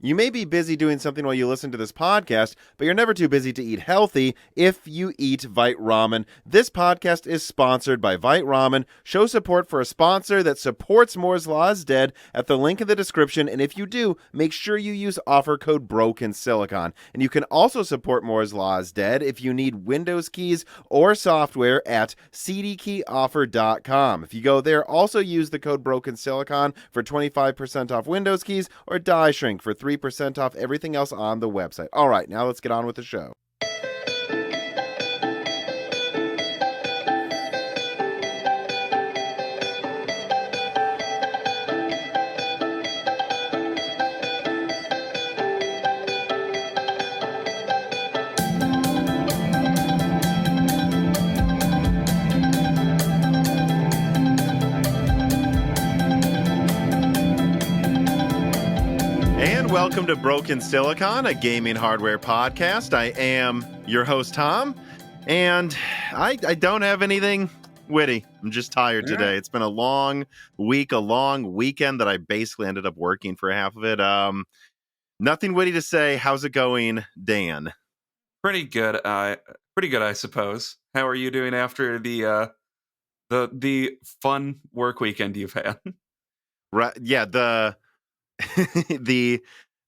You may be busy doing something while you listen to this podcast, but you're never too busy to eat healthy if you eat Vite Ramen. This podcast is sponsored by Vite Ramen. Show support for a sponsor that supports Moore's Law is Dead at the link in the description, and if you do, make sure you use offer code BROKENSILICON. And you can also support Moore's Law is Dead if you need Windows keys or software at cdkeyoffer.com. If you go there, also use the code BROKENSILICON for 25% off Windows keys or die shrink for 3% off everything else on the website. All right, now let's get on with the show. Welcome to Broken Silicon, a gaming hardware podcast. I am your host, Tom, and I don't have anything witty. I'm just tired today. It's been a long week, a long weekend that I basically ended up working for half of it. Nothing witty to say. How's it going, Dan? Pretty good. Pretty good, I suppose. How are you doing after the fun work weekend you've had? Right. Yeah.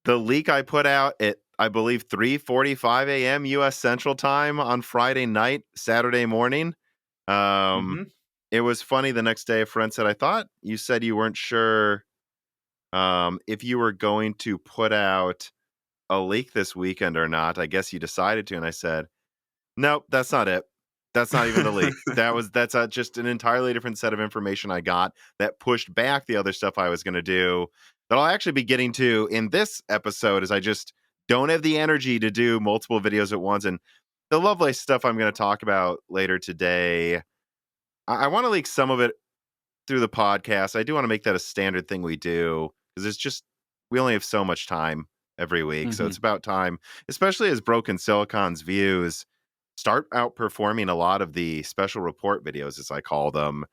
The leak I put out at, I believe, 3:45 a.m. U.S. Central Time on Friday night, Saturday morning. It was funny. The next day, a friend said, I thought you said you weren't sure if you were going to put out a leak this weekend or not. I guess you decided to. And I said, nope, that's not it. That's not even the leak. That's just an entirely different set of information I got that pushed back the other stuff I was going to do that I'll actually be getting to in this episode, is I just don't have the energy to do multiple videos at once. And the Lovelace stuff I'm going to talk about later today, I want to leak some of it through the podcast. I do want to make that a standard thing we do, because it's just, we only have so much time every week. So it's about time, especially as Broken Silicon's views start outperforming a lot of the special report videos, as I call them.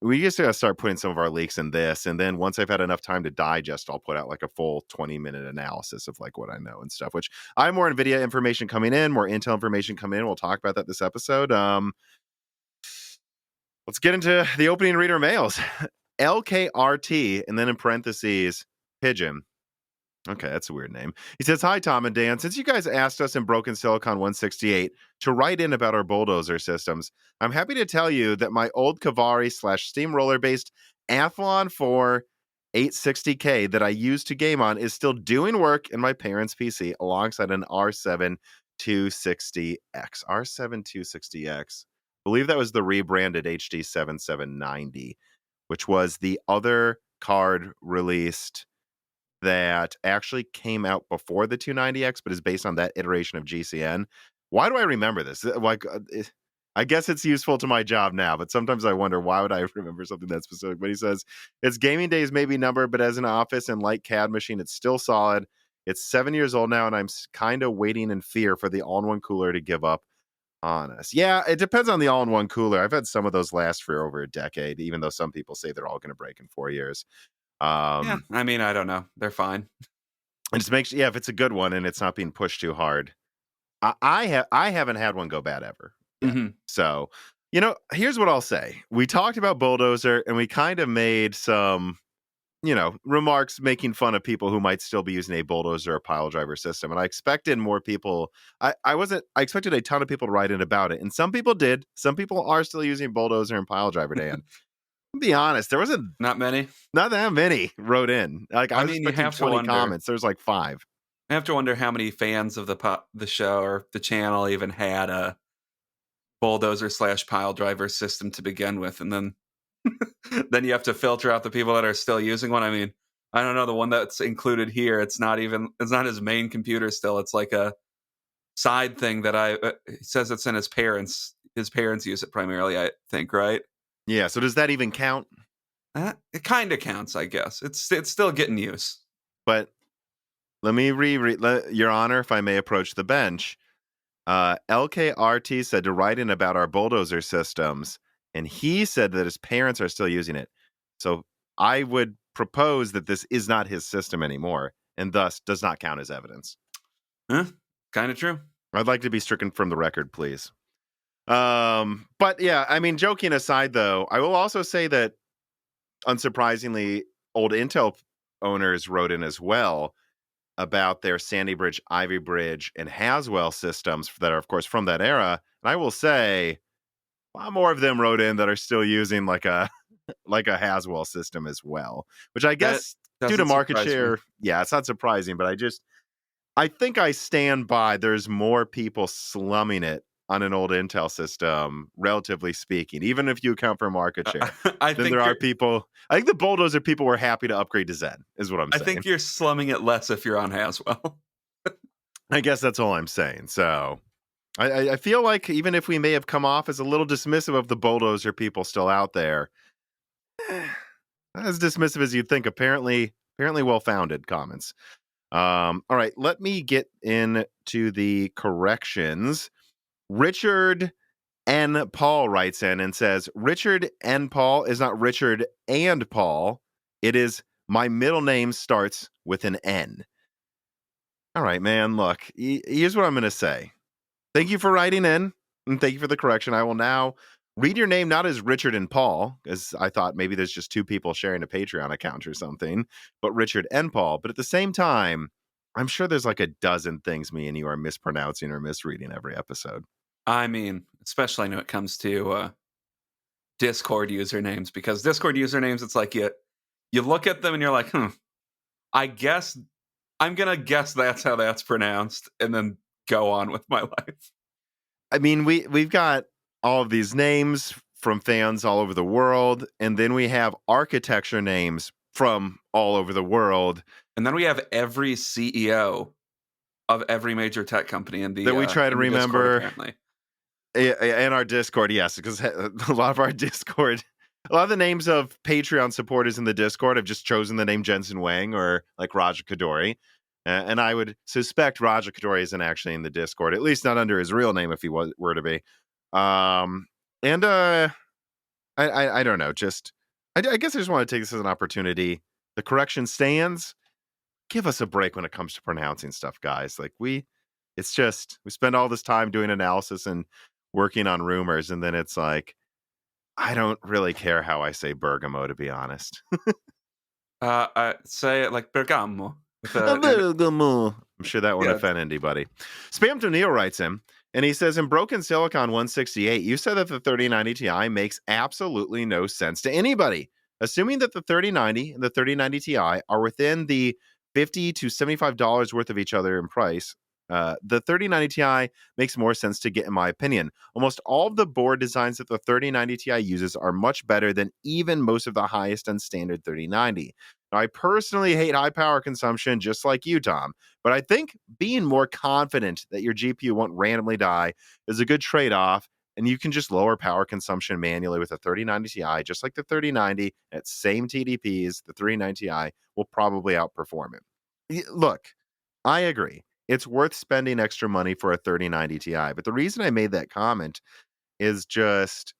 We just got to start putting some of our leaks in this. And then once I've had enough time to digest, I'll put out like a full 20-minute analysis of like what I know and stuff, which I have more NVIDIA information coming in, more Intel information coming in. We'll talk about that this episode. Let's get into the opening reader mails. LKRT, and then in parentheses, Pigeon. Okay, that's a weird name. He says, hi, Tom and Dan. Since you guys asked us in Broken Silicon 168 to write in about our Bulldozer systems, I'm happy to tell you that my old Kavari/Steamroller-based Athlon 4 860K that I used to game on is still doing work in my parents' PC alongside an R7 260X. R7 260X. I believe that was the rebranded HD 7790, which was the other card released that actually came out before the 290X, but is based on that iteration of GCN. Why do I remember this? Like, I guess it's useful to my job now, but sometimes I wonder, why would I remember something that specific? But he says, its gaming days may be numbered, but as an office and light CAD machine, it's still solid. It's 7 years old now, and I'm kind of waiting in fear for the all-in-one cooler to give up on us. Yeah, it depends on the all-in-one cooler. I've had some of those last for over a decade, even though some people say they're all going to break in 4 years. Yeah, I mean, I don't know. They're fine. And just makes, if it's a good one and it's not being pushed too hard. I haven't had one go bad ever. So, here's what I'll say. We talked about Bulldozer and we kind of made some, remarks making fun of people who might still be using a Bulldozer or pile driver system. And I expected more people. I expected a ton of people to write in about it. And some people did. Some people are still using Bulldozer and pile driver, Dan. Be honest, there wasn't not that many wrote in. Like, I was mean, you have 20 comments. There's like 5. I have to wonder how many fans of the show or the channel even had a Bulldozer/pile driver system to begin with, and then then you have to filter out the people that are still using one. I mean, I don't know, the one that's included here, it's not his main computer still. It's like a side thing that it says it's in his parents. His parents use it primarily, I think, right? Yeah, so does that even count? It kind of counts, I guess. It's still getting use. But let me reread, Your Honor, if I may approach the bench. LKRT said to write in about our Bulldozer systems, and he said that his parents are still using it. So I would propose that this is not his system anymore, and thus does not count as evidence. Kind of true. I'd like to be stricken from the record, please. But yeah, I mean, joking aside, though, I will also say that, unsurprisingly, old Intel owners wrote in as well about their Sandy Bridge, Ivy Bridge, and Haswell systems that are, of course, from that era. And I will say, a lot more of them wrote in that are still using like a Haswell system as well, which I That guess due to doesn't market surprise me. share, yeah, it's not surprising, but I think I stand by there's more people slumming it on an old Intel system, relatively speaking, even if you account for market share, I then think there are people. I think the Bulldozer people were happy to upgrade to Zen, is what I'm I saying. think you're slumming it less if you're on Haswell. I guess that's all I'm saying. So I feel like even if we may have come off as a little dismissive of the Bulldozer people still out there, not as dismissive as you'd think. Apparently well-founded comments. All right, let me get into the corrections. Richard N. Paul writes in and says, Richard N. Paul is not Richard and Paul. It is my middle name starts with an N. All right, man, look, here's what I'm going to say. Thank you for writing in, and thank you for the correction. I will now read your name not as Richard and Paul, as I thought maybe there's just two people sharing a Patreon account or something, but Richard and Paul. But at the same time, I'm sure there's like a dozen things me and you are mispronouncing or misreading every episode. I mean, especially when it comes to Discord usernames, because Discord usernames, it's like you look at them and you're like, I guess I'm gonna guess that's how that's pronounced, and then go on with my life. I mean, we've got all of these names from fans all over the world, and then we have architecture names from all over the world. And then we have every CEO of every major tech company in the that we try to remember. Discord, apparently. In our Discord, yes, because a lot of our Discord, a lot of the names of Patreon supporters in the Discord have just chosen the name Jensen Wang or like Raja Kadori. And I would suspect Raja Kadori isn't actually in the Discord, at least not under his real name if he were to be. And I don't know, just I guess I just want to take this as an opportunity. The correction stands. Give us a break when it comes to pronouncing stuff, guys. Like it's just we spend all this time doing analysis and working on rumors, and then it's like I don't really care how I say Bergamo, to be honest. I say it like Bergamo. Bergamo. I'm sure that won't Yeah. offend anybody. Spam to Neil writes him, and he says, in Broken Silicon 168, you said that the 3090 Ti makes absolutely no sense to anybody. Assuming that the 3090 and the 3090 Ti are within the $50 to $75 worth of each other in price, the 3090 Ti makes more sense to get, in my opinion. Almost all of the board designs that the 3090 Ti uses are much better than even most of the highest end standard 3090. Now, I personally hate high power consumption, just like you, Tom, but I think being more confident that your GPU won't randomly die is a good trade-off, and you can just lower power consumption manually with a 3090 Ti, just like the 3090 at same TDPs. The 3090 Ti will probably outperform it. Look, I agree. It's worth spending extra money for a 3090 Ti, but the reason I made that comment is just,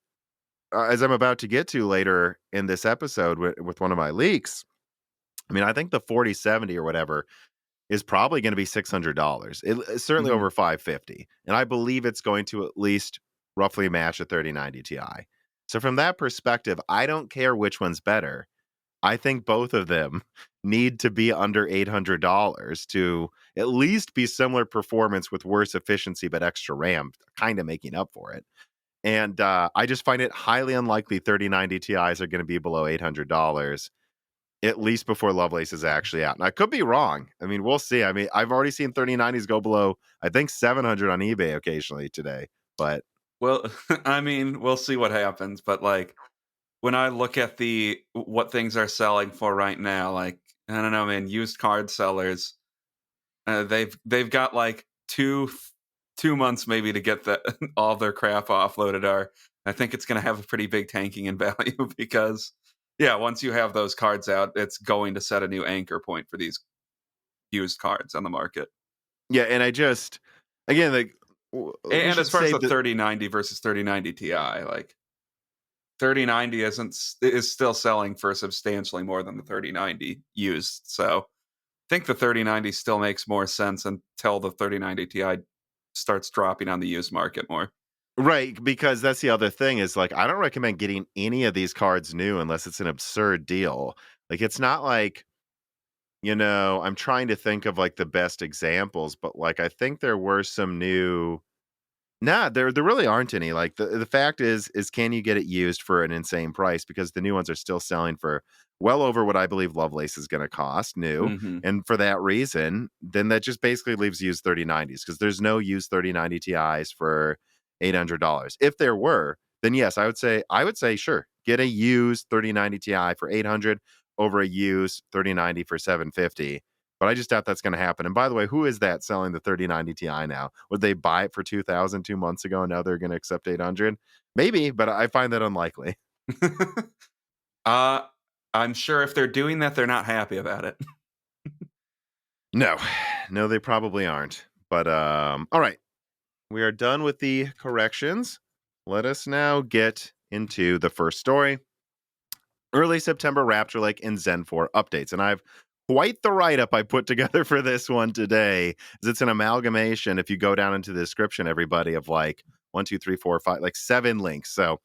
as I'm about to get to later in this episode with one of my leaks, I mean, I think the 4070 or whatever is probably going to be $600. It's certainly over $550, and I believe it's going to at least roughly match a 3090 Ti. So from that perspective, I don't care which one's better. I think both of them need to be under $800 to at least be similar performance with worse efficiency but extra RAM, kind of making up for it. And I just find it highly unlikely 3090 Ti's are going to be below $800, at least before Lovelace is actually out. And I could be wrong. I mean, we'll see. I mean, I've already seen 3090s go below, I think, 700 on eBay occasionally today. But well, I mean, we'll see what happens. But like, when I look at what things are selling for right now, like I don't know, man, used card sellers, they've got like two months maybe to get all their crap offloaded. I think it's going to have a pretty big tanking in value because yeah, once you have those cards out, it's going to set a new anchor point for these used cards on the market. yeah, and I just again like and as far as the 3090 versus 3090 Ti, like 3090 is still selling for substantially more than the 3090 used. So think the 3090 still makes more sense until the 3090 Ti starts dropping on the used market more. Right, because that's the other thing is, like, I don't recommend getting any of these cards new unless it's an absurd deal. Like, it's not like, I'm trying to think of, like, the best examples, but, like, I think there were some new. Nah, there really aren't any. Like, the fact is can you get it used for an insane price? Because the new ones are still selling for well over what I believe Lovelace is gonna cost new, Mhm. and for that reason, then that just basically leaves used 3090s because there's no used 3090 Ti's for $800. If there were, then yes, I would say sure, get a used 3090 Ti for 800 over a used 3090 for 750. But I just doubt that's going to happen. And by the way, who is that selling the 3090 Ti now? Would they buy it for 2,000 2 months ago and now they're going to accept 800? Maybe, but I find that unlikely. uh, I'm sure if they're doing that, they're not happy about it. No, no, they probably aren't. But all right, we are done with the corrections. Let us now get into the first story. Early September Raptor Lake and Zen 4 updates. And I've quite the write up I put together for this one today. It's an amalgamation. If you go down into the description, everybody, of like 1, 2, 3, 4, 5, like 7 links. So,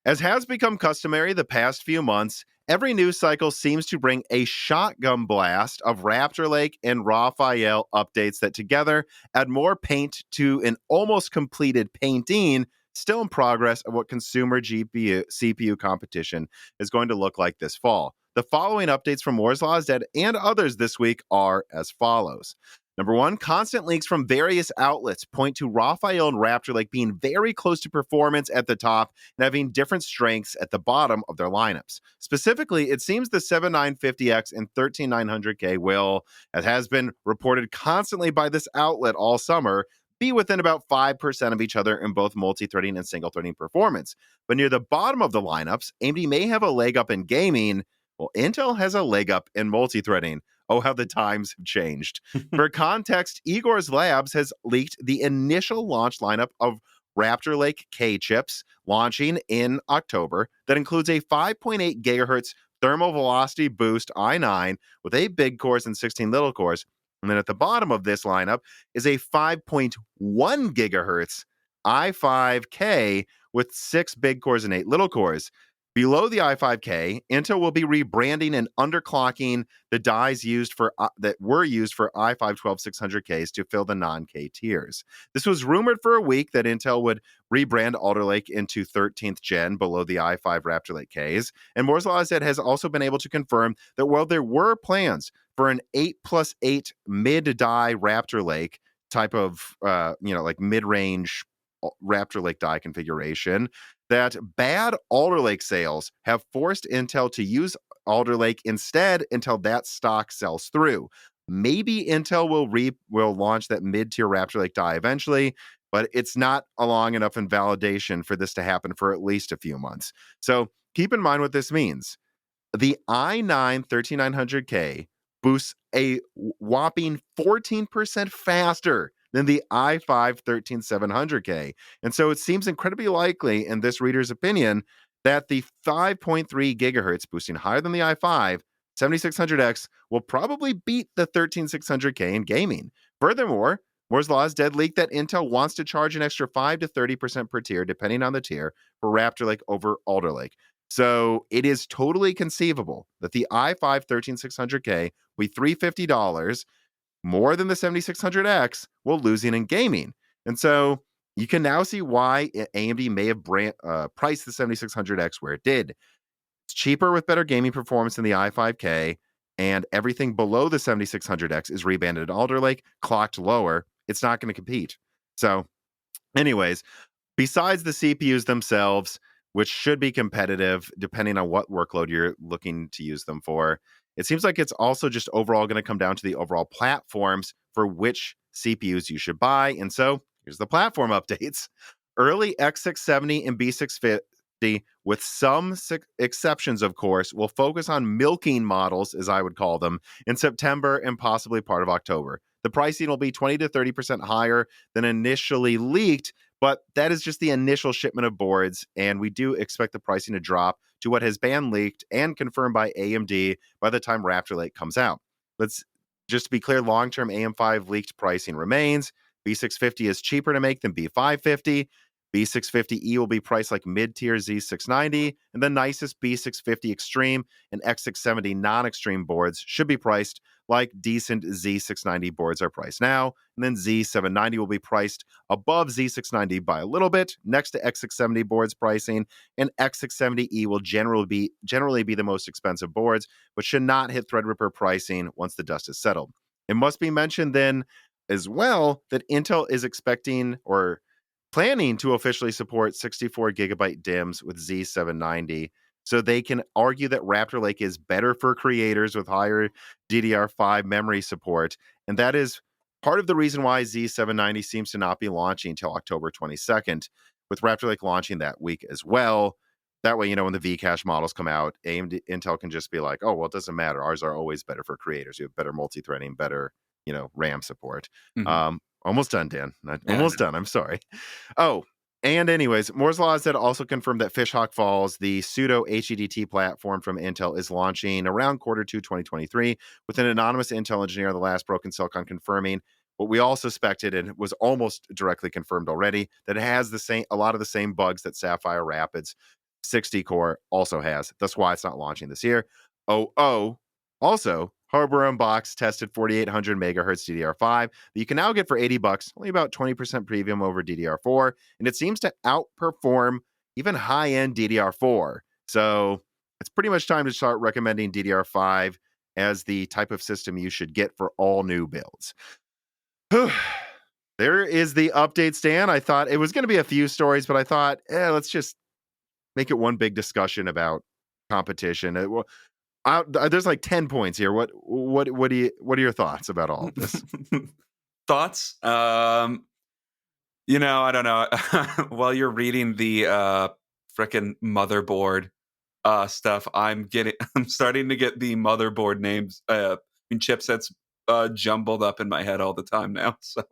as has become customary the past few months, every news cycle seems to bring a shotgun blast of Raptor Lake and Raphael updates that together add more paint to an almost completed painting still in progress of what consumer GPU CPU competition is going to look like this fall. The following updates from Moore's Law is Dead and others this week are as follows. Number one, constant leaks from various outlets point to Raphael and Raptor Lake being very close to performance at the top and having different strengths at the bottom of their lineups. Specifically, it seems the 7950X and 13900K will, as has been reported constantly by this outlet all summer, be within about 5% of each other in both multi-threading and single-threading performance. But near the bottom of the lineups, AMD may have a leg up in gaming, while Intel has a leg up in multi-threading. Oh, how the times have changed. For context, Igor's Labs has leaked the initial launch lineup of Raptor Lake K chips launching in October that includes a 5.8 gigahertz thermal velocity boost i9 with 8 big cores and 16 little cores. And then at the bottom of this lineup is a 5.1 gigahertz i5K with 6 big cores and 8 little cores. Below the i5K, Intel will be rebranding and underclocking the dies used for that were used for i5-12600Ks to fill the non-K tiers. This was rumored for a week that Intel would rebrand Alder Lake into 13th gen below the i5 Raptor Lake Ks, and Moore's Law has also been able to confirm that while there were plans for an 8+8 mid-die Raptor Lake type of like mid-range Raptor Lake die configuration, that bad Alder Lake sales have forced Intel to use Alder Lake instead until that stock sells through. Maybe Intel will launch that mid-tier Raptor Lake die eventually, but it's not a long enough invalidation for this to happen for at least a few months. So keep in mind what this means. The i9 13900K boosts a whopping 14% faster than the i5 13700K. And so it seems incredibly likely, in this reader's opinion, that the 5.3 gigahertz boosting higher than the i5 7600X will probably beat the 13600K in gaming. Furthermore, Moore's Law's Dead leaked that Intel wants to charge an extra 5 to 30% per tier, depending on the tier, for Raptor Lake over Alder Lake. So it is totally conceivable that the i5 13600K will be $350 more than the 7600X while losing in gaming. And so you can now see why AMD may have priced the 7600X where it did. It's cheaper with better gaming performance than the i5K, and everything below the 7600X is rebanded Alder Lake, clocked lower. It's not going to compete. So, anyways, besides the CPUs themselves, which should be competitive depending on what workload you're looking to use them for, it seems like it's also just overall going to come down to the overall platforms for which CPUs you should buy. And so here's the platform updates. Early X670 and B650, with some exceptions, of course, will focus on milking models, as I would call them, in September and possibly part of October. The pricing will be 20 to 30% higher than initially leaked, but that is just the initial shipment of boards, and we do expect the pricing to drop to what has been leaked and confirmed by AMD by the time Raptor Lake comes out. just to be clear, long-term AM5 leaked pricing remains. B650 is cheaper to make than B550. B650E will be priced like mid-tier Z690, and the nicest B650 Extreme and X670 non-extreme boards should be priced like decent Z690 boards are priced now, and then Z790 will be priced above Z690 by a little bit, next to X670 boards pricing, and X670E will generally be the most expensive boards, but should not hit Threadripper pricing once the dust is settled. It must be mentioned then as well that Intel is expecting or planning to officially support 64 gigabyte DIMMs with Z790. So they can argue that Raptor Lake is better for creators with higher DDR5 memory support. And that is part of the reason why Z790 seems to not be launching until October 22nd, with Raptor Lake launching that week as well. That way, when the Vcache models come out, AMD Intel can just be like, oh, well, it doesn't matter. Ours are always better for creators. You have better multi-threading, better, RAM support. Mm-hmm. Almost done, Dan. Almost done. I'm sorry. Oh, and anyways, Moore's Law said also confirmed that Fishhawk Falls, the pseudo HEDT platform from Intel, is launching around Q2 2023, with an anonymous Intel engineer on the last Broken Silicon confirming what we all suspected and was almost directly confirmed already, that it has a lot of the same bugs that Sapphire Rapids 60 core also has. That's why it's not launching this year. Also, Harbor Unboxed tested 4800 megahertz DDR5 that you can now get for $80, only about 20% premium over DDR4, and it seems to outperform even high-end DDR4. So it's pretty much time to start recommending DDR5 as the type of system you should get for all new builds. There is the update, Stan. I thought it was going to be a few stories, but I thought, let's just make it one big discussion about competition. There's like 10 points here. What are your thoughts about all of this? Thoughts? I don't know. While you're reading the frickin' motherboard stuff, I'm starting to get the motherboard names and chipsets jumbled up in my head all the time now. So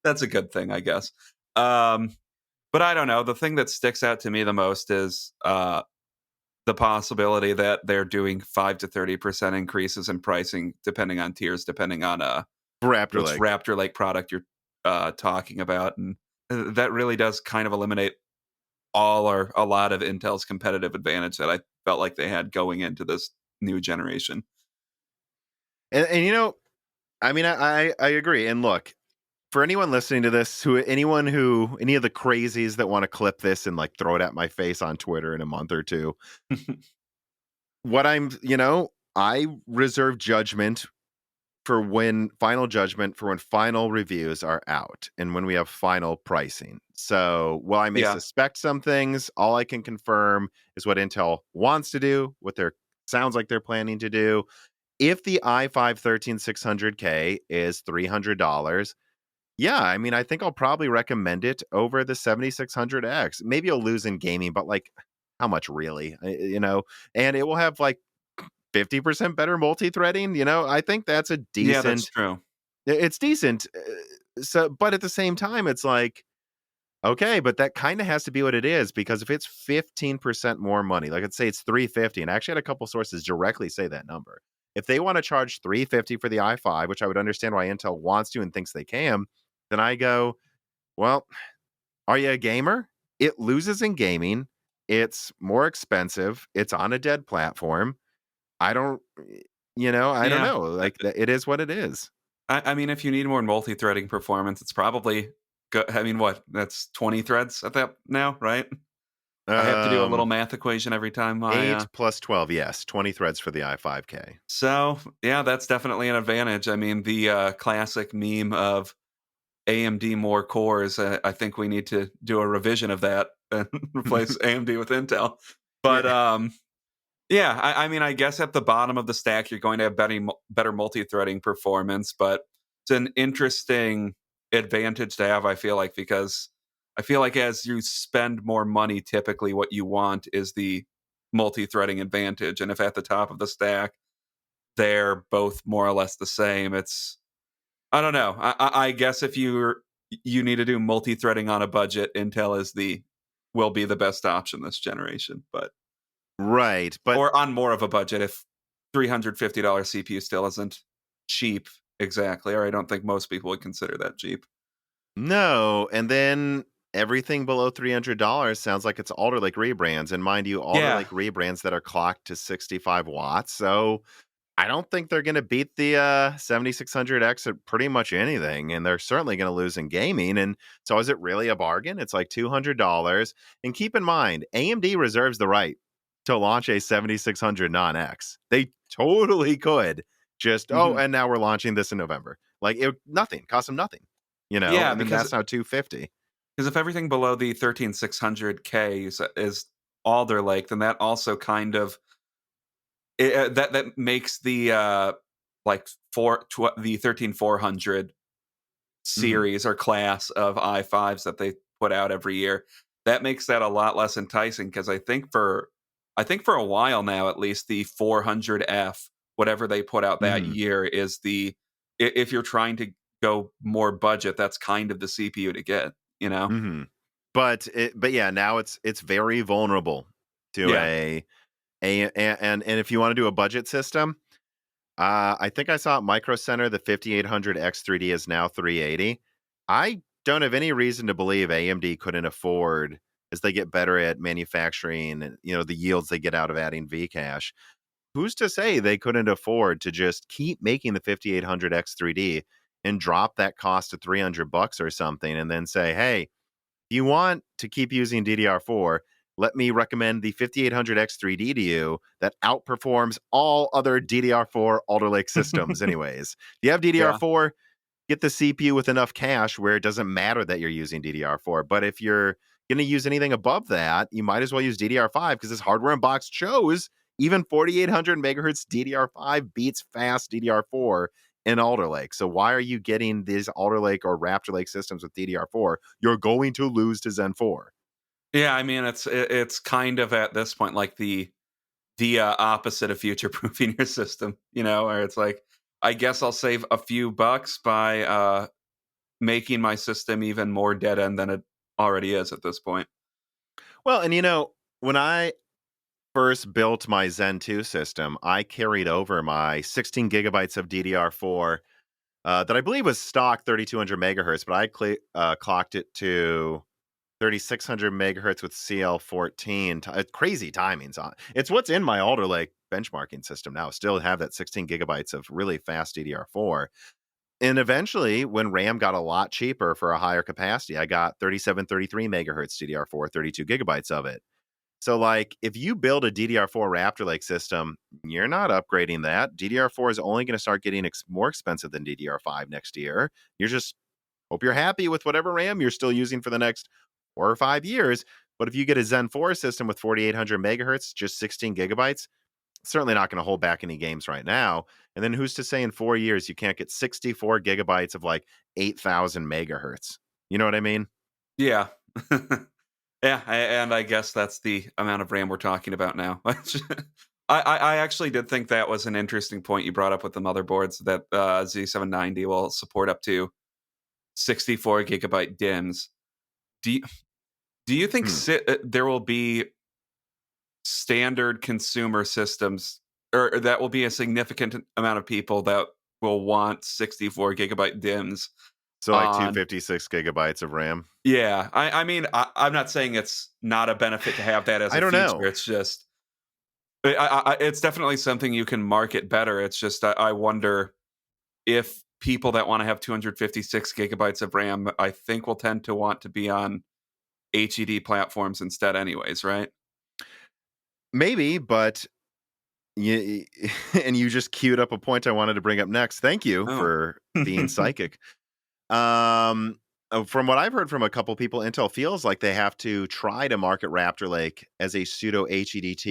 that's a good thing, I guess. But I don't know. The thing that sticks out to me the most is the possibility that they're doing 5 to 30% increases in pricing, depending on tiers, depending on Raptor which Lake. Raptor Lake product you're talking about, and that really does kind of eliminate all or a lot of Intel's competitive advantage that I felt like they had going into this new generation. And I agree. And look, for anyone listening to this, any of the crazies that want to clip this and like throw it at my face on Twitter in a month or two, I reserve final judgment for when final reviews are out and when we have final pricing. So while I may suspect some things, all I can confirm is what Intel wants to do, what sounds like they're planning to do. If the i5 13600K is $300, I think I'll probably recommend it over the 7600X. Maybe you'll lose in gaming, but like, how much really? And it will have like 50% better multi-threading. I think that's a decent. Yeah, that's true. It's decent. So, but at the same time, it's like, okay, but that kind of has to be what it is, because if it's 15% more money, like let's say it's $350, and I actually had a couple sources directly say that number. If they want to charge $350 for the i5, which I would understand why Intel wants to and thinks they can, then I go, well, are you a gamer? It loses in gaming. It's more expensive. It's on a dead platform. I don't know. Like, it is what it is. I mean, if you need more multi-threading performance, it's probably that's 20 threads at that now, right? I have to do a little math equation every time. 8 plus 12, yes. 20 threads for the i5K. So, yeah, that's definitely an advantage. I mean, the classic meme of AMD more cores, I think we need to do a revision of that and replace AMD with Intel. But, I mean, I guess at the bottom of the stack, you're going to have better multi-threading performance, but it's an interesting advantage to have, I feel like, because I feel like as you spend more money, typically what you want is the multi-threading advantage. And if at the top of the stack, they're both more or less the same, I don't know. I guess if you need to do multi-threading on a budget, Intel will be the best option this generation. But right, but or on more of a budget, if $350 CPU still isn't cheap, exactly, or I don't think most people would consider that cheap. No, and then everything below $300 sounds like it's Alder Lake rebrands, and mind you, Alder Yeah, Lake rebrands that are clocked to 65 watts, so I don't think they're gonna beat the, 7600X at pretty much anything, and they're certainly gonna lose in gaming, and so is it really a bargain? It's like $200, and keep in mind, AMD reserves the right to launch a 7600 non-X. They totally could just, "Oh, mhm. and now we're launching this in November." Like, it nothing, cost them nothing, Yeah, and then because that's now 250. if everything below the 13600K is Alder Lake, then that also kind of that makes the, like, the 13400 Mhm, series or class of i5s that they put out every year. That makes that a lot less enticing because I think for a while now, at least, the 400F, whatever they put out that mhm, year, is if you're trying to go more budget, that's kind of the CPU to get, you know? mhm. But yeah, now it's very vulnerable to Yeah. and if you wanna do a budget system, I think I saw at Micro Center the 5800 X3D is now 380. I don't have any reason to believe AMD couldn't afford as they get better at manufacturing and the yields they get out of adding Vcache. Who's to say they couldn't afford to just keep making the 5800 X3D and drop that cost to 300 bucks or something and then say, "Hey, you want to keep using DDR4, let me recommend the 5800 X3D to you that outperforms all other DDR4 Alder Lake systems anyways. Do you have Yeah. DDR4? Get the CPU with enough cache where it doesn't matter that you're using DDR4. But if you're going to use anything above that, you might as well use DDR5 because this hardware in box shows even 4800 megahertz DDR5 beats fast DDR4 in Alder Lake. So why are you getting these Alder Lake or Raptor Lake systems with DDR4? You're going to lose to Zen 4. Yeah, I mean, it's kind of at this point like the opposite of future proofing your system, where it's like, I guess I'll save a few bucks by making my system even more dead end than it already is at this point. Well, and when I first built my Zen 2 system, I carried over my 16 gigabytes of DDR4 that I believe was stock 3200 megahertz, but I clocked it to 3600 megahertz with CL14. Crazy timings on it's what's in my Alder Lake benchmarking system now. Still have that 16 gigabytes of really fast DDR4. And eventually, when RAM got a lot cheaper for a higher capacity, I got 3733 megahertz DDR4, 32 gigabytes of it. So, like, if you build a DDR4 Raptor Lake system, you're not upgrading that. DDR4 is only going to start getting more expensive than DDR5 next year. You're just hope you're happy with whatever RAM you're still using for the next 4 or 5 years. But if you get a Zen 4 system with 4800 megahertz, just 16 gigabytes, certainly not going to hold back any games right now. And then who's to say in 4 years you can't get 64 gigabytes of like 8000 megahertz? You know what I mean? Yeah. Yeah, and I guess that's the amount of RAM we're talking about now. I actually did think that was an interesting point you brought up with the motherboards that Z790 will support up to 64 gigabyte DIMMs. Do you, do you think Hmm. there will be standard consumer systems, or that will be a significant amount of people that will want 64 gigabyte DIMMs So like on? 256 gigabytes of RAM. Yeah, I mean, I'm not saying it's not a benefit to have that as I a don't feature. know. It's just, it's definitely something you can market better. It's just, I wonder if people that want to have 256 gigabytes of RAM, I think will tend to want to be on HED platforms instead, anyways, right? Maybe, but you, and you just queued up a point I wanted to bring up next. Thank you Oh. for being psychic. From what I've heard from a couple people, Intel feels like they have to try to market Raptor Lake as a pseudo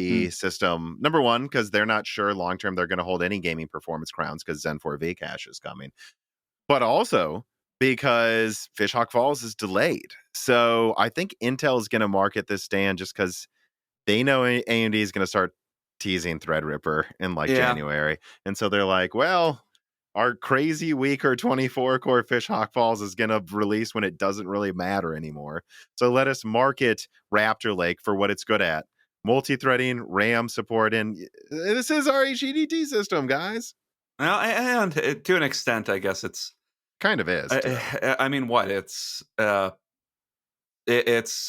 Mm, HEDT system. Number one, because they're not sure long term they're going to hold any gaming performance crowns because Zen 4 Vcache is coming, but also because Fishhawk Falls is delayed. So I think Intel is going to market this stand just because they know AMD is going to start teasing Threadripper in like yeah. January. And so they're like, well, our crazy weaker 24 core Fishhawk Falls is going to release when it doesn't really matter anymore. So let us market Raptor Lake for what it's good at multi threading, RAM support, and this is our HEDT system, guys. Well, and to an extent, I guess it's. Kind of is too. I mean, what it's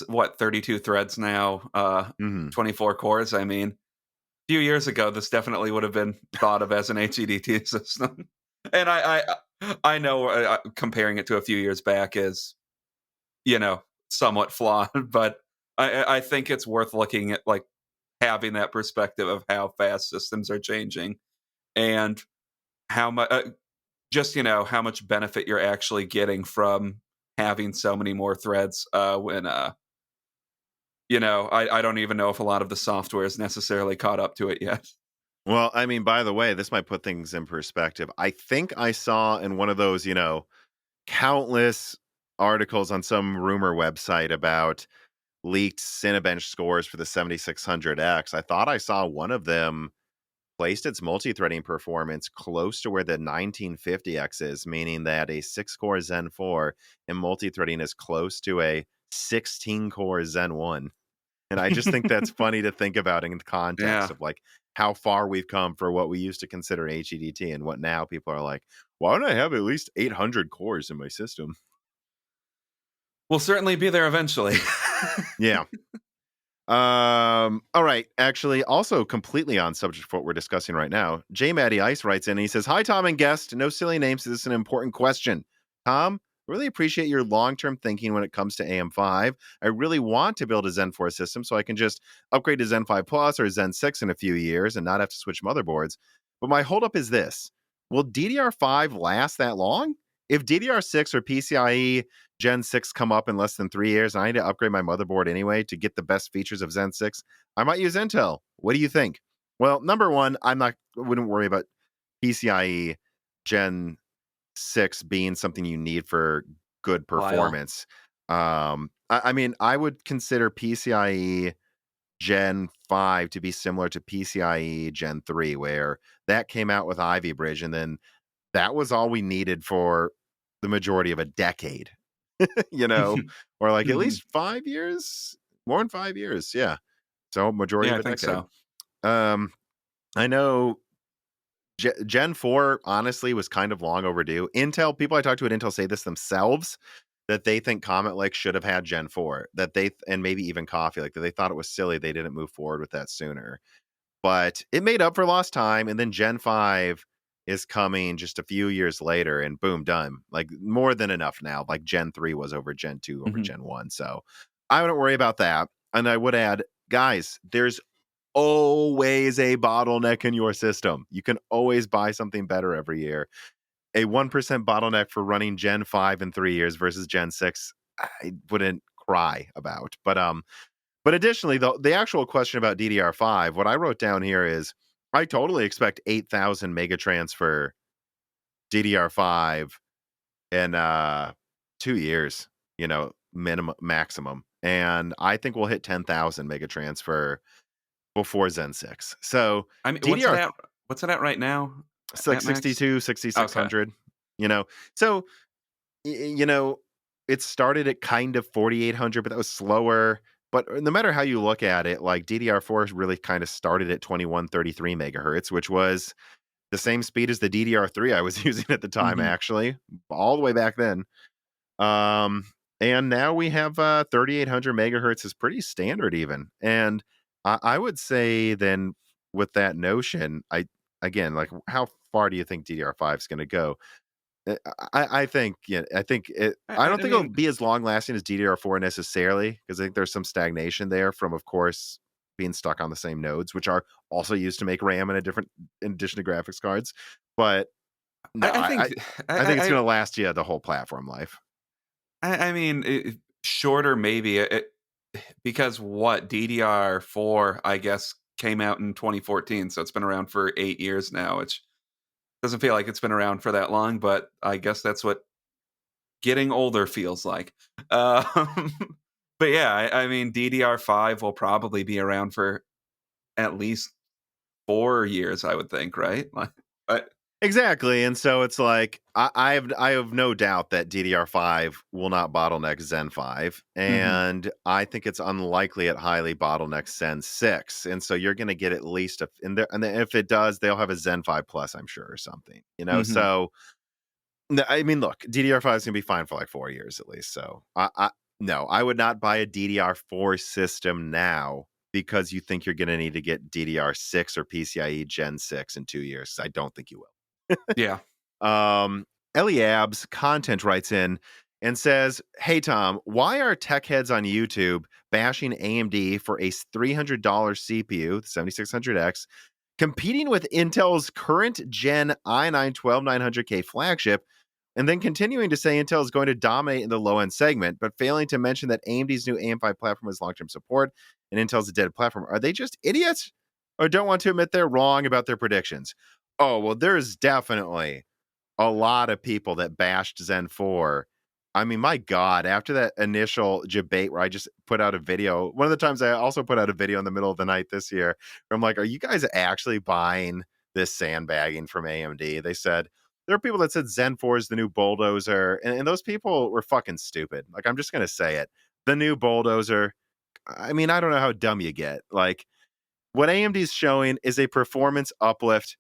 what 32 threads now, Hmm. 24 cores. I mean, a few years ago, this definitely would have been thought of as an HEDT system, and I know comparing it to a few years back is somewhat flawed, but I think it's worth looking at like having that perspective of how fast systems are changing and how much just how much benefit you're actually getting from having so many more threads when I don't even know if a lot of the software is necessarily caught up to it yet. Well, I mean, by the way, this might put things in perspective. I think I saw in one of those, countless articles on some rumor website about leaked Cinebench scores for the 7600X. I thought I saw one of them placed its multi-threading performance close to where the 1950X is, meaning that a 6-core Zen 4 in multi-threading is close to a 16-core Zen 1. And I just think that's funny to think about in the context Yeah. of like how far we've come for what we used to consider HEDT and what now people are like, why don't I have at least 800 cores in my system? We'll certainly be there eventually. Yeah. All right. Actually, also completely on subject of what we're discussing right now, J Matty Ice writes in and he says, "Hi, Tom and guest. No silly names. This is an important question. Tom, really appreciate your long-term thinking when it comes to AM5. I really want to build a Zen 4 system so I can just upgrade to Zen 5 Plus or Zen 6 in a few years and not have to switch motherboards. But my holdup is this. Will DDR5 last that long? If DDR6 or PCIe Gen 6 come up in less than 3 years and I need to upgrade my motherboard anyway to get the best features of Zen 6, I might use Intel. What do you think?" Well, number one, wouldn't worry about PCIe Gen 6 being something you need for good While. performance. I mean, I would consider PCIe Gen 5 to be similar to PCIe Gen 3, where that came out with Ivy Bridge, and then that was all we needed for the majority of a decade. you know, or like at least 5 years, more than 5 years. Yeah. So majority Yeah, of I a think decade. so. Um, I know Gen 4 honestly was kind of long overdue. Intel, people I talk to at Intel say this themselves that they think Comet Lake should have had Gen 4, and maybe even Coffee, like that they thought it was silly they didn't move forward with that sooner. But it made up for lost time, and then Gen 5 is coming just a few years later, and boom, done. Like more than enough now. Like Gen 3 was over Gen 2 over Mhm. Gen 1. So I wouldn't worry about that. And I would add, guys, there's always a bottleneck in your system. You can always buy something better every year. A 1% bottleneck for running Gen 5 in 3 years versus Gen 6, I wouldn't cry about. But additionally, the actual question about DDR5, what I wrote down here is I totally expect 8,000 megatrans for DDR5 in 2 years, maximum. And I think we'll hit 10,000 megatrans for before Zen 6. So I mean, DDR what's it at right now it's like at max? 62, sixty six Okay. hundred. you know. So you know, it started at kind of 4,800, but that was slower. But no matter how you look at it, like DDR4 really kind of started at 2133 megahertz, which was the same speed as the DDR3 I was using at the time, Mhm. actually, all the way back then. Um, and now we have 3,800 megahertz is pretty standard, even. And I would say then with that notion, again, like how far do you think DDR5 is going to go? I think, yeah, I think it I don't I think it'll mean, be as long lasting as DDR4 necessarily, because I think there's some stagnation there from, of course, being stuck on the same nodes, which are also used to make RAM in addition to graphics cards. But no, I I think I I think it's I gonna last you the whole platform life. I mean, shorter maybe because what DDR4 I guess came out in 2014, so it's been around for 8 years now, which doesn't feel like it's been around for that long, but I guess that's what getting older feels like. Um, but yeah, I mean, DDR5 will probably be around for at least 4 years, I would think, right? Like, Exactly, and so it's like I have no doubt that DDR5 will not bottleneck Zen 5, Hmm. and I think it's unlikely it highly bottlenecks Zen 6, and so you're going to get at least a in there, and then if it does, they'll have a Zen 5 Plus, I'm sure, or something, you know. Hmm. So I mean, look, DDR5 is going to be fine for like 4 years at least. So no, I would not buy a DDR4 system now because you think you're going to need to get DDR6 or PCIe Gen 6 in 2 years. I don't think you will. Yeah. Eliab's content writes in and says, "Hey Tom, why are tech heads on YouTube bashing AMD for a $300 CPU, the 7600X, competing with Intel's current gen i9-12900K flagship, and then continuing to say Intel is going to dominate in the low end segment, but failing to mention that AMD's new AM5 platform has long term support and Intel's a dead platform? Are they just idiots or don't want to admit they're wrong about their predictions?" Oh, well, there's definitely a lot of people that bashed Zen 4. I mean, my God, after that initial debate where I just put out a video, one of the times I also put out a video in the middle of the night this year, where I'm like, are you guys actually buying this sandbagging from AMD? They said, there are people that said Zen 4 is the new Bulldozer, and those people were fucking stupid. Like, I'm just going to say it. The new Bulldozer, I mean, I don't know how dumb you get. Like, what AMD's showing is a performance uplift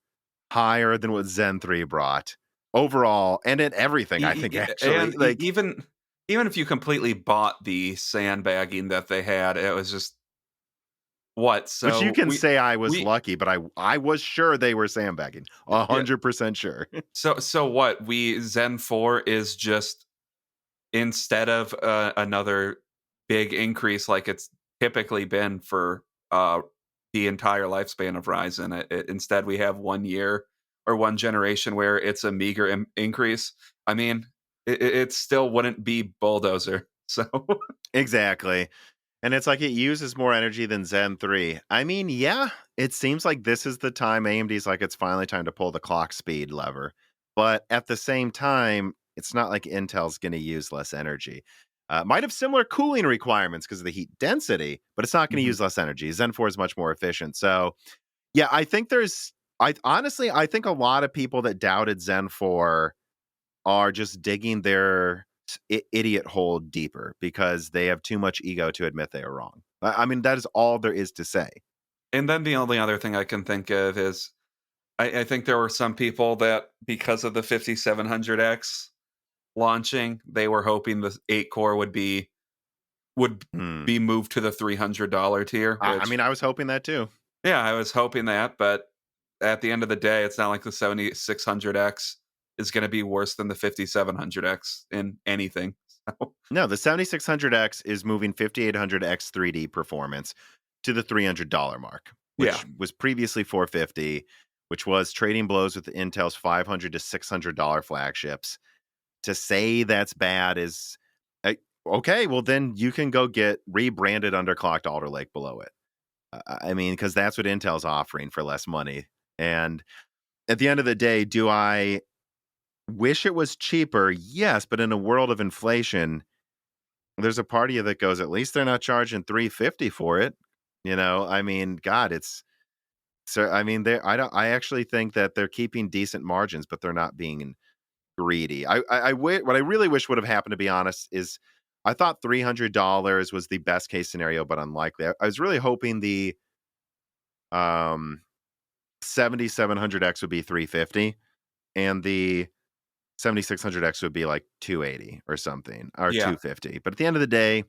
higher than what Zen 3 brought overall and in everything, I think, actually. Like, Even if you completely bought the sandbagging that they had, it was just what? which you So can say I was we lucky, but I was sure they were sandbagging. yeah. 100% sure. So what? We Zen 4 is just instead of another big increase like it's typically been for the entire lifespan of Ryzen. Instead, we have 1 year or one generation where it's a meager increase. I mean, it still wouldn't be Bulldozer. So, Exactly. And it's like it uses more energy than Zen 3. I mean, yeah, it seems like this is the time AMD's like it's finally time to pull the clock speed lever. But at the same time, it's not like Intel's going to use less energy. Might have similar cooling requirements because of the heat density, but it's not going to mhm. use less energy. Zen 4 is much more efficient. So, yeah, I think I honestly, I think a lot of people that doubted Zen 4 are just digging their idiot hole deeper because they have too much ego to admit they are wrong. I mean, that is all there is to say. And then the only other thing I can think of is I think there were some people that because of the 5700X launching, they were hoping the 8 core would Hmm. be moved to the $300 tier, I which mean, I was hoping that too. yeah, I was hoping that, but at the end of the day, it's not like the 7600X is going to be worse than the 5700X in anything. So, No, the 7600X is moving 5800X 3D performance to the $300 mark, yeah. which was previously 450, which was trading blows with Intel's $500 to $600 flagships. To say that's bad is okay. Well, then you can go get rebranded underclocked Alder Lake below it. I mean, because that's what Intel's offering for less money. And at the end of the day, do I wish it was cheaper? Yes, but in a world of inflation, there's a part of you that goes, at least they're not charging 350 for it. You know, I mean, God, it's so. I mean, they. I don't. I actually think that they're keeping decent margins, but they're not being greedy. What I really wish would have happened, to be honest, is I thought $300 was the best case scenario, but unlikely. I was really hoping the um 7700X would be 350 and the 7600X would be like 280 or something or Yeah. 250. But at the end of the day,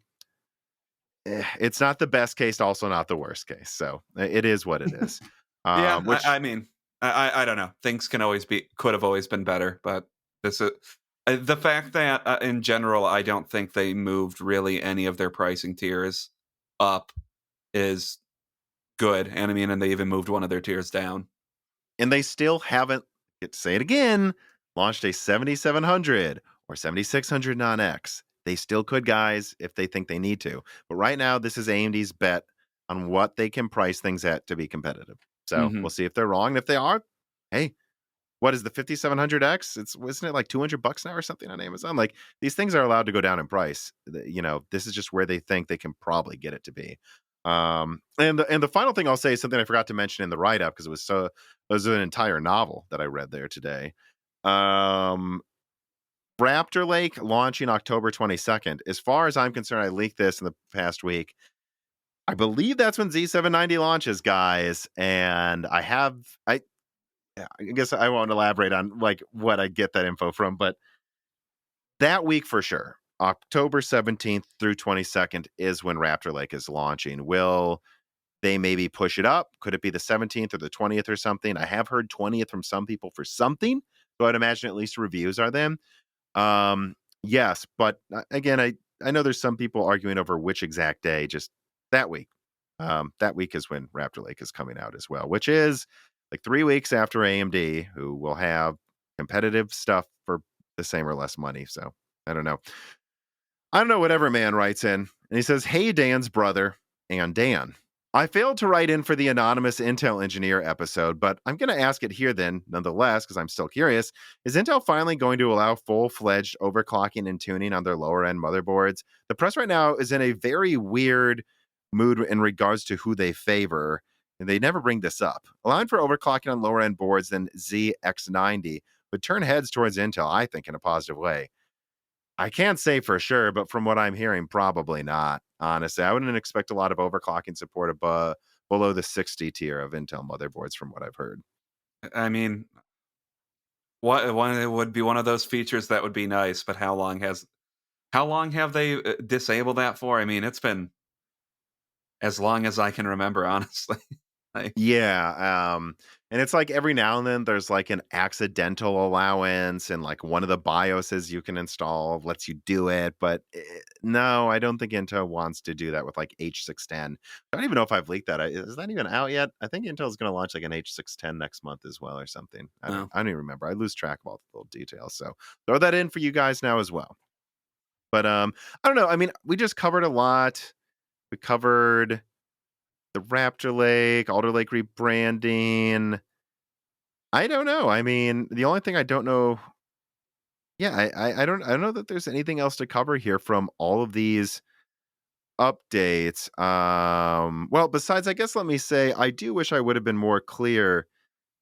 it's not the best case, also not the worst case. So it is what it is. Yeah. Which I mean, I don't know. Things could have always been better, but this is the fact that in general, I don't think they moved really any of their pricing tiers up is good. And I mean, and they even moved one of their tiers down. and they still haven't, get to say it again, launched a 7700 or 7600 non-X. They still could, guys, if they think they need to. But right now, this is AMD's bet on what they can price things at to be competitive. So Hmm. we'll see if they're wrong. And if they are, hey, what is the 5700X? It's isn't it like $200 now or something on Amazon? Like these things are allowed to go down in price. You know, this is just where they think they can probably get it to be. And the final thing I'll say is something I forgot to mention in the write up because it was an entire novel that I read there today. Raptor Lake launching October 22nd. As far as I'm concerned, I leaked this in the past week. I believe that's when Z790 launches, guys. And I guess I won't elaborate on like what I get that info from, but that week for sure, October 17th through 22nd is when Raptor Lake is launching. Will they maybe push it up? Could it be the 17th or the 20th or something? I have heard 20th from some people for something, so I'd imagine at least reviews are then. Yes, but again, I know there's some people arguing over which exact day, just that week. That week is when Raptor Lake is coming out as well, which is like 3 weeks after AMD, who will have competitive stuff for the same or less money. So I don't know. I don't know what Everman writes in. And he says, "Hey, Dan's brother and Dan. I failed to write in for the anonymous Intel engineer episode, but I'm going to ask it here then, nonetheless, because I'm still curious. Is Intel finally going to allow full-fledged overclocking and tuning on their lower-end motherboards? The press right now is in a very weird mood in regards to who they favor, and they never bring this up. Allowing for overclocking on lower-end boards than ZX90 would turn heads towards Intel, I think, in a positive way. I can't say for sure, but from what I'm hearing, probably not. Honestly, I wouldn't expect a lot of overclocking support above below the 60 tier of Intel motherboards, from what I've heard. I mean, what one it would be one of those features that would be nice, but how long have they disabled that for? I mean, it's been as long as I can remember, honestly. Like, Yeah, and it's like every now and then there's like an accidental allowance, and like one of the BIOSes you can install lets you do it, but no, I don't think Intel wants to do that with like H610. I don't even know if I've leaked that. Is that even out yet? I think Intel's going to launch like an H610 next month as well or something. no. I don't even remember. I lose track of all the little details. So throw that in for you guys now as well. But I don't know. I mean, we just covered a lot. We covered the Raptor Lake, Alder Lake rebranding. I don't know. I mean, the only thing I don't know, yeah, I don't know that there's anything else to cover here from all of these updates. Well, besides, I guess let me say I do wish I would have been more clear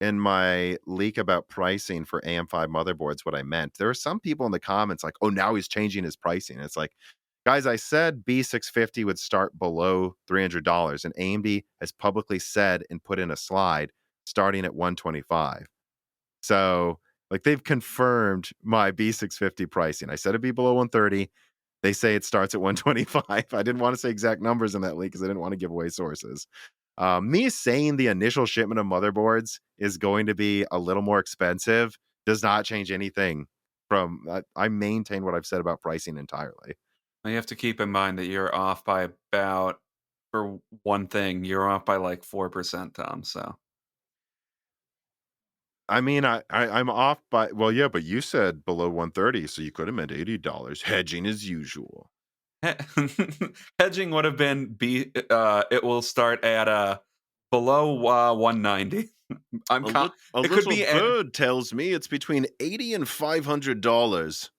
in my leak about pricing for AM5 motherboards what I meant. There are some people in the comments like, "Oh, now he's changing his pricing." It's like, guys, I said B650 would start below $300, and AMD has publicly said and put in a slide starting at 125. So, like, they've confirmed my B650 pricing. I said it'd be below 130. They say it starts at 125. I didn't want to say exact numbers in that leak because I didn't want to give away sources. Me saying the initial shipment of motherboards is going to be a little more expensive does not change anything from I maintain what I've said about pricing entirely. You have to keep in mind that you're off by about for one thing, you're off by like 4%, Tom. So I mean, I'm off by well, yeah, but you said below 130, so you could have meant $80. Hedging as usual. hedging would have been it will start at below 190. A, lit- a It could little be bird tells me it's between $80 and $500.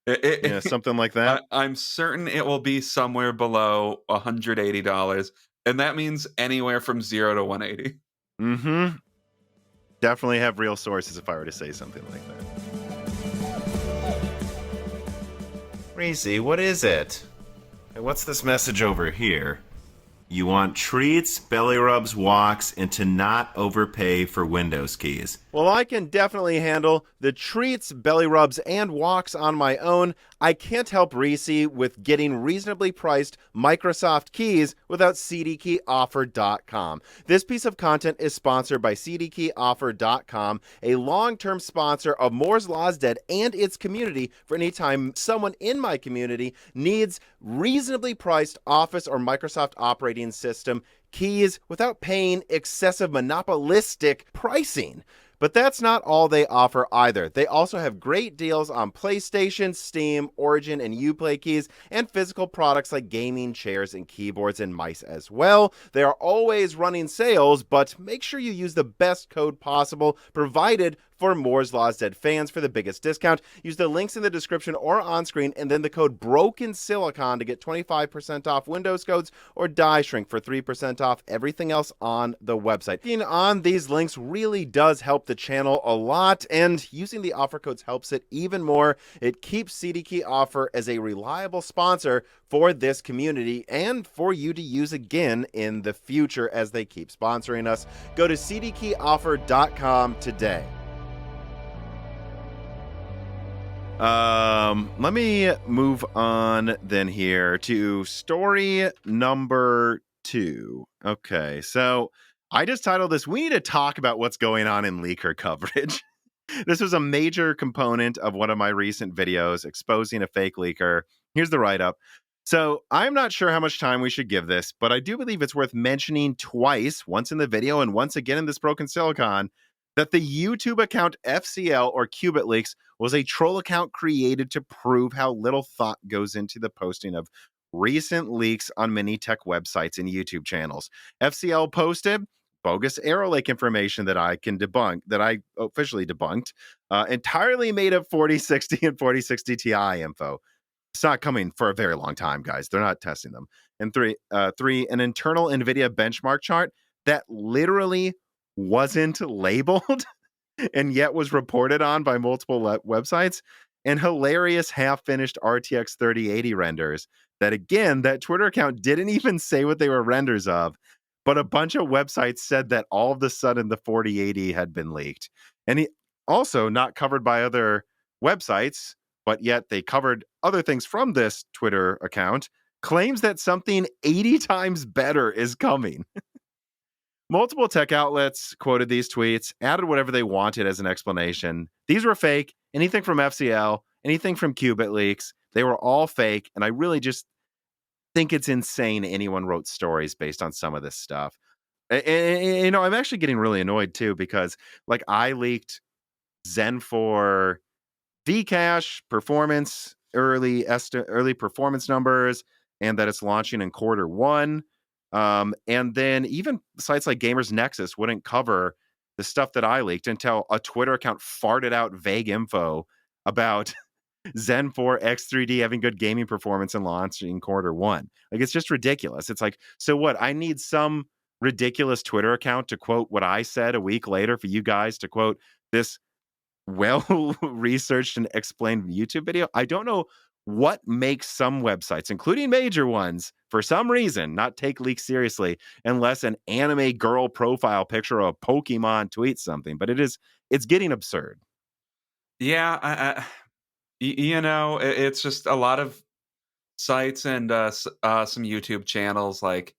Yeah, something like that. I'm certain it will be somewhere below $180, and that means anywhere from 0 to 180. Mm-hmm. Definitely have real sources if I were to say something like that. Reese, what is it? What's this message over here? You want treats, belly rubs, walks, and to not overpay for Windows keys. Well, I can definitely handle the treats, belly rubs, and walks on my own. I can't help Reese with getting reasonably priced Microsoft keys without cdkeyoffer.com. This piece of content is sponsored by cdkeyoffer.com, a long-term sponsor of Moore's Law's Dead and its community for any time someone in my community needs reasonably priced Office or Microsoft operating system keys without paying excessive monopolistic pricing. But that's not all they offer either. They also have great deals on PlayStation, Steam, Origin, and Uplay keys, and physical products like gaming chairs and keyboards and mice as well. They are always running sales, but make sure you use the best code possible provided for Moore's Law's Dead fans for the biggest discount. Use the links in the description or on screen, and then the code BROKENSILICON to get 25% off Windows codes or die shrink for 3% off everything else on the website. Clicking on these links really does help the channel a lot, and using the offer codes helps it even more. It keeps CDKey Offer as a reliable sponsor for this community and for you to use again in the future as they keep sponsoring us. Go to cdkeyoffer.com today. Let me move on then here to story number 2. Okay, so I just titled this, "We need to talk about what's going on in leaker coverage." This was a major component of one of my recent videos exposing a fake leaker. Here's the write-up. So I'm not sure how much time we should give this, but I do believe it's worth mentioning twice, once in the video and once again in this Broken Silicon, that the YouTube account FCL or Qubit Leaks was a troll account created to prove how little thought goes into the posting of recent leaks on many tech websites and YouTube channels. FCL posted bogus Arrow Lake information that I can debunk, that I officially debunked, entirely made of 4060 and 4060 Ti info. It's not coming for a very long time, guys. They're not testing them. And three, an internal Nvidia benchmark chart that literally wasn't labeled and yet was reported on by multiple websites, and hilarious half-finished RTX 3080 renders that, again, that Twitter account didn't even say what they were renders of, but a bunch of websites said that all of a sudden the 4080 had been leaked. And he also not covered by other websites, but yet they covered other things from this Twitter account, claims that something 80 times better is coming. Multiple tech outlets quoted these tweets, added whatever they wanted as an explanation. These were fake. Anything from FCL, anything from Qubit Leaks, they were all fake. And I really just think it's insane anyone wrote stories based on some of this stuff. And you know, I'm actually getting really annoyed too, because like I leaked Zen 4 Vcache performance, early performance numbers, and that it's launching in Q1. And then even sites like Gamers Nexus wouldn't cover the stuff that I leaked until a Twitter account farted out vague info about Zen 4 X3D having good gaming performance and launching Q1. Like, it's just ridiculous. It's like, so what? I need some ridiculous Twitter account to quote what I said a week later for you guys to quote this well-researched and explained YouTube video. I don't know what makes some websites, including major ones, for some reason, not take leaks seriously unless an anime girl profile picture of a Pokemon tweets something. But it's getting absurd. Yeah, you know, it's just a lot of sites and some YouTube channels like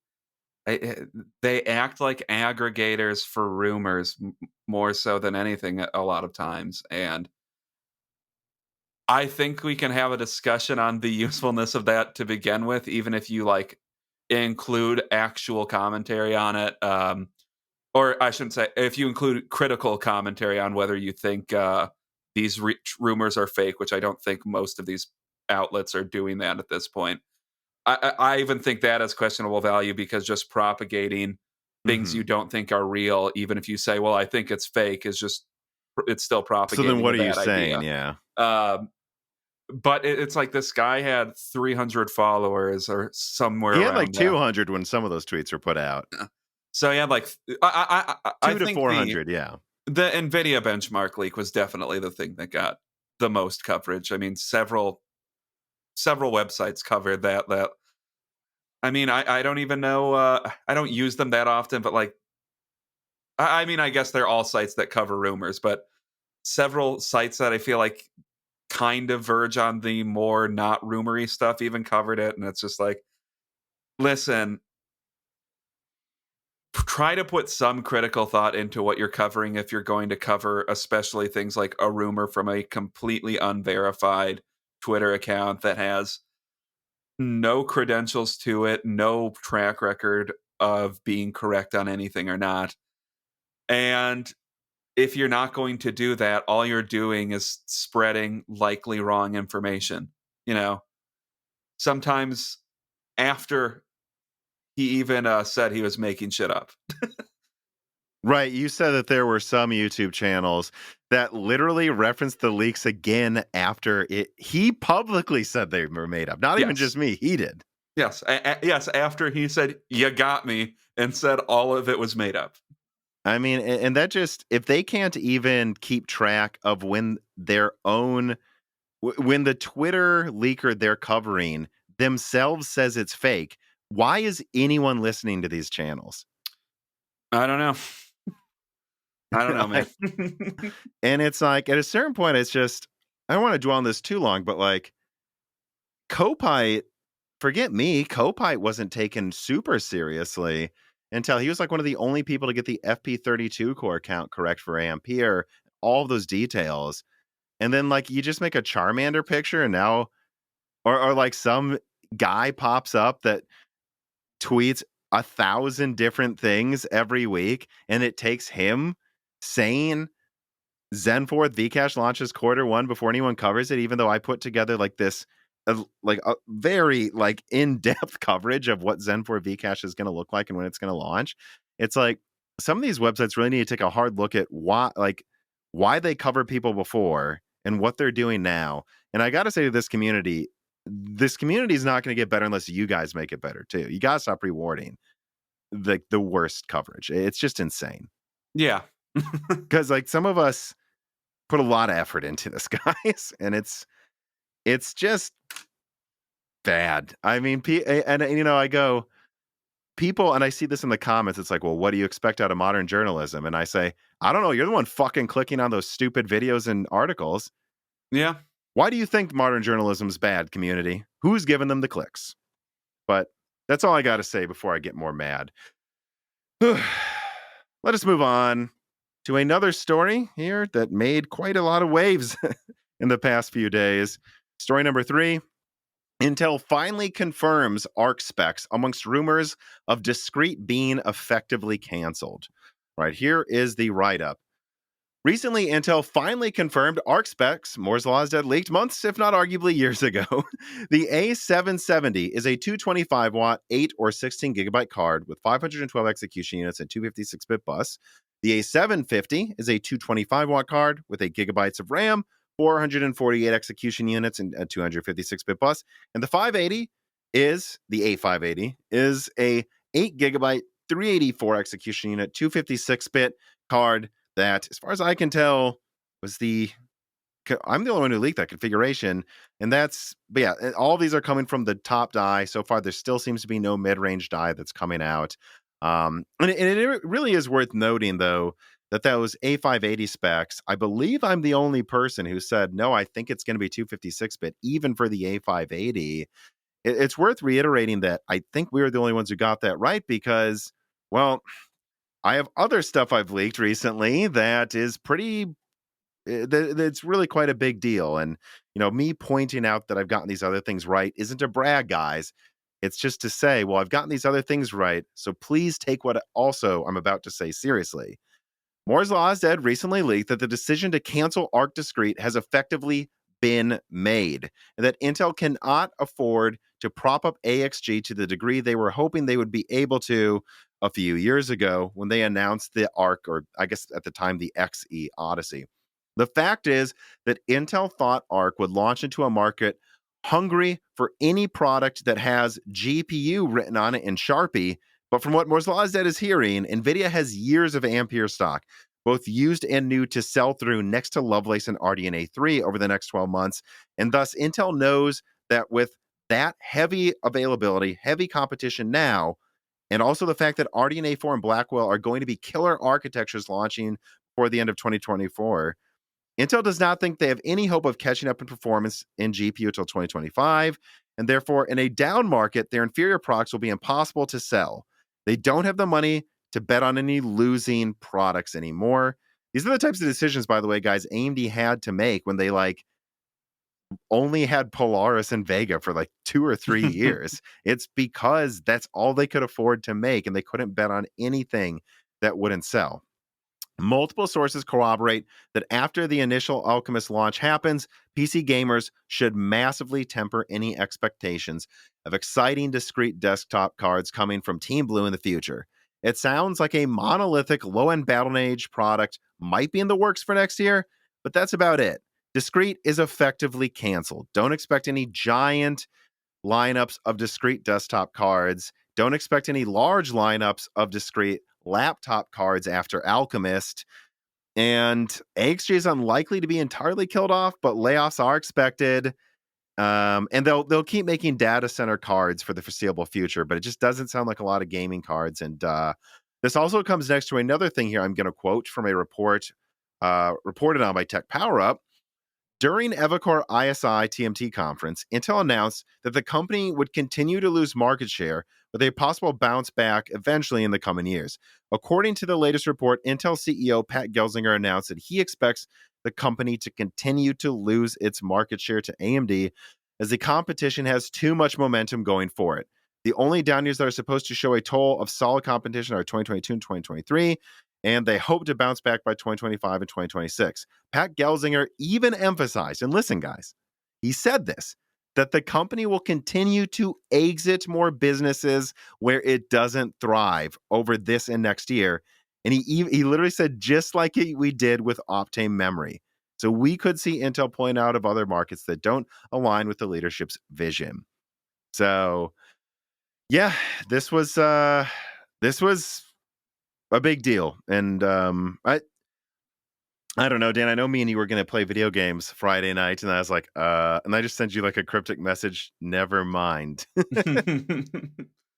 they act like aggregators for rumors more so than anything a lot of times. And I think we can have a discussion on the usefulness of that to begin with, even if you like include actual commentary on it. Or I shouldn't say, if you include critical commentary on whether you think these rumors are fake, which I don't think most of these outlets are doing that at this point. I even think that has questionable value because just propagating things you don't think are real, even if you say, well, I think it's fake, is just, it's still So then propagating what a are you bad saying? idea. Yeah. But it's like this guy had 300 followers or somewhere He had around like there. 200 when some of those tweets were put out. So he had like, I 2 to think 400, yeah. the Nvidia benchmark leak was definitely the thing that got the most coverage. I mean, several websites covered that. I mean, I don't even know. I don't use them that often, but like, I mean, I guess they're all sites that cover rumors, but several sites that I feel like kind of verge on the more not rumory stuff even covered it, and it's just like, listen, try to put some critical thought into what you're covering if you're going to cover especially things like a rumor from a completely unverified Twitter account that has no credentials to it, no track record of being correct on anything or not. And if you're not going to do that, all you're doing is spreading likely wrong information. You know, sometimes after he even said he was making shit up. Right. You said that there were some YouTube channels that literally referenced the leaks again after he publicly said they were made up. Not even just me, he did. Yes, yes, after he said, "You got me," and said all of it was made up. I mean, and that just, if they can't even keep track of when their own, when the Twitter leaker they're covering themselves says it's fake, why is anyone listening to these channels? I don't know. I don't know, man. And it's like, at a certain point, it's just, I don't want to dwell on this too long, but like, Kopite, forget me, Kopite wasn't taken super seriously until he was like one of the only people to get the FP32 core count correct for Ampere, all of those details. And then like you just make a Charmander picture and now, or like some guy pops up that tweets 1,000 different things every week, and it takes him saying Zen 4th Vcache launches Q1 before anyone covers it, even though I put together like this like a very like in-depth coverage of what Zen 4 Vcache is going to look like and when it's going to launch. It's like some of these websites really need to take a hard look at why they cover people before and what they're doing now. And I got to say to this community is not going to get better unless you guys make it better too. You got to stop rewarding the worst coverage. It's just insane. Yeah. Because like some of us put a lot of effort into this, guys, and it's just bad. I mean, and you know, I go, people, and I see this in the comments, it's like, well, what do you expect out of modern journalism? And I say, I don't know, you're the one fucking clicking on those stupid videos and articles. Yeah. Why do you think modern journalism's bad, community? Who's giving them the clicks? But that's all I got to say before I get more mad. Let us move on to another story here that made quite a lot of waves in the past few days. Story number 3. Intel finally confirms ARC specs amongst rumors of discrete being effectively canceled. Right, here is the write-up. Recently, Intel finally confirmed ARC specs, Moore's Law is dead, leaked months, if not arguably years ago. The A770 is a 225-watt, 8 or 16 gigabyte card with 512 execution units and 256-bit bus. The A750 is a 225-watt card with 8 gigabytes of RAM, 448 execution units, and a 256-bit bus. And the 580 is, the A580, is a 8 gigabyte, 384 execution unit, 256-bit card that, as far as I can tell, was I'm the only one who leaked that configuration. And but yeah, all these are coming from the top die. So far, there still seems to be no mid-range die that's coming out. And it really is worth noting, though, that those A580 specs, I believe I'm the only person who said, no, I think it's going to be 256-bit, even for the A580. It's worth reiterating that I think we were the only ones who got that right because, well, I have other stuff I've leaked recently that is that's really quite a big deal. And, you know, me pointing out that I've gotten these other things right isn't a brag, guys. It's just to say, well, I've gotten these other things right. So please take what also I'm about to say seriously. Moore's Law is dead recently leaked that the decision to cancel Arc Discrete has effectively been made, and that Intel cannot afford to prop up AXG to the degree they were hoping they would be able to a few years ago when they announced the Arc, or I guess at the time, the XE Odyssey. The fact is that Intel thought Arc would launch into a market hungry for any product that has GPU written on it in Sharpie. But from what Moore's Law is dead is hearing, Nvidia has years of Ampere stock, both used and new, to sell through next to Lovelace and RDNA 3 over the next 12 months. And thus, Intel knows that with that heavy availability, heavy competition now, and also the fact that RDNA 4 and Blackwell are going to be killer architectures launching before the end of 2024, Intel does not think they have any hope of catching up in performance in GPU until 2025, and therefore, in a down market, their inferior products will be impossible to sell. They don't have the money to bet on any losing products anymore. These are the types of decisions, by the way, guys, AMD had to make when they only had Polaris and Vega for 2 or 3 years. It's because that's all they could afford to make, and they couldn't bet on anything that wouldn't sell. Multiple sources corroborate that after the initial Alchemist launch happens, PC gamers should massively temper any expectations of exciting discrete desktop cards coming from Team Blue in the future. It sounds like a monolithic low-end Battle Age product might be in the works for next year, but that's about it. Discrete is effectively canceled. Don't expect any giant lineups of discrete desktop cards. Don't expect any large lineups of discrete laptop cards after Alchemist. And AXG is unlikely to be entirely killed off, but layoffs are expected. And they'll keep making data center cards for the foreseeable future, but it just doesn't sound like a lot of gaming cards. And this also comes next to another thing here. I'm going to quote from a report reported on by Tech Power Up. During Evercore ISI TMT conference, Intel announced that the company would continue to lose market share with a possible bounce back eventually in the coming years. According to the latest report, Intel CEO Pat Gelsinger announced that he expects the company to continue to lose its market share to AMD as the competition has too much momentum going for it. The only down years that are supposed to show a toll of solid competition are 2022 and 2023, and they hope to bounce back by 2025 and 2026. Pat Gelsinger even emphasized, and listen, guys, he said this, that the company will continue to exit more businesses where it doesn't thrive over this and next year. And he literally said, just like we did with Optane memory. So we could see Intel pulling out of other markets that don't align with the leadership's vision. So, yeah, this was a big deal. And I don't know, Dan. I know me and you were going to play video games Friday night, and I was like, and I just sent you like a cryptic message. Never mind.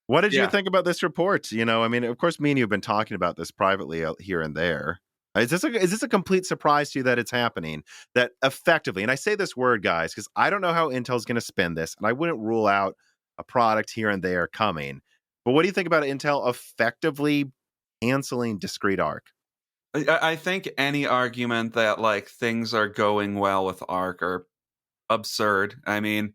What did you Yeah. think about this report? You know, I mean, of course, me and you have been talking about this privately here and there. Is this a complete surprise to you that it's happening? That effectively, and I say this word, guys, because I don't know how Intel's going to spin this, and I wouldn't rule out a product here and there coming. But what do you think about Intel effectively canceling discrete arc? I think any argument that like things are going well with Arc are absurd. I mean,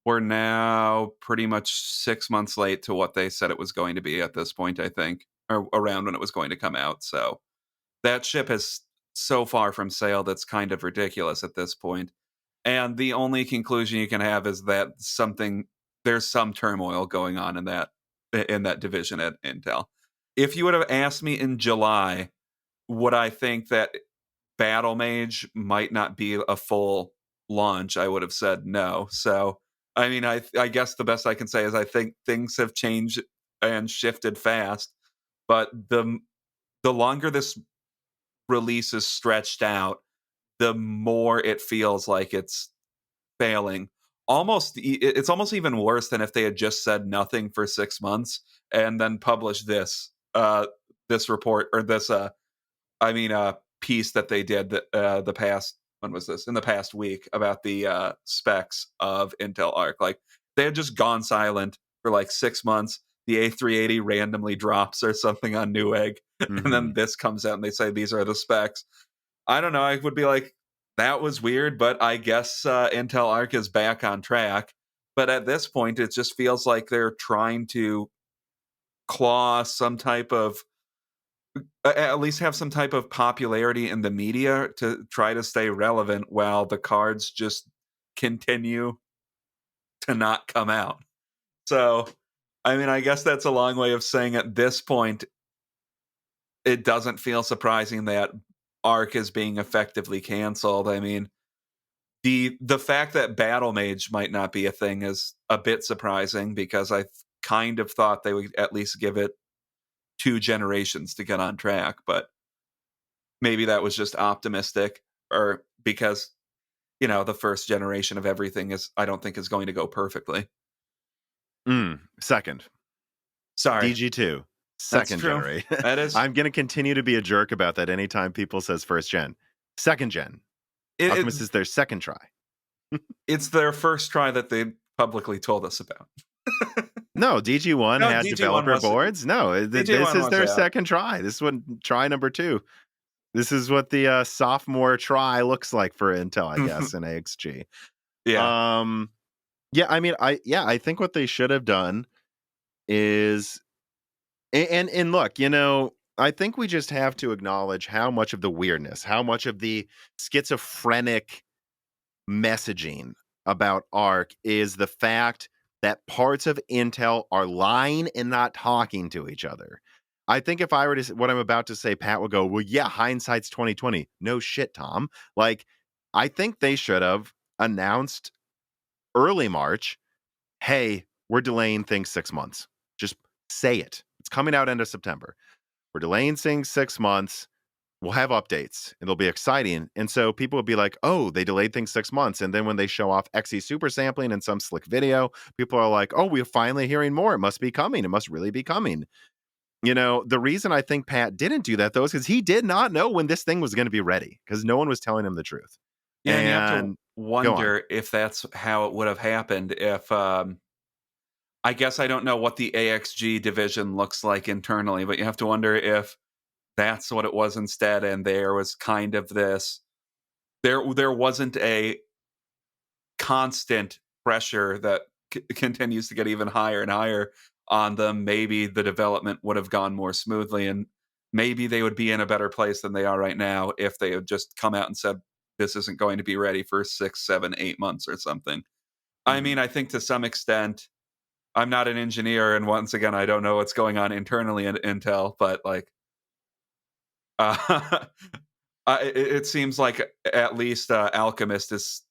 we're now pretty much 6 months late to what they said it was going to be at this point, I think, or around when it was going to come out. So that ship is so far from sail that's kind of ridiculous at this point. And the only conclusion you can have is that there's some turmoil going on in that division at Intel. If you would have asked me in July, would I think that Battle Mage might not be a full launch, I would have said no. So, I mean, I guess the best I can say is I think things have changed and shifted fast. But the longer this release is stretched out, the more it feels like it's failing. It's almost even worse than if they had just said nothing for 6 months and then published this report or this piece that they did the past when was this in the past week about the specs of Intel Arc. Like they had just gone silent for like 6 months. The A380 randomly drops or something on Newegg, and then this comes out and they say these are the specs. I don't know. I would be like, that was weird, but I guess Intel Arc is back on track. But at this point, it just feels like they're trying to claw some type of at least have some type of popularity in the media to try to stay relevant while the cards just continue to not come out. So, I mean, I guess that's a long way of saying at this point, it doesn't feel surprising that Arc is being effectively canceled. I mean, the fact that Battle Mage might not be a thing is a bit surprising because I kind of thought they would at least give it 2 generations to get on track, but maybe that was just optimistic or because the first generation of everything I don't think is going to go perfectly. Second. Sorry. DG2. That's Second true. generation. That is. I'm going to continue to be a jerk about that anytime people says first gen. Second gen. Alchemist is their second try. It's their first try that they publicly told us about. No, DG1 had DG1 developer boards. No, this is their second try. This is what try number 2. This is what the sophomore try looks like for Intel, I guess, in AXG. Yeah. Yeah, I mean, I think what they should have done is, and look, I think we just have to acknowledge how much of the weirdness, how much of the schizophrenic messaging about Arc is the fact that parts of Intel are lying and not talking to each other. I think if I were to what I'm about to say, Pat would go, well, yeah, hindsight's 2020. No shit, Tom. Like, I think they should have announced early March, hey, we're delaying things 6 months. Just say it. It's coming out end of September. We're delaying things 6 months. We'll have updates and they'll be exciting. And so people would be like, oh, they delayed things 6 months. And then when they show off XE super sampling in some slick video, people are like, oh, we're finally hearing more. It must be coming. It must really be coming. You know, the reason I think Pat didn't do that, though, is because he did not know when this thing was going to be ready because no one was telling him the truth. Yeah, and you have to And go on. wonder if that's how it would have happened if I guess I don't know what the AXG division looks like internally, but you have to wonder if that's what it was instead, and there was kind of this there wasn't a constant pressure that continues to get even higher and higher on them. Maybe the development would have gone more smoothly, and maybe they would be in a better place than they are right now if they had just come out and said this isn't going to be ready for 6, 7, 8 months or something. I Mhm. mean, I think to some extent, I'm not an engineer, and once again, I don't know what's going on internally in Intel, but like, uh, it seems like at least Alchemist is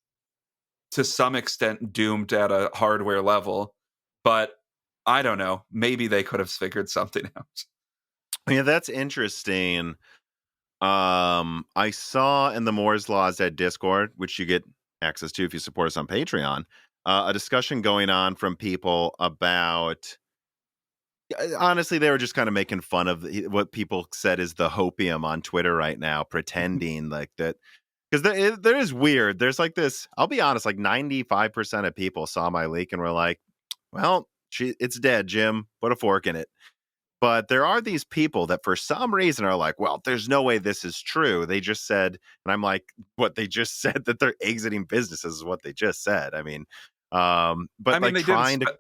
to some extent doomed at a hardware level, but I don't know. Maybe they could have figured something out. Yeah, that's interesting. I saw in the Moore's Laws at Discord, which you get access to if you support us on Patreon, a discussion going on from people about. Honestly, they were just kind of making fun of what people said is the hopium on Twitter right now, pretending like that. Because there is weird. There's like this. I'll be honest, like 95% of people saw my leak and were like, "Well, it's dead, Jim. Put a fork in it." But there are these people that for some reason are like, well, there's no way this is true. They just said, and I'm like, what they just said that they're exiting businesses is what they just said. I mean, I but mean, like they didn't. trying to,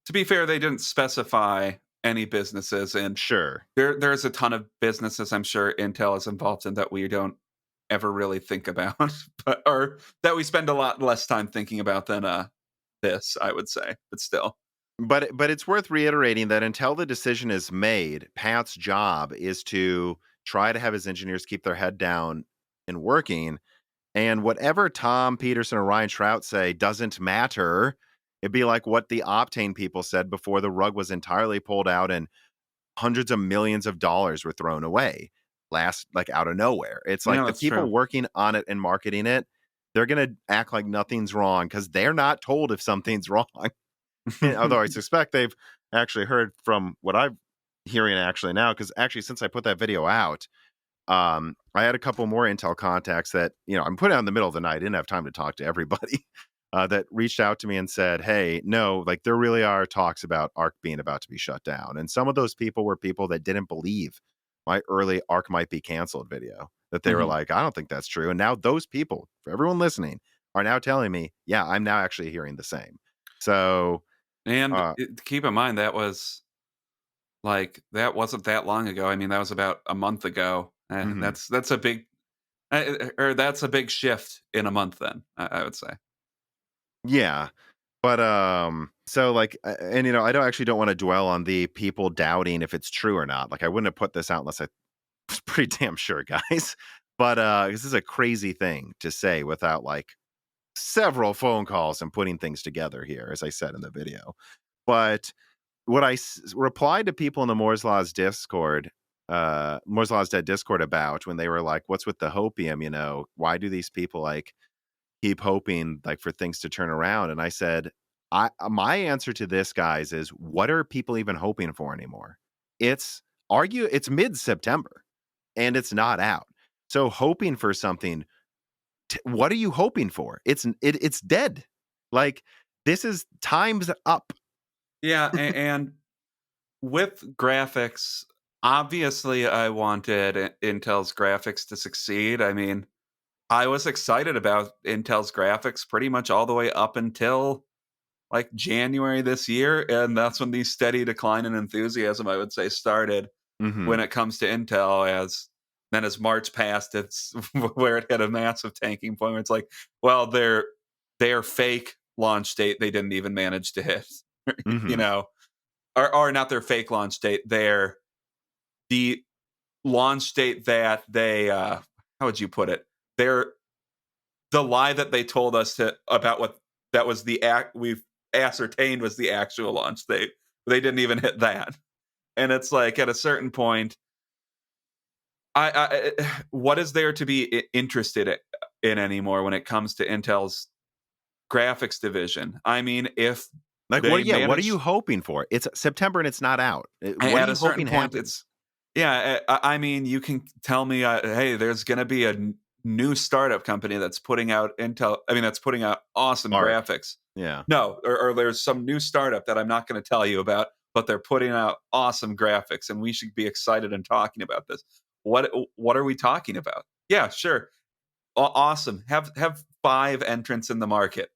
To be fair, they didn't specify any businesses, and sure. there's a ton of businesses I'm sure Intel is involved in that we don't ever really think about, but or that we spend a lot less time thinking about than this, I would say. But still, But it's worth reiterating that until the decision is made, Pat's job is to try to have his engineers keep their head down and working. And whatever Tom Peterson or Ryan Shrout say doesn't matter. It'd be like what the Optane people said before the rug was entirely pulled out and hundreds of millions of dollars were thrown away last, like out of nowhere. It's yeah, like the that's true. people working on it and marketing it, they're going to act like nothing's wrong because they're not told if something's wrong. Although I suspect they've actually heard from what I'm hearing actually now, because actually since I put that video out, I had a couple more Intel contacts that, you know, I'm putting out in the middle of the night. I didn't have time to talk to everybody that reached out to me and said, hey, no, like there really are talks about ARC being about to be shut down. And some of those people were people that didn't believe my early ARC might be canceled video, that they were Mhm. like, I don't think that's true. And now those people, for everyone listening, are now telling me, yeah, I'm now actually hearing the same. So, And uh, keep in mind that was like that wasn't that long ago. I mean, that was about a month ago. mhm. That's a big or that's a big shift in a month. Then I would say. Yeah. But so like and you know, I don't actually don't want to dwell on the people doubting if it's true or not. Like I wouldn't have put this out unless I was pretty damn sure, guys. But this is a crazy thing to say without like several phone calls and putting things together here, as I said in the video. But what I replied to people in the Moore's Law's Discord, Moore's Law's Dead Discord about when they were like, what's with the hopium, you know, why do these people like keep hoping like for things to turn around? And I said, my answer to this, guys, is what are people even hoping for anymore? It's it's mid-September and it's not out. So hoping for something, what are you hoping for? It's dead. Like this is time's up. Yeah, and with graphics, obviously, I wanted Intel's graphics to succeed. I mean, I was excited about Intel's graphics pretty much all the way up until like January this year, and that's when the steady decline in enthusiasm, I would say, started Hmm. when it comes to Intel. As then as March passed, it's where it hit a massive tanking point. Where it's like, well, their fake launch date they didn't even manage to hit, you Hmm. know, or not their fake launch date, their the launch date that they how would you put it? The lie that they told us about what that was the act we've ascertained was the actual launch date. They didn't even hit that. And it's like at a certain point, what is there to be interested in anymore when it comes to Intel's graphics division? I mean, if Like, they what are you manage hoping for? It's September and it's not out. What are at a you certain hoping point, happens? it's yeah. I mean, you can tell me, hey, there's going to be a new startup company that's putting out Intel. I mean, that's putting out awesome Arc. graphics. Yeah. No, or there's some new startup that I'm not going to tell you about, but they're putting out awesome graphics, and we should be excited and talking about this. What are we talking about? Yeah, sure, awesome. Have 5 entrants in the market.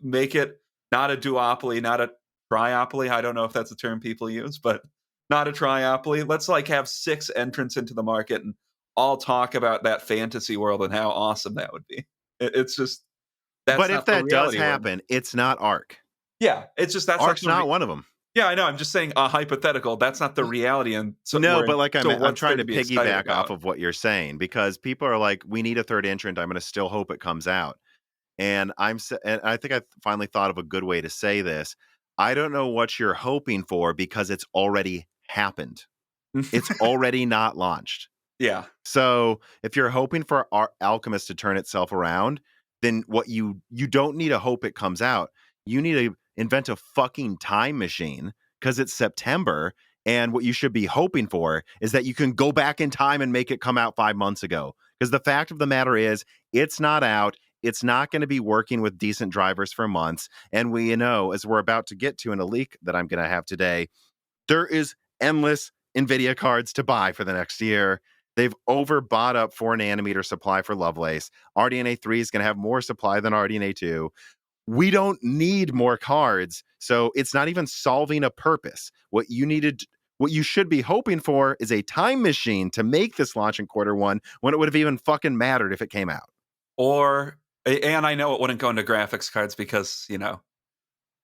Make it not a duopoly, not a triopoly. I don't know if that's a term people use, but not a triopoly. Let's like have 6 entrants into the market and all talk about that fantasy world and how awesome that would be. It's just that's But if not the that does reality we're in. happen, it's not Arc. Yeah, it's just that's not Arc's the not one of them. yeah, I know. I'm just saying a hypothetical. That's not the reality, and so No, we're but in. like So I'm what's there trying to to be excited piggyback off about? of what you're saying because people are like, we need a third entrant. I'm going to still hope it comes out. And and I think I finally thought of a good way to say this. I don't know what you're hoping for because it's already happened. It's already not launched. Yeah, So if you're hoping for Alchemist to turn itself around, then what you don't need to hope it comes out. You need to invent a fucking time machine because it's September. And what you should be hoping for is that you can go back in time and make it come out 5 months ago. Because the fact of the matter is, it's not out. It's not going to be working with decent drivers for months. And we know, as we're about to get to in a leak that I'm going to have today, there is endless NVIDIA cards to buy for the next year. They've overbought up 4 nanometer supply for Lovelace. RDNA 3 is going to have more supply than RDNA 2. We don't need more cards. So it's not even solving a purpose. What you should be hoping for is a time machine to make this launch in quarter 1 when it would have even fucking mattered if it came out. or and I know it wouldn't go into graphics cards because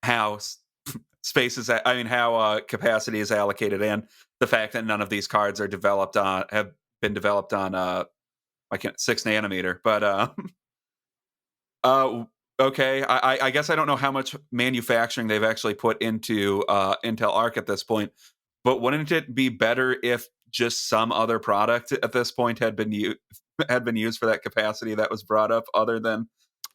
how space is. I mean how capacity is allocated, and the fact that none of these cards are developed on have been developed on I can't 6 nanometer, but Uh, okay. I guess I don't know how much manufacturing they've actually put into Intel Arc at this point, but wouldn't it be better if just some other product at this point had been used for that capacity that was brought up, other than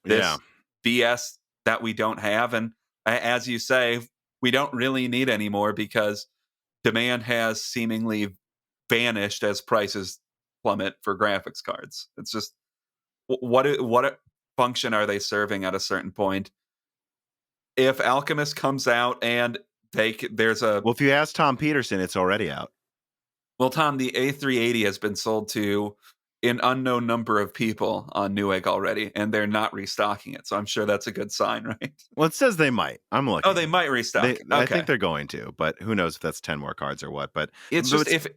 Yeah. this BS that we don't have? And as you say, we don't really need any more because demand has seemingly vanished as prices plummet for graphics cards. It's just what function are they serving at a certain point? If Alchemist comes out and there's a Well, if you ask Tom Peterson, it's already out. well, Tom, the A380 has been sold to an unknown number of people on Newegg already, and they're not restocking it. So I'm sure that's a good sign, right? Well, it says they might. I'm Oh, they looking. might restock. I think Okay, they're going to, but who knows if that's 10 more cards or what. it's But just it's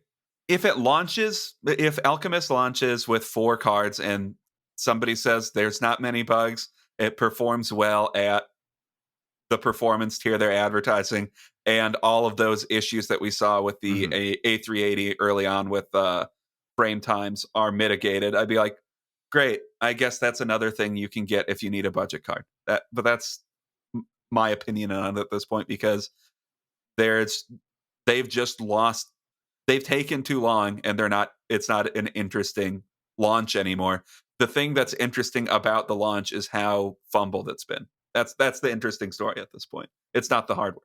if it launches, if Alchemist launches with 4 cards, and somebody says there's not many bugs, it performs well at the performance tier they're advertising, and all of those issues that we saw with the A380 early on with frame times are mitigated, I'd be like, great. I guess that's another thing you can get if you need a budget card. But that's my opinion on it at this point, because there's they've just lost. They've taken too long, and they're not. It's not an interesting launch anymore. The thing that's interesting about the launch is how fumbled it's been. That's the interesting story at this point. It's not the hardware.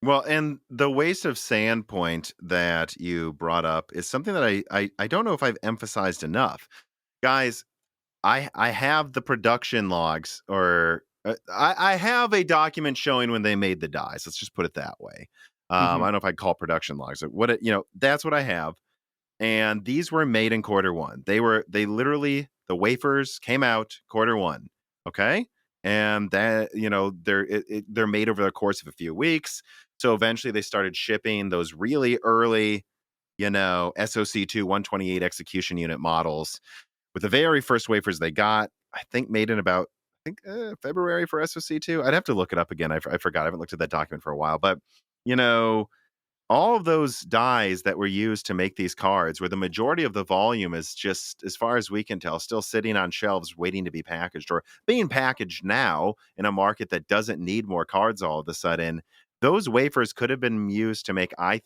Well, and the waste of sand point that you brought up is something that I don't know if I've emphasized enough. Guys, I have the production logs, or I have a document showing when they made the dies. Let's just put it that way. I don't know if I'd call production logs. That's what I have. And these were made in quarter 1. They literally, the wafers came out quarter 1. Okay. And that, they're made over the course of a few weeks. So eventually they started shipping those really early, SOC2 128 execution unit models with the very first wafers they got, I think made in about, February for SOC2. I'd have to look it up again. I forgot. I haven't looked at that document for a while, but, you know, all of those dies that were used to make these cards, where the majority of the volume is just, as far as we can tell, still sitting on shelves waiting to be packaged, or being packaged now in a market that doesn't need more cards all of a sudden. Those wafers could have been used to make, I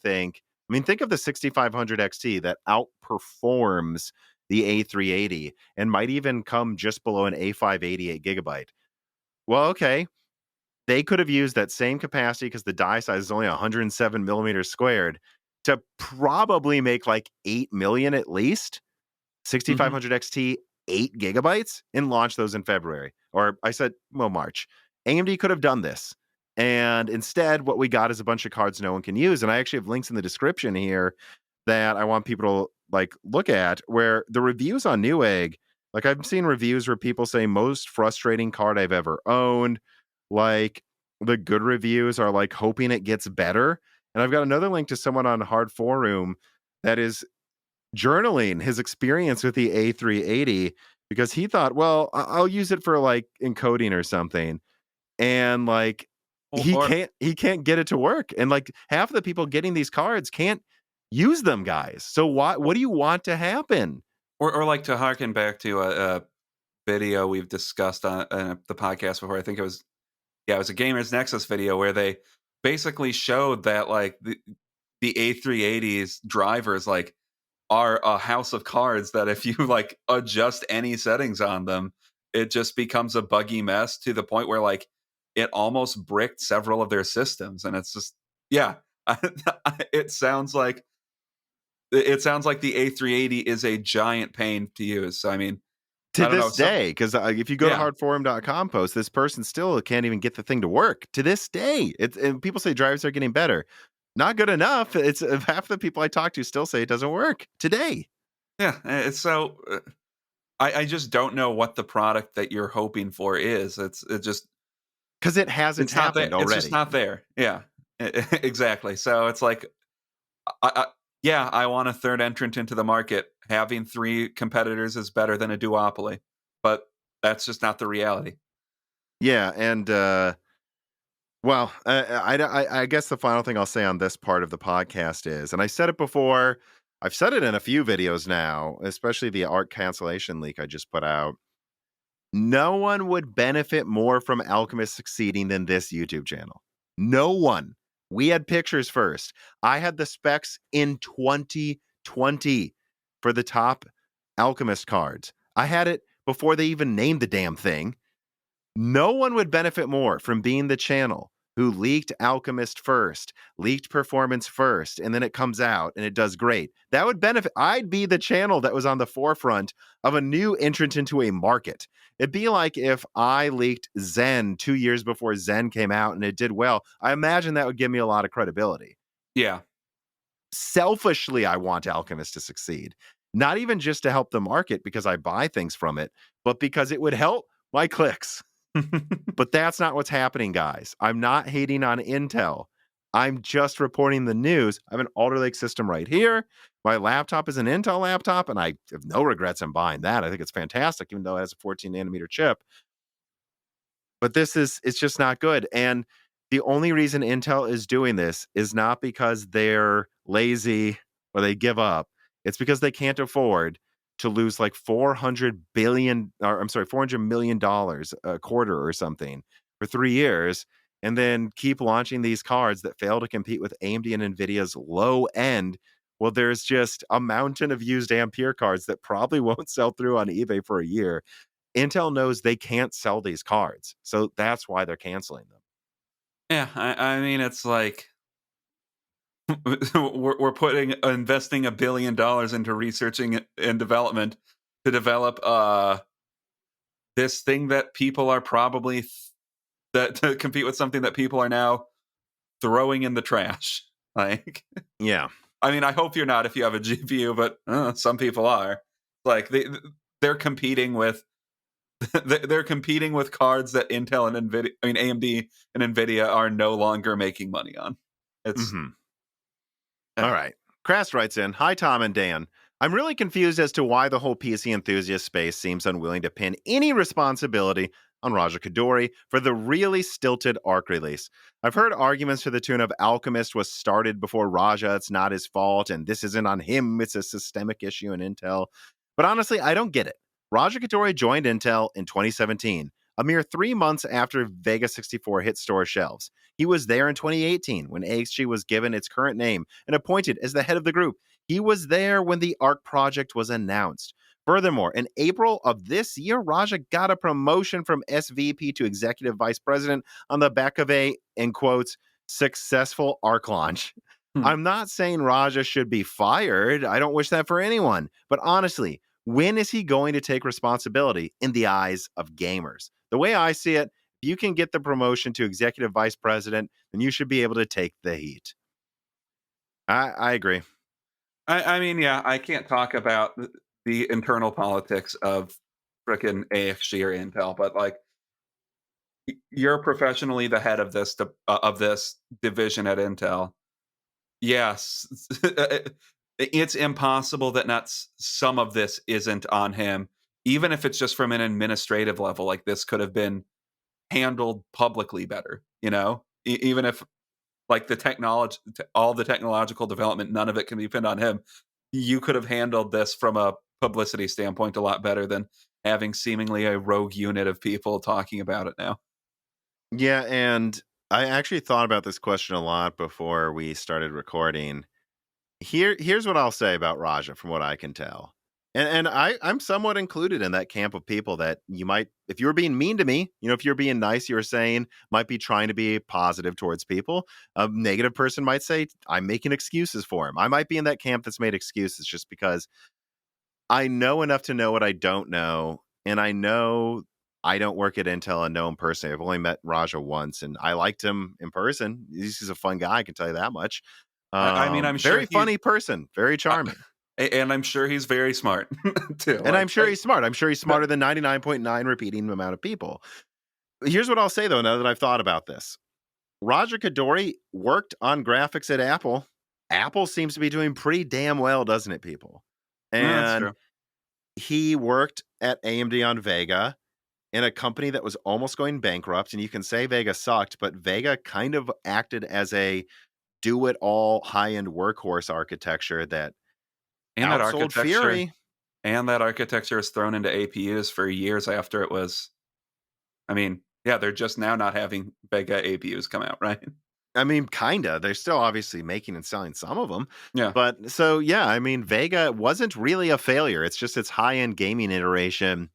mean, think of the 6500 XT that outperforms the A380 and might even come just below an A580 8 GB. Well, okay, they could have used that same capacity, because the die size is only 107 millimeters squared, to probably make like 8 million at least. 6500 XT, 8 gigabytes, and launch those in February. Or I said, well, March. AMD could have done this. And instead, what we got is a bunch of cards no one can use. And I actually have links in the description here that I want people to like look at, where the reviews on Newegg, like I've seen reviews where people say most frustrating card I've ever owned. Like the good reviews are like hoping it gets better. And I've got another link to someone on Hard Forum that is journaling his experience with the A380, because he thought, well, I'll use it for like encoding or something. And like he can't get it to work. And like half of the people getting these cards can't use them, guys. So what do you want to happen? Or like, to harken back to a video we've discussed on the podcast before. I think it was a Gamers Nexus video where they basically showed that like the A380's drivers like are a house of cards, that if you like adjust any settings on them, it just becomes a buggy mess, to the point where like it almost bricked several of their systems. And it's just, yeah, it sounds like the A380 is a giant pain to use. So, I mean, To I don't know. this day, because if you go to Yeah. hardforum.com post, this person still can't even get the thing to work to this day. And people say drivers are getting better. Not good enough. It's half the people I talk to still say it doesn't work today. Yeah. It's so. I just don't know what the product that you're hoping for is. It just, Because it hasn't it's not there. happened It's just already. not there. Yeah. Exactly. So it's like, yeah, I want a third entrant into the market. Having three competitors is better than a duopoly, but that's just not the reality. Yeah, and well, I guess the final thing I'll say on this part of the podcast is, and I said it before, I've said it in a few videos now, especially the art cancellation leak I just put out. No one would benefit more from Alchemist succeeding than this YouTube channel. No one. We had pictures first. I had the specs in 2020 for the top Alchemist cards. I had it before they even named the damn thing. No one would benefit more from being the channel who leaked Alchemist first, leaked Performance first, and then it comes out and it does great. That would benefit. I'd be the channel that was on the forefront of a new entrant into a market. It'd be like if I leaked Zen 2 years before Zen came out and it did well. I imagine that would give me a lot of credibility. Yeah. Selfishly, I want Alchemist to succeed. Not even just to help the market because I buy things from it, but because it would help my clicks. But that's not what's happening, guys. I'm not hating on Intel. I'm just reporting the news. I have an Alder Lake system right here. My laptop is an Intel laptop, and I have no regrets in buying that. I think it's fantastic, even though it has a 14 nanometer chip. But it's just not good. And the only reason Intel is doing this is not because they're lazy or they give up. It's because they can't afford to lose like $400 million a quarter or something for 3 years, and then keep launching these cards that fail to compete with AMD and Nvidia's low end. Well, there's just a mountain of used Ampere cards that probably won't sell through on eBay for a year. Intel knows they can't sell these cards, so that's why they're canceling them. Yeah. I mean, it's like, we're investing $1 billion into researching and development to develop this thing that people are probably that to compete with something that people are now throwing in the trash. Like, Yeah. I mean, I hope you're not if you have a GPU, but some people are. Like they're competing with they're competing with cards that Intel and Nvidia, I mean AMD and Nvidia are no longer making money on. It's All right. Crass writes in, "Hi, Tom and Dan. I'm really confused as to why the whole PC enthusiast space seems unwilling to pin any responsibility on Raja Kaduri for the really stilted ARC release. I've heard arguments to the tune of Alchemist was started before Raja, it's not his fault, and this isn't on him, it's a systemic issue in Intel. But honestly, I don't get it. Raja Kaduri joined Intel in 2017, a mere 3 months after Vega 64 hit store shelves. He was there in 2018 when AXG was given its current name and appointed as the head of the group. He was there when the ARC project was announced. Furthermore, in April of this year, Raja got a promotion from SVP to executive vice president on the back of a, in quotes, successful ARC launch. I'm not saying Raja should be fired. I don't wish that for anyone. But honestly, when is he going to take responsibility in the eyes of gamers? The way I see it, if you can get the promotion to executive vice president, then you should be able to take the heat. I agree. I mean, yeah, I can't talk about the internal politics of frickin' AXG or Intel, but like, you're professionally the head of this division at Intel. Yes, it's impossible that not some of this isn't on him, even if it's just from an administrative level. Like, this could have been handled publicly better, you know? Even if, like, the technology, all the technological development, none of it can be pinned on him. You could have handled this from a publicity standpoint a lot better than having seemingly a rogue unit of people talking about it now. Yeah, and I actually thought about this question a lot before we started recording. Here's what I'll say about Raja from what I can tell. And I'm somewhat included in that camp of people that you might, if you were being mean to me, if you're being nice, you were saying, might be trying to be positive towards people. A negative person might say, I'm making excuses for him. I might be in that camp that's made excuses just because I know enough to know what I don't know. And I know I don't work at Intel and know him personally. I've only met Raja once and I liked him in person. He's a fun guy, I can tell you that much. I mean, I'm sure Very funny person, very uh, charming. and I'm sure he's very smart too. And I'm Like, sure he's smart. I'm sure he's smarter than 99.9 repeating amount of people. Here's what I'll say though, now that I've thought about this. Raja Kaduri worked on graphics at Apple. Apple seems to be doing pretty damn well, doesn't it, people? yeah, that's And true. he worked at AMD on Vega in a company that was almost going bankrupt. And you can say Vega sucked, but Vega kind of acted as a do it all high end workhorse architecture that And that outsold architecture Fury. and that architecture is thrown into APUs for years after it was. I mean, yeah, they're just now not having Vega APUs come out, right? I mean, kinda. They're still obviously making and selling some of them. Yeah. But so, yeah, I mean, Vega wasn't really a failure. It's just its high end gaming iteration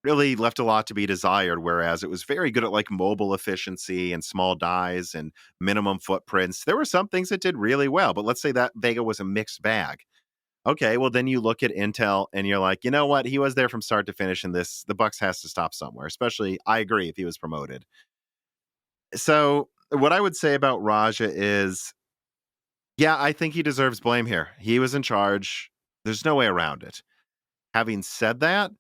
really left a lot to be desired, whereas it was very good at like mobile efficiency and small dies and minimum footprints. There were some things that did really well, but let's say that Vega was a mixed bag. Okay, well, then you look at Intel and you're like, you know what? He was there from start to finish, and the Bucks has to stop somewhere, especially, I agree, if he was promoted. So, what I would say about Raja is, yeah, I think he deserves blame here. He was in charge. There's no way around it. Having said that,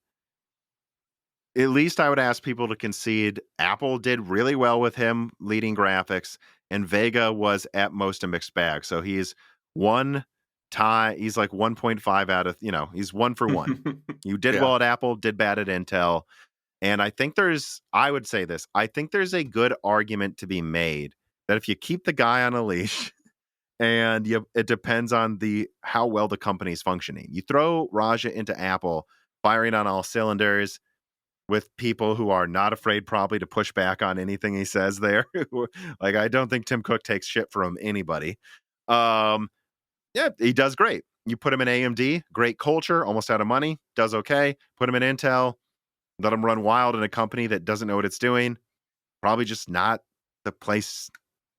at least I would ask people to concede Apple did really well with him leading graphics, and Vega was at most a mixed bag. So he's one he's like 1.5 out of, he's one for one. You did Yeah. well at Apple, did bad at Intel. And I would say this, I think there's a good argument to be made that if you keep the guy on a leash and it depends on how well the company's functioning. You throw Raja into Apple, firing on all cylinders, with people who are not afraid probably to push back on anything he says there. Like, I don't think Tim Cook takes shit from anybody. Um, yeah, he does great. You put him in AMD, great culture, almost out of money, does okay. Put him in Intel, let him run wild in a company that doesn't know what it's doing. Probably just not the place,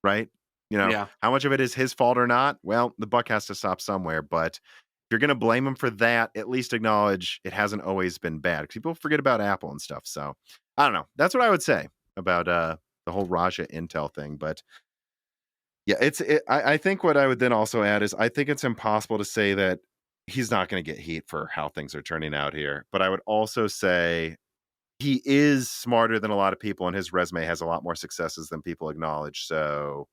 right? Yeah. How much of it is his fault or not? Well, the buck has to stop somewhere, but if you're going to blame him for that, at least acknowledge it hasn't always been bad. 'Cause people forget about Apple and stuff. So I don't know. That's what I would say about the whole Raja Intel thing. But yeah, I think what I would then also add is I think it's impossible to say that he's not going to get heat for how things are turning out here. But I would also say he is smarter than a lot of people, and his resume has a lot more successes than people acknowledge. So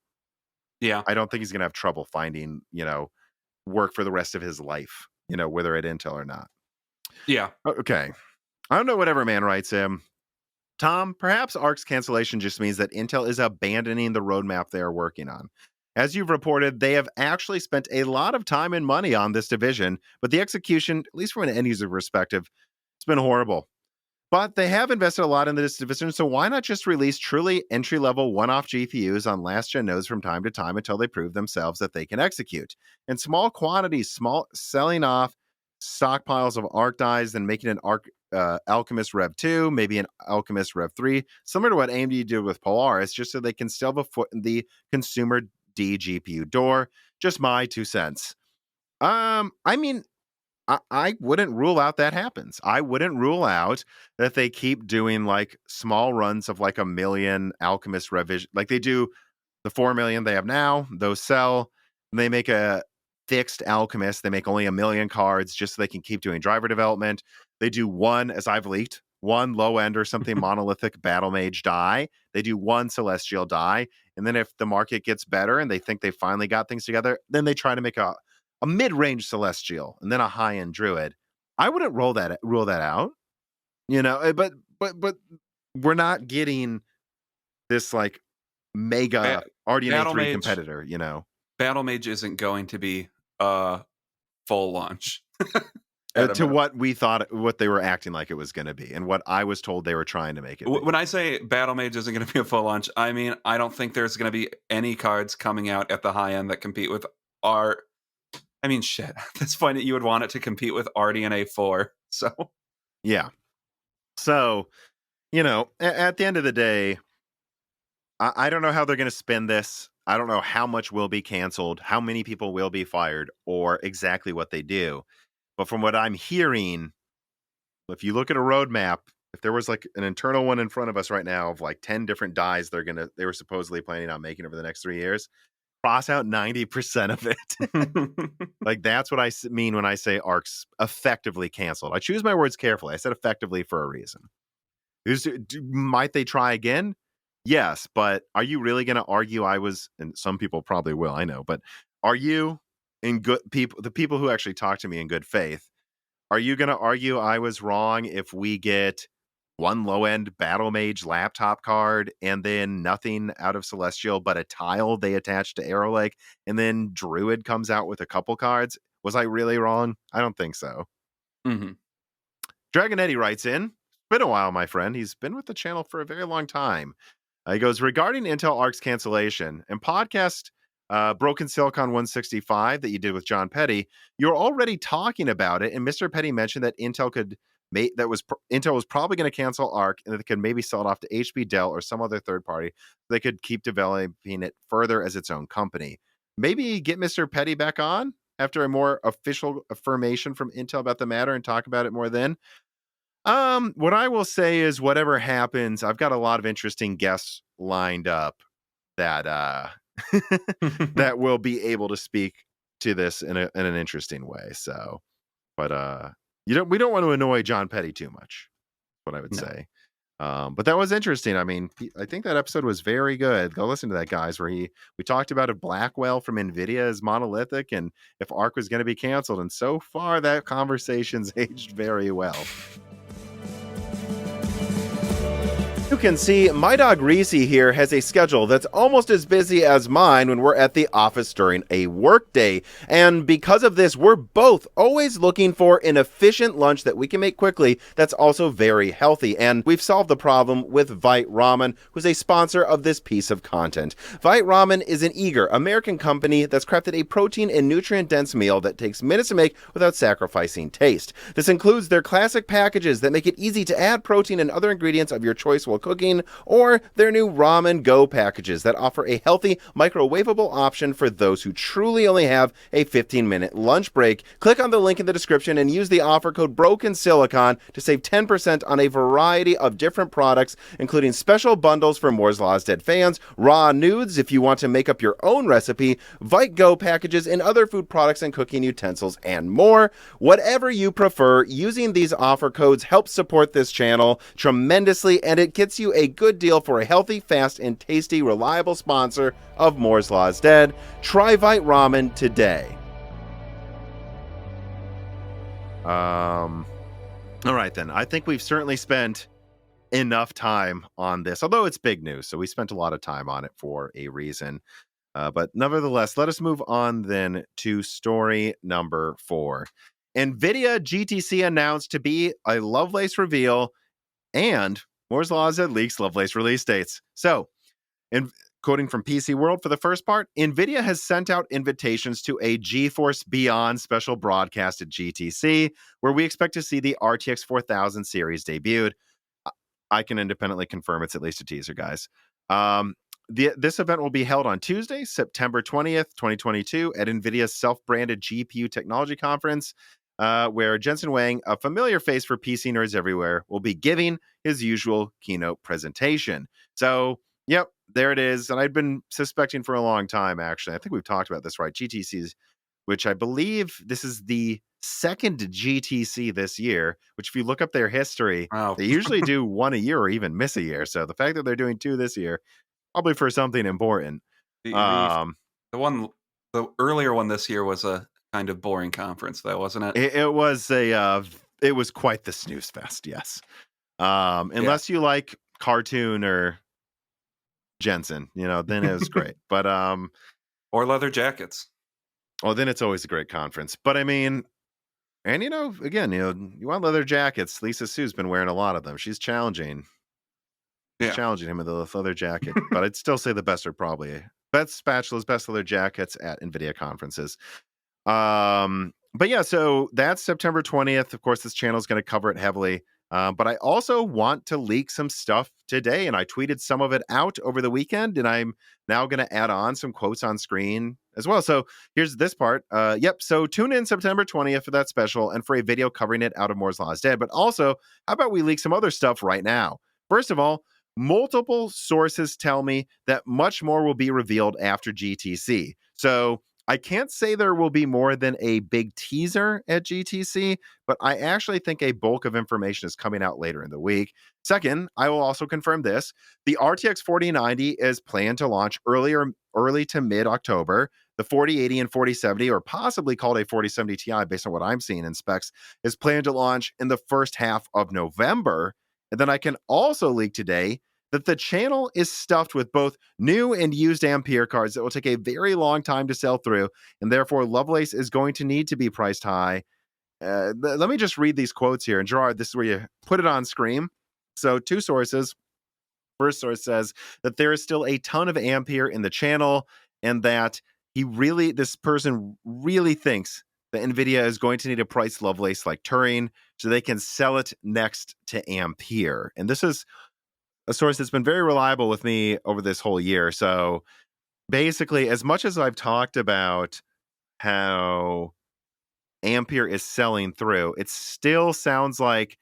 Yeah. I don't think he's going to have trouble finding, work for the rest of his life, whether at Intel or not. Yeah. Okay. I don't know what Everman writes him. Tom, perhaps ARC's cancellation just means that Intel is abandoning the roadmap they are working on. As you've reported, they have actually spent a lot of time and money on this division, but the execution, at least from an end user perspective, it's been horrible. But they have invested a lot in this division, so why not just release truly entry-level one-off GPUs on last-gen nodes from time to time until they prove themselves that they can execute? In small quantities, selling off stockpiles of ARC dies, then making an ARC Alchemist Rev 2, maybe an Alchemist Rev 3, similar to what AMD did with Polaris, just so they can still have a foot in the consumer dGPU door. Just my 2 cents. I mean, I wouldn't rule out that happens. I wouldn't rule out that they keep doing like small runs of like 1 million Alchemist revision. Like they do the 4 million they have now, those sell, and they make a fixed Alchemist. They make only 1 million cards just so they can keep doing driver development. They do one, as I've leaked, one low end or something monolithic battle mage die. They do one celestial die. And then if the market gets better and they think they finally got things together, then they try to make a mid-range celestial and then a high-end druid. I wouldn't rule that out, but we're not getting this like mega RDNA 3 competitor, Battle Mage isn't going to be full launch. To what we thought, what they were acting like it was going to be, and what I was told they were trying to make it be. When I say Battle Mage isn't going to be a full launch, I mean, I don't think there's going to be any cards coming out at the high end that compete with our... I mean, shit. At this point, you would want it to compete with RDNA 4. So, yeah. So, at the end of the day, I don't know how they're going to spin this. I don't know how much will be canceled, how many people will be fired, or exactly what they do. But from what I'm hearing, if you look at a roadmap, if there was like an internal one in front of us right now of like 10 different dies they were supposedly planning on making over the next 3 years, cross out 90% of it. Like that's what I mean when I say ARC's effectively canceled. I choose my words carefully. I said effectively for a reason. Might they try again? Yes, but are you really going to argue and some people probably will, I know, but are you the people who actually talk to me in good faith, are you going to argue I was wrong if we get one low-end Battle Mage laptop card and then nothing out of Celestial but a tile they attach to Arrow Lake, and then Druid comes out with a couple cards? Was I really wrong? I don't think so. Mm-hmm. Dragon Eddie writes in, it's been a while, my friend. He's been with the channel for a very long time. He goes, regarding Intel ARC's cancellation and podcast Broken Silicon 165 that you did with John Petty, you're already talking about it, and Mr. Petty mentioned that Intel was probably going to cancel ARC and that they could maybe sell it off to HP, Dell, or some other third party. They could keep developing it further as its own company. Maybe get Mr. Petty back on after a more official affirmation from Intel about the matter and talk about it more then. What I will say is whatever happens, I've got a lot of interesting guests lined up that that will be able to speak to this in an interesting way. So, but we don't want to annoy John Petty too much. What I would say. But that was interesting. I mean, I think that episode was very good. Go listen to that, guys, where we talked about if Blackwell from Nvidia is monolithic and if ARC was going to be canceled. And so far, that conversation's aged very well. You can see my dog Reese here has a schedule that's almost as busy as mine when we're at the office during a work day. And because of this, we're both always looking for an efficient lunch that we can make quickly that's also very healthy. And we've solved the problem with Vite Ramen, who's a sponsor of this piece of content. Vite Ramen is an eager American company that's crafted a protein and nutrient-dense meal that takes minutes to make without sacrificing taste. This includes their classic packages that make it easy to add protein and other ingredients of your choice while cooking, or their new Ramen Go packages that offer a healthy, microwavable option for those who truly only have a 15-minute lunch break. Click on the link in the description and use the offer code BROKENSILICON to save 10% on a variety of different products, including special bundles for Moore's Law's Dead fans, raw nudes if you want to make up your own recipe, Vite Go packages, and other food products and cooking utensils, and more. Whatever you prefer, using these offer codes helps support this channel tremendously, and it gets you a good deal for a healthy, fast, and tasty, reliable sponsor of Moore's Law's Dead. Try Vite Ramen today. All right, then. I think we've certainly spent enough time on this, although it's big news. So we spent a lot of time on it for a reason. But nevertheless, let us move on then to story number 4. Nvidia GTC announced to be a Lovelace reveal, and Moore's Law Z leaks Lovelace release dates. So, in quoting from PC World for the first part, Nvidia has sent out invitations to a GeForce Beyond special broadcast at GTC, where we expect to see the RTX 4000 series debuted. I can independently confirm it's at least a teaser, guys. This event will be held on Tuesday, September 20th, 2022, at NVIDIA's self-branded GPU Technology Conference, where Jensen Huang, a familiar face for PC nerds everywhere, will be giving his usual keynote presentation. So, yep, there it is. And I'd been suspecting for a long time, actually. I think we've talked about this, right? GTC's, which I believe this is the second GTC this year, which if you look up their history, Wow. they usually do one a year or even miss a year. So the fact that they're doing 2 this year, probably for something important. The the earlier one this year was a kind of boring conference, though, wasn't it? It was it was quite the snooze fest, yes. Unless you like cartoon or Jensen, then it was great. But or leather jackets. well, then it's always a great conference. But I mean, and again, you want leather jackets. Lisa Sue's been wearing a lot of them. She's challenging. She's challenging him with the leather jacket. But I'd still say the best are probably best spatulas, best leather jackets at NVIDIA conferences. But yeah, so that's September 20th. Of course, this channel is going to cover it heavily. But I also want to leak some stuff today, and I tweeted some of it out over the weekend, and I'm now going to add on some quotes on screen as well. So here's this part. So tune in September 20th for that special and for a video covering it out of Moore's Law is Dead. But also, how about we leak some other stuff right now? First of all, multiple sources tell me that much more will be revealed after GTC. So I can't say there will be more than a big teaser at GTC, but I actually think a bulk of information is coming out later in the week. Second, I will also confirm this. The RTX 4090 is planned to launch early to mid-October. The 4080 and 4070, or possibly called a 4070 Ti based on what I'm seeing in specs, is planned to launch in the first half of November. And then I can also leak today that the channel is stuffed with both new and used Ampere cards that will take a very long time to sell through, and therefore Lovelace is going to need to be priced high. Let me just read these quotes here. And Gerard, this is where you put it on screen. So 2 sources. First source says that there is still a ton of Ampere in the channel, and that this person really thinks that NVIDIA is going to need to price Lovelace like Turing so they can sell it next to Ampere. And this is a source that's been very reliable with me over this whole year. So basically, as much as I've talked about how Ampere is selling through, it still sounds like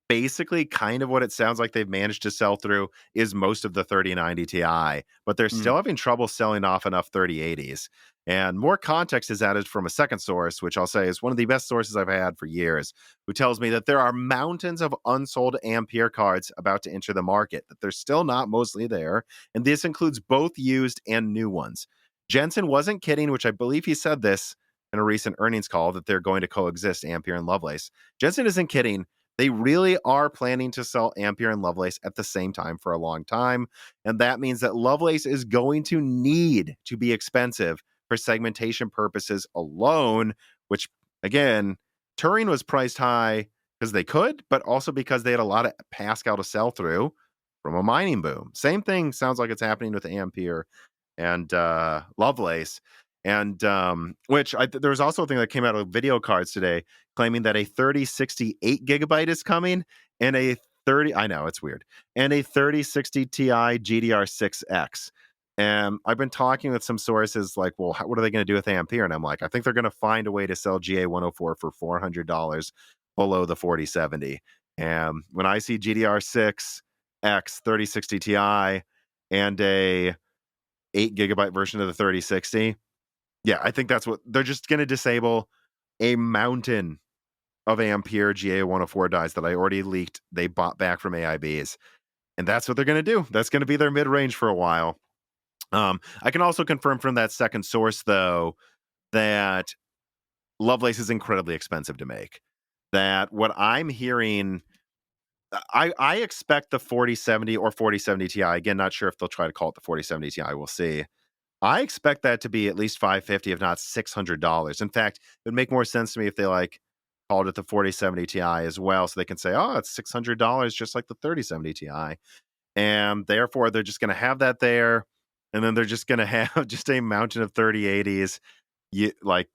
basically kind of what it sounds like they've managed to sell through is most of the 3090 Ti, but they're still having trouble selling off enough 3080s. And more context is added from a second source, which I'll say is one of the best sources I've had for years, who tells me that there are mountains of unsold Ampere cards about to enter the market, that they're still not mostly there, and this includes both used and new ones. Jensen wasn't kidding, which I believe he said this in a recent earnings call, that they're going to coexist, Ampere and Lovelace. Jensen isn't kidding. They really are planning to sell Ampere and Lovelace at the same time for a long time. And that means that Lovelace is going to need to be expensive for segmentation purposes alone, which, again, Turing was priced high because they could, but also because they had a lot of Pascal to sell through from a mining boom. Same thing sounds like it's happening with Ampere and Lovelace. And there was also a thing that came out of video cards today claiming that a 3068 gigabyte is coming and a 30, I know it's weird, and a 3060 Ti GDR6X. And I've been talking with some sources like, well, what are they going to do with Ampere? And I'm like, I think they're going to find a way to sell GA104 for $400 below the 4070. And when I see GDR6X 3060 Ti and a 8 gigabyte version of the 3060, yeah, I think that's what they're just going to disable a mountain of Ampere GA104 dies that I already leaked. They bought back from AIBs, and that's what they're going to do. That's going to be their mid-range for a while. I can also confirm from that second source, though, that Lovelace is incredibly expensive to make. That what I'm hearing I expect the 4070 or 4070 Ti. Again, not sure if they'll try to call it the 4070 Ti. We'll see. I expect that to be at least 550, if not $600. In fact, it would make more sense to me if they like called it the 4070 Ti as well, so they can say, "Oh, it's $600, just like the 3070 Ti." And therefore, they're just going to have that there, and then they're just going to have just a mountain of 3080s, like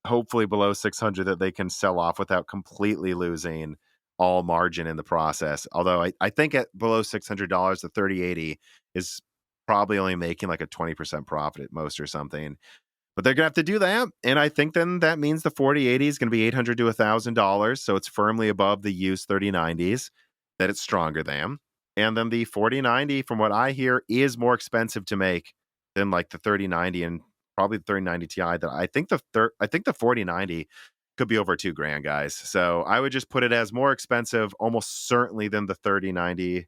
hopefully below 600 that they can sell off without completely losing all margin in the process. Although I think at below $600, the 3080 is probably only making like a 20% profit at most or something. But they're gonna have to do that, and I think then that means the 4080 is gonna be $800 to $1,000, so it's firmly above the used 3090s that it's stronger than. And then the 4090, from what I hear, is more expensive to make than like the 3090 and probably the 3090 Ti. That I think the 4090 could be over $2,000, guys. So I would just put it as more expensive, almost certainly, than the 3090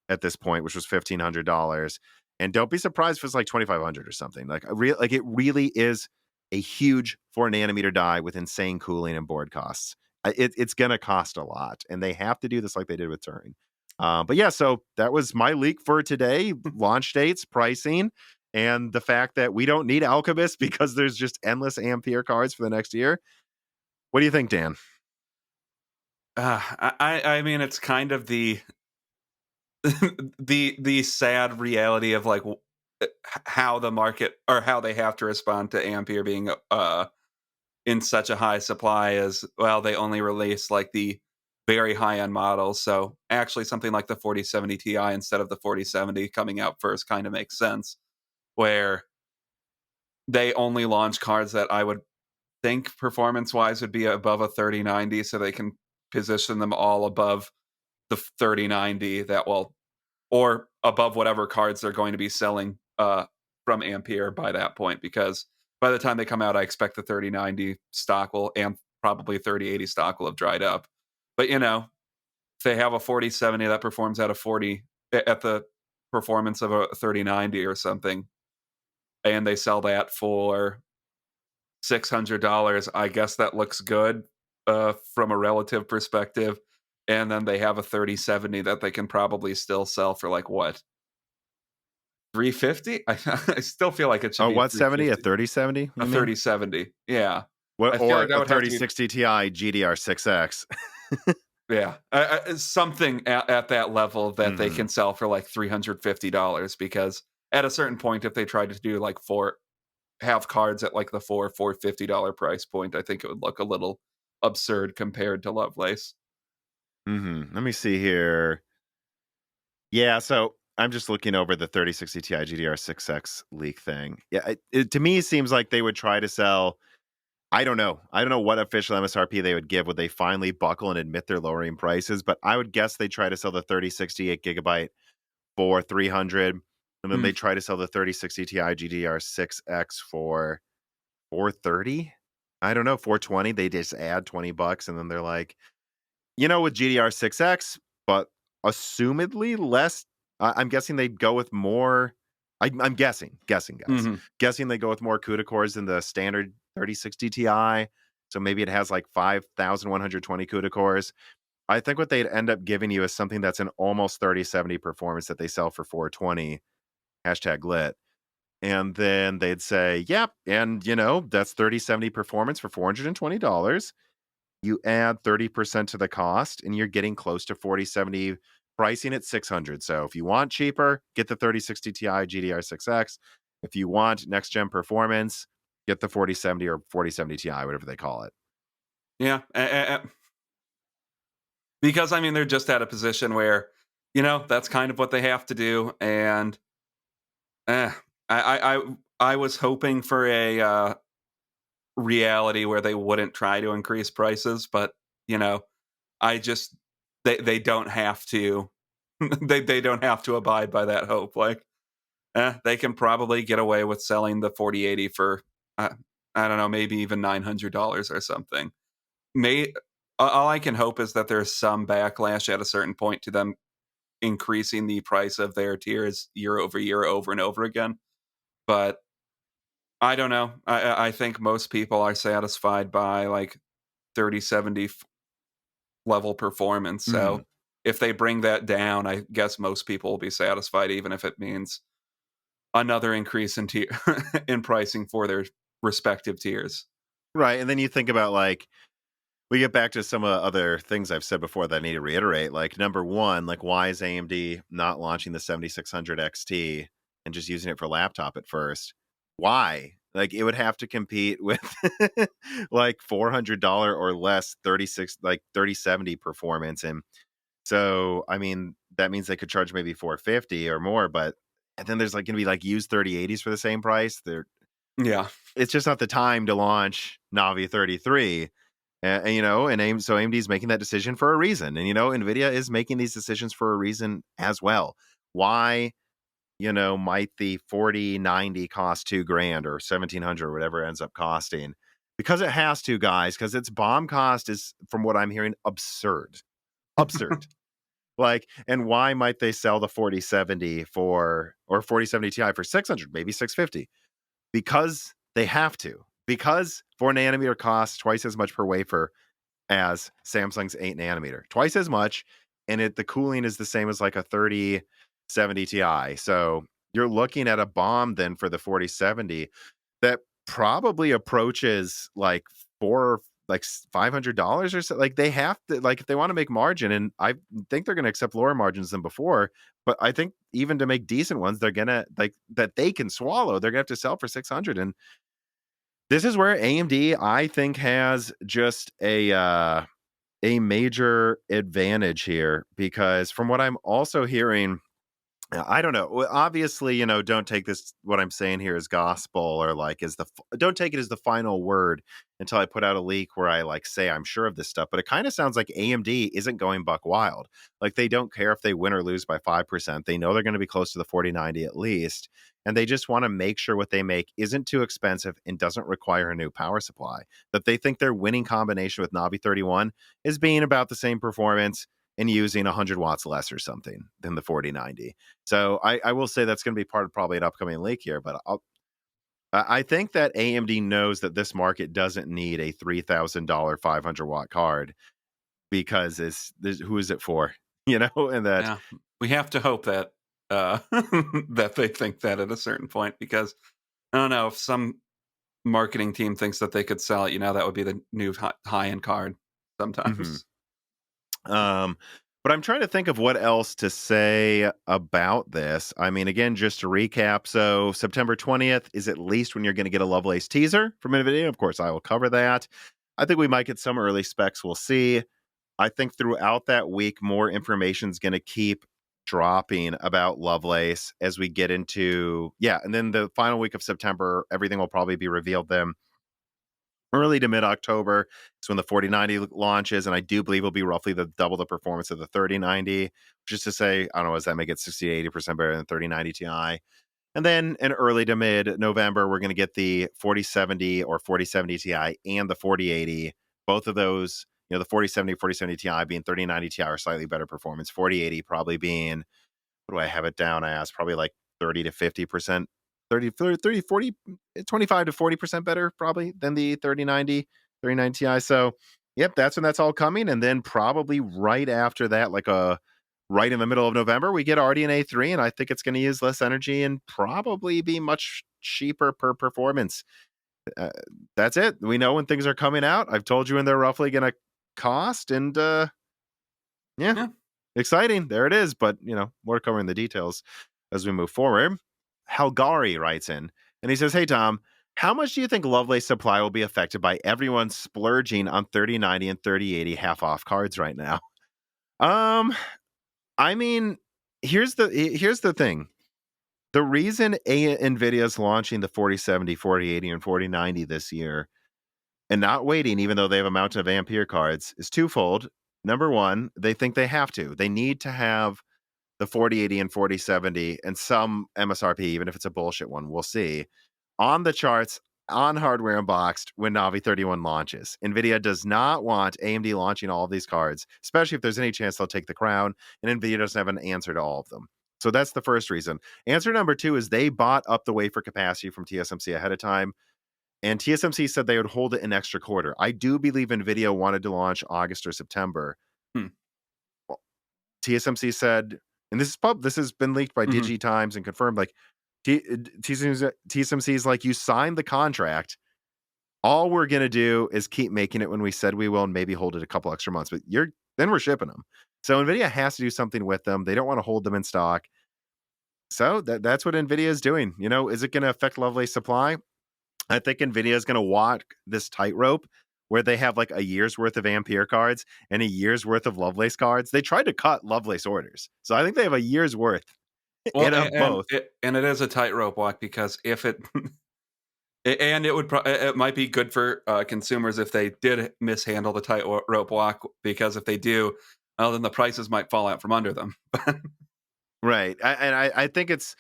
at this point, which was $1,500. And don't be surprised if it's like 2,500 or something. Like it really is a huge 4 nanometer die with insane cooling and board costs. It's gonna cost a lot, and they have to do this like they did with Turing. But yeah, so that was my leak for today: launch dates, pricing, and the fact that we don't need Alchemist because there's just endless Ampere cards for the next year. What do you think, Dan? I mean, it's kind of the the sad reality of like how the market or how they have to respond to Ampere being in such a high supply as well. They only release like the very high end models, so actually something like the 4070 Ti instead of the 4070 coming out first kind of makes sense. Where they only launch cards that I would think performance wise would be above a 3090, so they can position them all above the 3090 that will, or above whatever cards they're going to be selling from Ampere by that point. Because by the time they come out, I expect the 3090 stock will, and probably 3080 stock will have dried up. But if they have a 4070 that performs at a 40 at the performance of a 3090 or something, and they sell that for $600, I guess that looks good from a relative perspective. And then they have a 3070 that they can probably still sell for like what, 350? I still feel like it should Oh, be what 70? A 350. 3070? A You mean? 3070. Yeah. What, I feel or like that a would have to be 3060 Ti GDR6X? yeah, something at that level that they Hmm. can sell for like $350, because at a certain point if they tried to do like four have cards at like the $450 price point, I think it would look a little absurd compared to Lovelace. Let me see here. Yeah, so I'm just looking over the 3060 Ti GDR6X leak thing. Yeah, to me, it seems like they would try to sell. I don't know. I don't know what official MSRP they would give. Would they finally buckle and admit they're lowering prices? But I would guess they try to sell the 3068 gigabyte for 300, and then Hmm. they try to sell the 3060 Ti GDR6X for 430. I don't know, 420. They just add $20, and then they're like, with GDR6X, but assumedly less. I'm guessing they'd go with more. I'm guessing, guys. Hmm. Guessing they go with more CUDA cores than the standard 3060 Ti. So maybe it has like 5,120 CUDA cores. I think what they'd end up giving you is something that's an almost 3070 performance that they sell for 420. Hashtag lit. And then they'd say, yep. And, that's 3070 performance for $420. You add 30% to the cost and you're getting close to 4070 pricing at 600. So if you want cheaper, get the 3060 Ti GDR6X. If you want next gen performance, get the 4070 or 4070 Ti, whatever they call it. Yeah, because I mean they're just at a position where that's kind of what they have to do, and eh, I was hoping for a reality where they wouldn't try to increase prices, but you know I just they don't have to they don't have to abide by that hope. Like they can probably get away with selling the 4080 for uh, I don't know, maybe even $900 or something. May All I can hope is that there's some backlash at a certain point to them increasing the price of their tiers year over year over and over again. But I don't know. I think most people are satisfied by like 3070 level performance. Mhm. So if they bring that down, I guess most people will be satisfied, even if it means another increase in in pricing for their respective tiers. Right. And then you think about like, we get back to some other things I've said before that I need to reiterate. Like, number one, like, why is AMD not launching the 7600 XT and just using it for laptop at first? Why? Like, it would have to compete with like $400 or less 3070 performance. And so, I mean, that means they could charge maybe 450 or more, but and then there's like going to be like used 3080s for the same price. Yeah. It's just not the time to launch Navi 33. And so AMD is making that decision for a reason. And, NVIDIA is making these decisions for a reason as well. Why, might the 4090 cost $2,000 or 1,700 or whatever it ends up costing? Because it has to, guys, because its BOM cost is, from what I'm hearing, absurd. Absurd. Like, and why might they sell the 4070 or 4070 Ti for 600, maybe 650? Because they have to. Because 4 nanometer costs twice as much per wafer as Samsung's 8 nanometer, twice as much, and the cooling is the same as like a 3070 Ti. So you're looking at a BOM then for the 4070 that probably approaches like $500 or so. Like, they have to, like, if they want to make margin, and I think they're going to accept lower margins than before, but I think even to make decent ones, they're gonna, like, that they can swallow, they're gonna have to sell for 600. And this is where AMD, I think, has just a major advantage here, because from what I'm also hearing, I don't know. Obviously, don't take this, what I'm saying here, as gospel, or like don't take it as the final word until I put out a leak where I like say I'm sure of this stuff. But it kind of sounds like AMD isn't going buck wild. Like, they don't care if they win or lose by 5%. They know they're going to be close to the 4090 at least. And they just want to make sure what they make isn't too expensive and doesn't require a new power supply. That they think their winning combination with Navi 31 is being about the same performance and using 100 watts less or something than the 4090. So I will say that's going to be part of probably an upcoming leak here, but I think that AMD knows that this market doesn't need a $3,000 500 watt card, because who is it for? And that, Yeah. We have to hope that that they think that at a certain point, because I don't know, if some marketing team thinks that they could sell it, that would be the new high-end card mhm. sometimes. But I'm trying to think of what else to say about this. I mean, again, just to recap, so September 20th is at least when you're going to get a Lovelace teaser from NVIDIA. Of course, I will cover that. I think we might get some early specs. We'll see. I think throughout that week, more information is going to keep dropping about Lovelace as we get into, and then the final week of September, everything will probably be revealed then. Early to mid-October is when the 4090 launches, and I do believe it'll be roughly double the performance of the 3090, just to say, I don't know, does that make it 60 to 80% better than 3090 Ti? And then in early to mid-November, we're going to get the 4070 or 4070 Ti and the 4080. Both of those, the 4070, 4070 Ti being 3090 Ti or slightly better performance, 4080 probably being, what do I have it down as? Probably like 30 to 50%, 30, 40, 25 to 40% better probably than the 3090 Ti. So, yep, that's when that's all coming. And then probably right after that, right in the middle of November, we get RDNA 3, and I think it's going to use less energy and probably be much cheaper per performance. That's it. We know when things are coming out. I've told you when they're roughly going to cost, and yeah, Yeah. exciting. There it is. But, more covering the details as we move forward. Halgari writes in, and he says, "Hey, Tom, how much do you think Lovelace supply will be affected by everyone splurging on 3090 and 3080 half off cards right now?" I mean, here's the thing. The reason NVIDIA is launching the 4070, 4080, and 4090 this year and not waiting, even though they have a mountain of Ampere cards, is twofold. Number one, they think they have to. They need to have the 4080 and 4070 and some MSRP, even if it's a bullshit one, we'll see, on the charts, on Hardware Unboxed when Navi 31 launches. NVIDIA does not want AMD launching all of these cards, especially if there's any chance they'll take the crown, and NVIDIA doesn't have an answer to all of them. So that's the first reason. Answer number two is they bought up the wafer capacity from TSMC ahead of time, and TSMC said they would hold it an extra quarter. I do believe NVIDIA wanted to launch August or September. Hmm. TSMC said, and this has been leaked by Mhm. DigiTimes and confirmed, like TSMC is like, you signed the contract. All we're gonna do is keep making it when we said we will, and maybe hold it a couple extra months. But then we're shipping them. So Nvidia has to do something with them. They don't want to hold them in stock. So that's what Nvidia is doing. Is it going to affect Lovelace supply? I think Nvidia is going to walk this tightrope where they have like a year's worth of Ampere cards and a year's worth of Lovelace cards. They tried to cut Lovelace orders, so I think they have a year's worth Well, of both. and it is a tightrope walk because if it and it would it might be good for consumers if they did mishandle the tightrope walk, because if they do, well, then the prices might fall out from under them. Right, I think it's.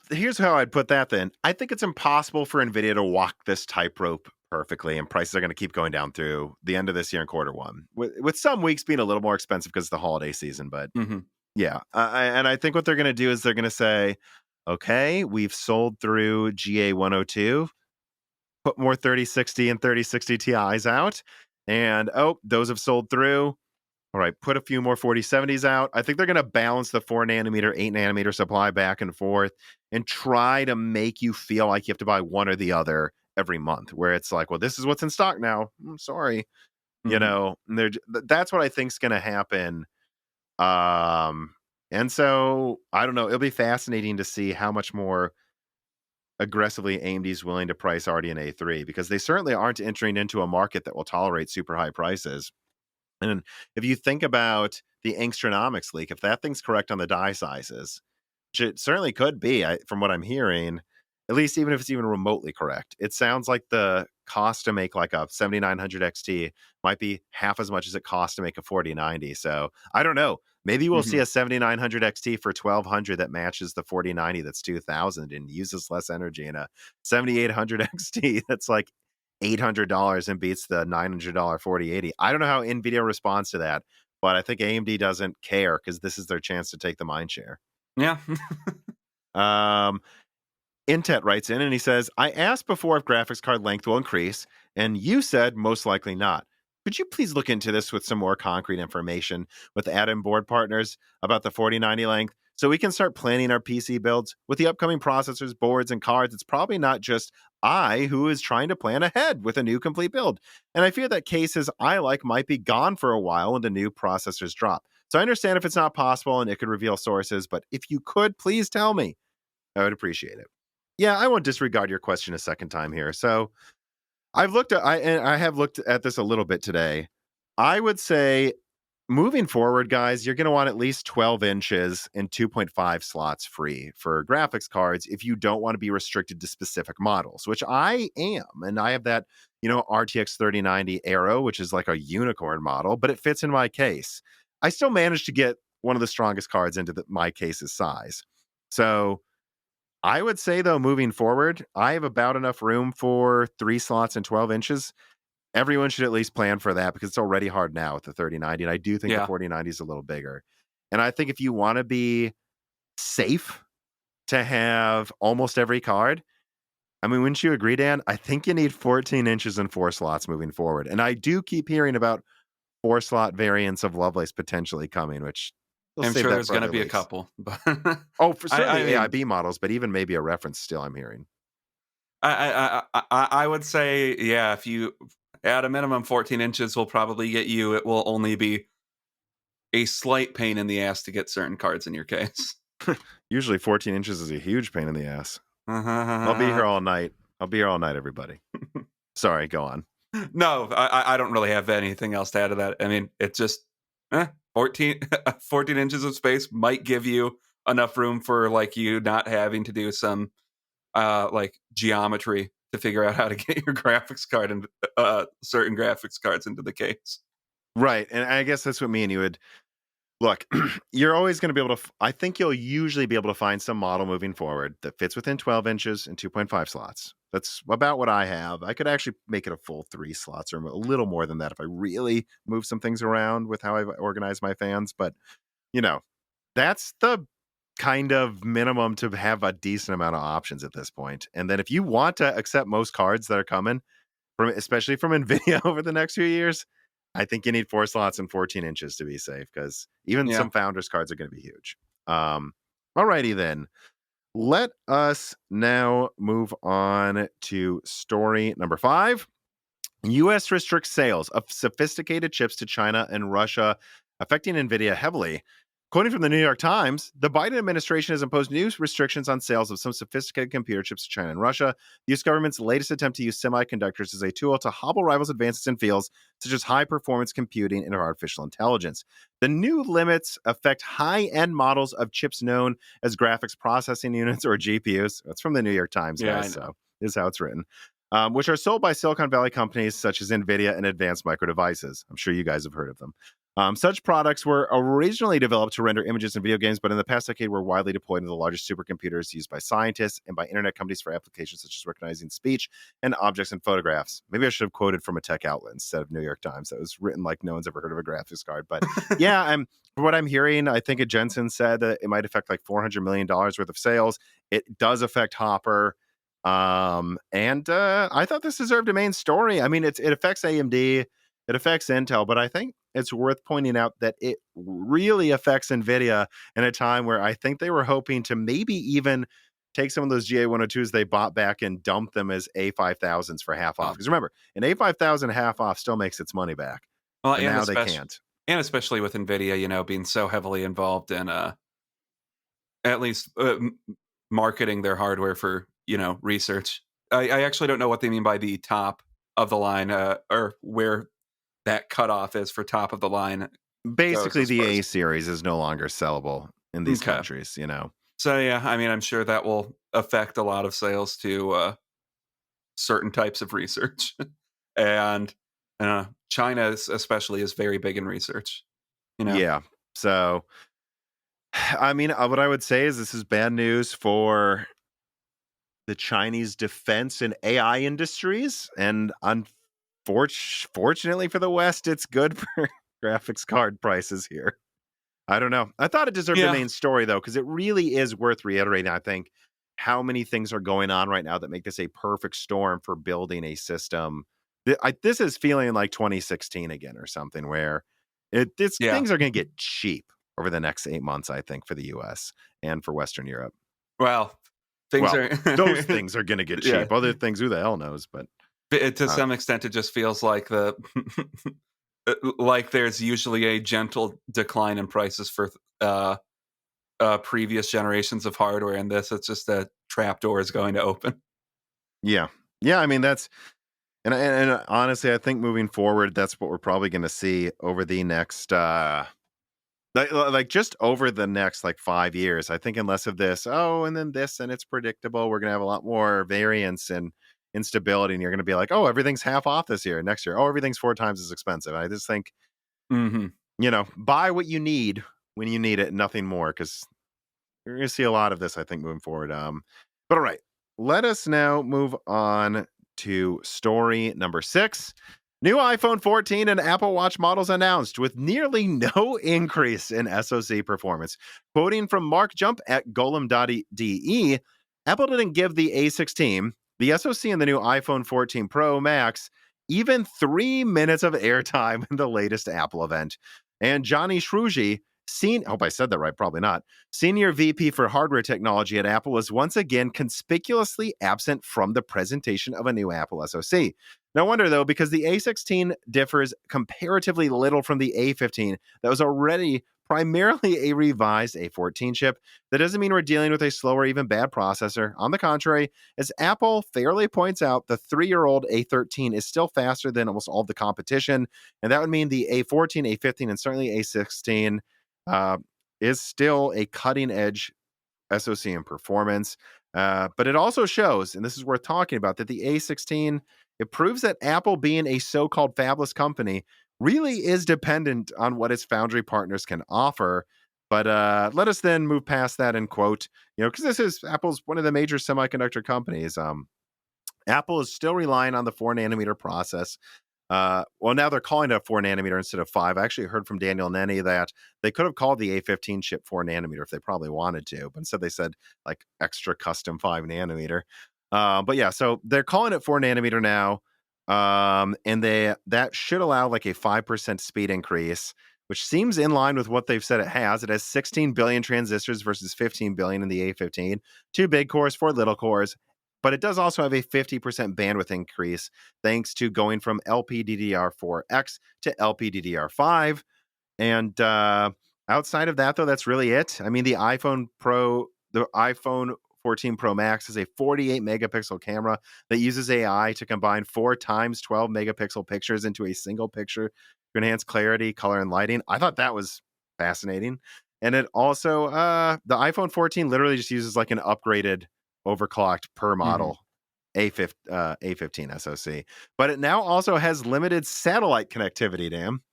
Here's how I'd put that then. I think it's impossible for Nvidia to walk this tightrope perfectly, and prices are going to keep going down through the end of this year in quarter one, with some weeks being a little more expensive because of the holiday season. But yeah, and I think what they're going to do is they're going to say, okay, we've sold through GA 102, put more 3060 and 3060 Ti's out, and those have sold through. All right, put a few more 4070s out. I think they're going to balance the 4 nanometer, 8 nanometer supply back and forth and try to make you feel like you have to buy one or the other every month, where it's like, well, this is what's in stock now. I'm sorry. And that's what I think is going to happen. And so I don't know. It'll be fascinating to see how much more aggressively AMD is willing to price RDNA 3, because they certainly aren't entering into a market that will tolerate super high prices. And if you think about the Angstronomics leak, if that thing's correct on the die sizes, which it certainly could be, from what I'm hearing, at least even if it's even remotely correct, it sounds like the cost to make like a 7900 XT might be half as much as it costs to make a 4090. So I don't know. Maybe we'll see a 7900 XT for 1200 that matches the 4090 that's 2000 and uses less energy, and a 7800 XT that's like $800 and beats the $900 4080. I don't know how Nvidia responds to that, but I think AMD doesn't care because this is their chance to take the mind share. Yeah. Intet writes in and he says, I asked before if graphics card length will increase, and you said most likely not. Could you please look into this with some more concrete information with add-in board partners about the 4090 length, so we can start planning our PC builds with the upcoming processors, boards, and cards? It's probably not just I who is trying to plan ahead with a new complete build. And I fear that cases I like might be gone for a while when the new processors drop. So I understand if it's not possible and it could reveal sources, but if you could, please tell me. I would appreciate it. Yeah, I won't disregard your question a second time here. So I have looked at this a little bit today. I would say moving forward, guys, you're going to want at least 12 inches and 2.5 slots free for graphics cards if you don't want to be restricted to specific models, which I am. And I have that, RTX 3090 Aero, which is like a unicorn model, but it fits in my case. I still managed to get one of the strongest cards into my case's size. So I would say, though, moving forward, I have about enough room for 3 slots and 12 inches. Everyone should at least plan for that because it's already hard now with the 3090. And I do think the 4090 is a little bigger. And I think if you want to be safe to have almost every card, I mean, wouldn't you agree, Dan? I think you need 14 inches and 4 slots moving forward. And I do keep hearing about 4 slot variants of Lovelace potentially coming, which I'm sure there's going to be a couple. But for certainly AIB models, but even maybe a reference still I'm hearing. I would say, yeah, if you at a minimum 14 inches will probably get you. It will only be a slight pain in the ass to get certain cards in your case. Usually 14 inches is a huge pain in the ass. I'll be here all night. Everybody. Sorry, go on. No, I don't really have anything else to add to that. I mean, it's just 14 inches of space might give you enough room for like you not having to do some like geometry to figure out how to get your graphics card and certain graphics cards into the case. Right. And I guess that's what me and you would look. You're always going to be able to, I think you'll usually be able to find some model moving forward that fits within 12 inches and 2.5 slots. That's about what I have. I could actually make it a full 3 slots or a little more than that if I really move some things around with how I organize my fans. But, that's the kind of minimum to have a decent amount of options at this point. And then if you want to accept most cards that are coming, especially from Nvidia over the next few years, I think you need 4 slots and 14 inches to be safe, because even Yeah. some Founders cards are going to be huge. Alrighty then. Let us now move on to story number 5. U.S. restricts sales of sophisticated chips to China and Russia, affecting Nvidia heavily. Quoting from the New York Times, the Biden administration has imposed new restrictions on sales of some sophisticated computer chips to China and Russia. The U.S. government's latest attempt to use semiconductors as a tool to hobble rivals' advances in fields such as high-performance computing and artificial intelligence. The new limits affect high-end models of chips known as graphics processing units, or GPUs. That's from the New York Times, Yeah, guys, I know. so this is how it's written. Which are sold by Silicon Valley companies such as Nvidia and Advanced Micro Devices. I'm sure you guys have heard of them. Such products were originally developed to render images in video games, but in the past decade were widely deployed into the largest supercomputers used by scientists and by internet companies for applications such as recognizing speech and objects in photographs. Maybe I should have quoted from a tech outlet instead of New York Times. That was written like no one's ever heard of a graphics card. But yeah, from what I'm hearing, I think Jensen said that it might affect like $400 million worth of sales. It does affect Hopper. And I thought this deserved a main story. I mean, it affects AMD, it affects Intel, but I think it's worth pointing out that it really affects Nvidia in a time where I think they were hoping to maybe even take some of those GA102s they bought back and dump them as A5000s for half off. Because remember, an A5000 half off still makes its money back. Well, But now they can't. And especially with Nvidia, being so heavily involved in at least marketing their hardware for research. I actually don't know what they mean by the top of the line, or where that cutoff is for top of the line goes Basically, as the far as. A series is no longer sellable in these Okay. countries, you know. So yeah, I mean, I'm sure that will affect a lot of sales to certain types of research, and China especially is very big in research. Yeah. So, I mean, what I would say is this is bad news for the Chinese defense and AI industries. And unfortunately for the West, it's good for graphics card prices here. I don't know. I thought it deserved a Yeah. main story, though, because it really is worth reiterating, I think, how many things are going on right now that make this a perfect storm for building a system. This is feeling like 2016 again or something, where Yeah. things are going to get cheap over the next 8 months, I think, for the US and for Western Europe. Well, things Well, are those things are going to get yeah. cheap. Other things, who the hell knows? But To some extent, it just feels like like there's usually a gentle decline in prices for previous generations of hardware, and it's just a trapdoor is going to open. yeah, I mean that's and honestly, I think moving forward, that's what we're probably going to see over the next like just over the next like 5 years. I think unless of this, and then this, and it's predictable, we're going to have a lot more variance and instability, and you're going to be like, oh, everything's half off this year, next year, oh, everything's 4 times as expensive. I just think, buy what you need when you need it, and nothing more, because you're going to see a lot of this, I think, moving forward. But all right, let us now move on to story number 6. New iPhone 14 and Apple Watch models announced with nearly no increase in SOC performance. Quoting from Mark Jump at golem.de, Apple didn't give the A16, the SOC in the new iPhone 14 Pro Max, even 3 minutes of airtime in the latest Apple event. And Johnny Shruji, I hope I said that right, probably not, Senior VP for hardware technology at Apple, was once again conspicuously absent from the presentation of a new Apple SoC. No wonder, though, because the A16 differs comparatively little from the A15 that was already primarily a revised A14 chip. That doesn't mean we're dealing with a slow or even bad processor. On the contrary, as Apple fairly points out, the 3-year-old A13 is still faster than almost all of the competition, and that would mean the A14, A15, and certainly A16 is still a cutting-edge SoC in performance. But it also shows, and this is worth talking about, that the A16, it proves that Apple, being a so-called fabless company, really is dependent on what its foundry partners can offer. But let us then move past that and quote, because this is Apple's one of the major semiconductor companies. Apple is still relying on the 4-nanometer process. Well, now they're calling it a 4-nanometer instead of 5. I actually heard from Daniel Nenny that they could have called the A15 chip 4-nanometer if they probably wanted to, but instead they said like extra custom 5-nanometer. But yeah, so they're calling it 4-nanometer now. And that should allow like a 5% speed increase, which seems in line with what they've said it has. It has 16 billion transistors versus 15 billion in the A15, 2 big cores, 4 little cores, but it does also have a 50% bandwidth increase thanks to going from LPDDR4X to LPDDR5. And outside of that, though, that's really it. I mean, the iPhone 14 Pro Max is a 48 megapixel camera that uses AI to combine 4 times 12 megapixel pictures into a single picture to enhance clarity, color, and lighting. I thought that was fascinating. And it also, the iPhone 14 literally just uses like an upgraded overclocked per model A15 SoC. But it now also has limited satellite connectivity, damn.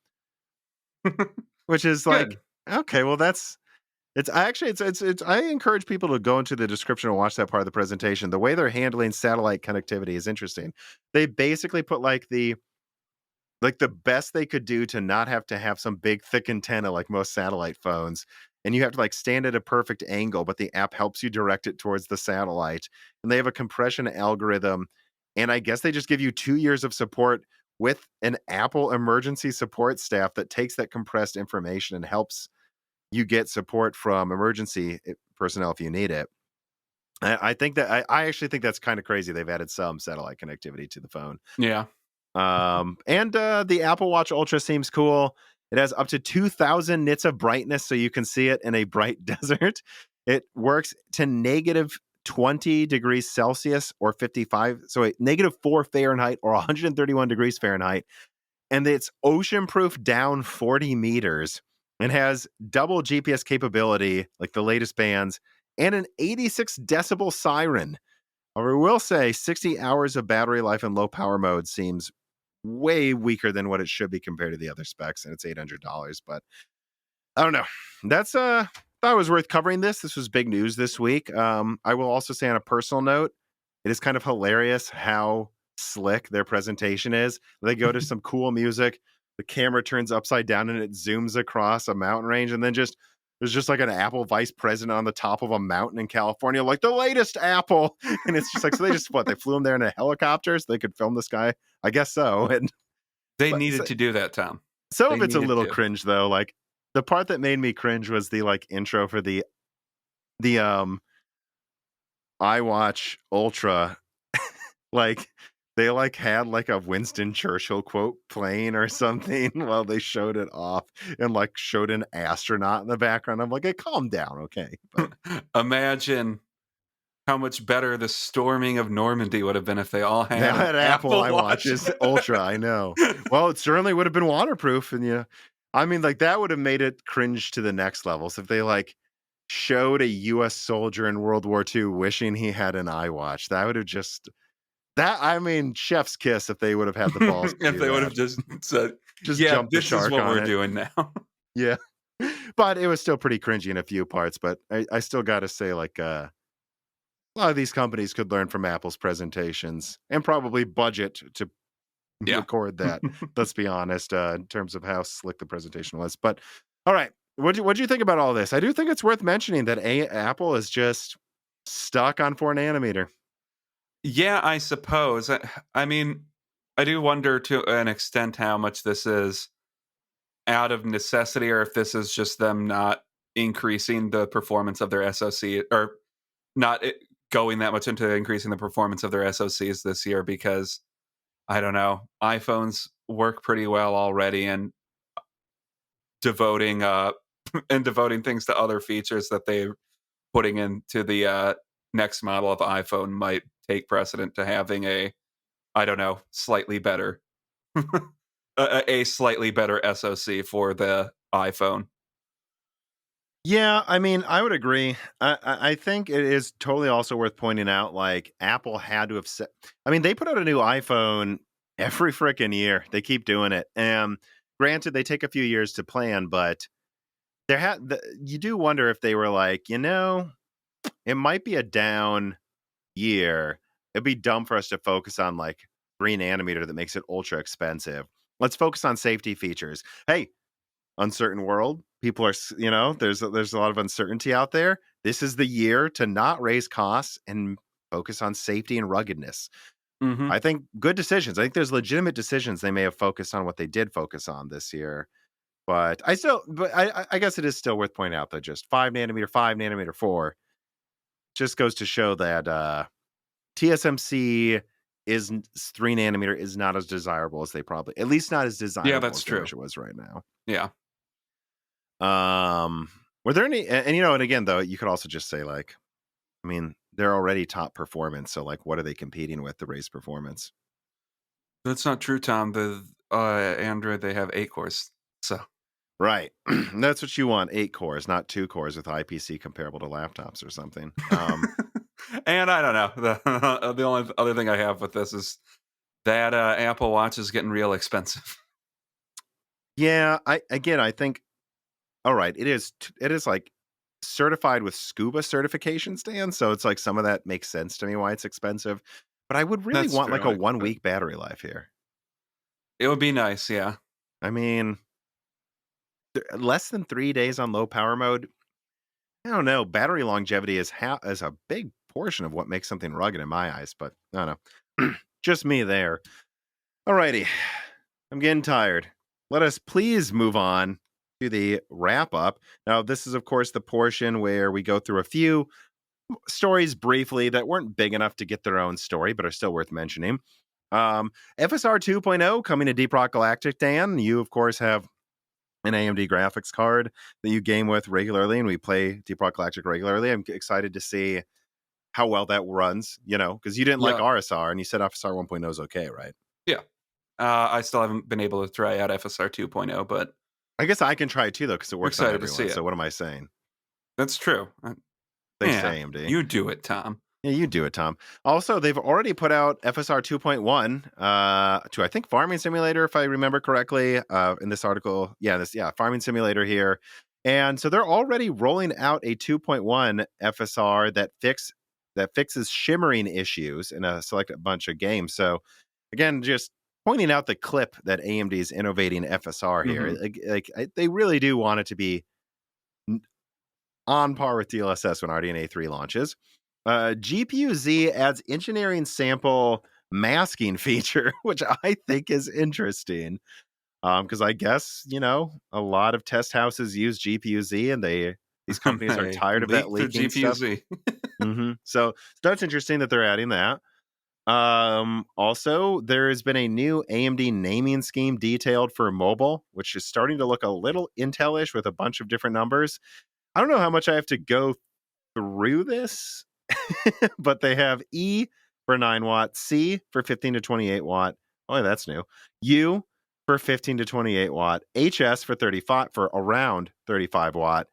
Which is like, Good. okay, well, it's I encourage people to go into the description and watch that part of the presentation. The way they're handling satellite connectivity is interesting. They basically put like the best they could do to not have to have some big thick antenna like most satellite phones. And you have to like stand at a perfect angle, but the app helps you direct it towards the satellite. And they have a compression algorithm. And I guess they just give you 2 years of support with an Apple emergency support staff that takes that compressed information and helps you get support from emergency personnel if you need it. I think that I actually think that's kind of crazy. They've added some satellite connectivity to the phone. Yeah. And the Apple Watch Ultra seems cool. It has up to 2,000 nits of brightness, so you can see it in a bright desert. It works to negative 20 degrees Celsius or 55, so negative 4 Fahrenheit or 131 degrees Fahrenheit. And it's ocean proof down 40 meters and has double GPS capability, like the latest bands, and an 86 decibel siren. I will say 60 hours of battery life in low power mode seems way weaker than what it should be compared to the other specs, and it's $800. But I don't know. That's thought it was worth covering this. This was big news this week. I will also say on a personal note, it is kind of hilarious how slick their presentation is. They go to some cool music, the camera turns upside down and it zooms across a mountain range, and then there's just like an Apple vice president on the top of a mountain in California, like the latest Apple. And it's just like, so they flew him there in a helicopter so they could film this guy. I guess so. And They needed to do that, Tom. some of it's a little cringe though. Like the part that made me cringe was the like intro for the iWatch Ultra. Like they like had like a Winston Churchill quote playing or something while they showed it off and like showed an astronaut in the background. I'm like, hey, calm down, okay. But imagine how much better the storming of Normandy would have been if they all had Apple iWatches Ultra. I know. Well, it certainly would have been waterproof, and yeah, I mean, like that would have made it cringe to the next levels if they like showed a U.S. soldier in World War II wishing he had an iWatch. That would have just I mean, chef's kiss if they would have had the balls. If they would have just said, jump the this shark is what on we're it. doing now. Yeah. But it was still pretty cringy in a few parts. But I still got to say, like, a lot of these companies could learn from Apple's presentations and probably budget to record that. Let's be honest, in terms of how slick the presentation was. But all right, what'd you think about all this? I do think it's worth mentioning that Apple is just stuck on 4 nanometer. Yeah, I suppose. I mean, I do wonder to an extent how much this is out of necessity or if this is just them not increasing the performance of their SoC or not going that much into increasing the performance of their SoCs this year because I don't know, iPhones work pretty well already and devoting things to other features that they're putting into the next model of iPhone might take precedent to having I don't know, slightly better a slightly better SoC for the iPhone. Yeah, I mean, I would agree. I think it is totally also worth pointing out, like, Apple had to have set. I mean, they put out a new iPhone every freaking year. They keep doing it. And granted, they take a few years to plan, but you do wonder if they were like, it might be a down year. It'd be dumb for us to focus on like 3 nanometer that makes it ultra expensive. Let's focus on safety features. Hey, uncertain world. People are, there's a lot of uncertainty out there. This is the year to not raise costs and focus on safety and ruggedness. Mm-hmm. I think good decisions. I think there's legitimate decisions they may have focused on what they did focus on this year. But I guess it is still worth pointing out that just 5 nanometer, 5 nanometer, 4 just goes to show that TSMC 3 nanometer is not as desirable as they probably, at least not as Yeah, desirable that's as they true. wish it was right now. Yeah. Were there any, and again, though, you could also just say, like, I mean, they're already top performance. So, like, what are they competing with to raise performance? That's not true, Tom. The Android, they have 8 cores. So Right. That's what you want. 8 cores, not 2 cores with IPC comparable to laptops or something. and I don't know. The only other thing I have with this is that Apple Watch is getting real expensive. Yeah, I think, all right, it is like certified with scuba certification, Stan. So it's like some of that makes sense to me why it's expensive. But I would really That's want like a true. 1 week battery life here. It would be nice, yeah. I mean, less than 3 days on low power mode. I don't know. Battery longevity is a big portion of what makes something rugged in my eyes, but I don't know. Just me there. Alrighty. I'm getting tired. Let us please move on to the wrap up. Now, this is, of course, the portion where we go through a few stories briefly that weren't big enough to get their own story, but are still worth mentioning. FSR 2.0 coming to Deep Rock Galactic, Dan. You, of course, have an AMD graphics card that you game with regularly, and we play Deep Rock Galactic regularly. I'm excited to see how well that runs, because you didn't like Yeah. RSR, and you said FSR 1.0 is okay, right? Yeah. I still haven't been able to try out FSR 2.0, but I guess I can try it too, though, because it I'm works on excited to see everyone. So it. what am I saying? That's true. Thanks to Yeah, AMD. you do it, Tom. Yeah, you do it, Tom. Also, they've already put out FSR 2.1 to, I think, Farming Simulator, if I remember correctly, in this article. Yeah, Farming Simulator here. And so they're already rolling out a 2.1 FSR that fixes shimmering issues in a select bunch of games. So again, just pointing out the clip that AMD is innovating FSR here. Mm-hmm. They really do want it to be on par with DLSS when RDNA 3 launches. GPU Z adds engineering sample masking feature, which I think is interesting. Because I guess, a lot of test houses use GPU Z, and these companies are Hey, tired of that leak the leaking stuff. GPU-Z. So that's interesting that they're adding that. Also, there has been a new AMD naming scheme detailed for mobile, which is starting to look a little Intel-ish with a bunch of different numbers. I don't know how much I have to go through this, but they have E for 9 watt, C for 15 to 28 watt. Oh, that's new. U for 15 to 28 watt, HS for 35 for around 35 watt,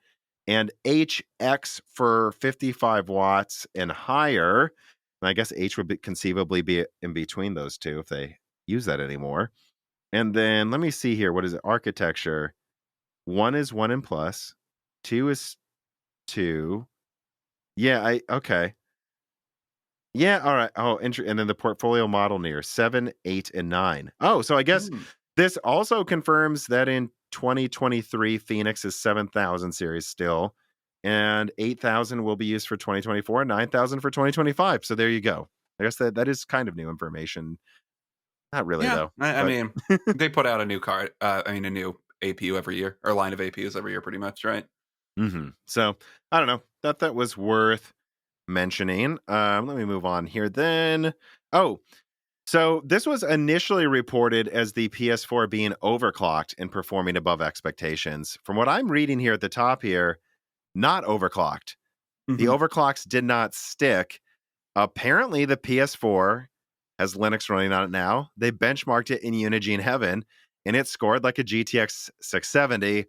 and HX for 55 watts and higher. And I guess H would conceivably be in between those two if they use that anymore. And then let me see here. What is it? Architecture. 1 is 1 and plus. 2 is 2. Yeah, okay. Yeah, all right. Oh, and then the portfolio model near 7, 8, and 9. Oh, so I guess this also confirms that in 2023, Phoenix is 7,000 series still, and 8,000 will be used for 2024, 9,000 for 2025. So there you go. I guess that is kind of new information. Not really, Yeah, though. I But mean, they put out a new card. A new APU every year, or line of APUs every year, pretty much, right? So I don't know. That was worth mentioning. Let me move on here then. Oh, so this was initially reported as the PS4 being overclocked and performing above expectations. From what I'm reading here at the top here, not overclocked. The Mm-hmm. overclocks did not stick. Apparently, the PS4 has Linux running on it now. They benchmarked it in Unigine Heaven, and it scored like a GTX 670.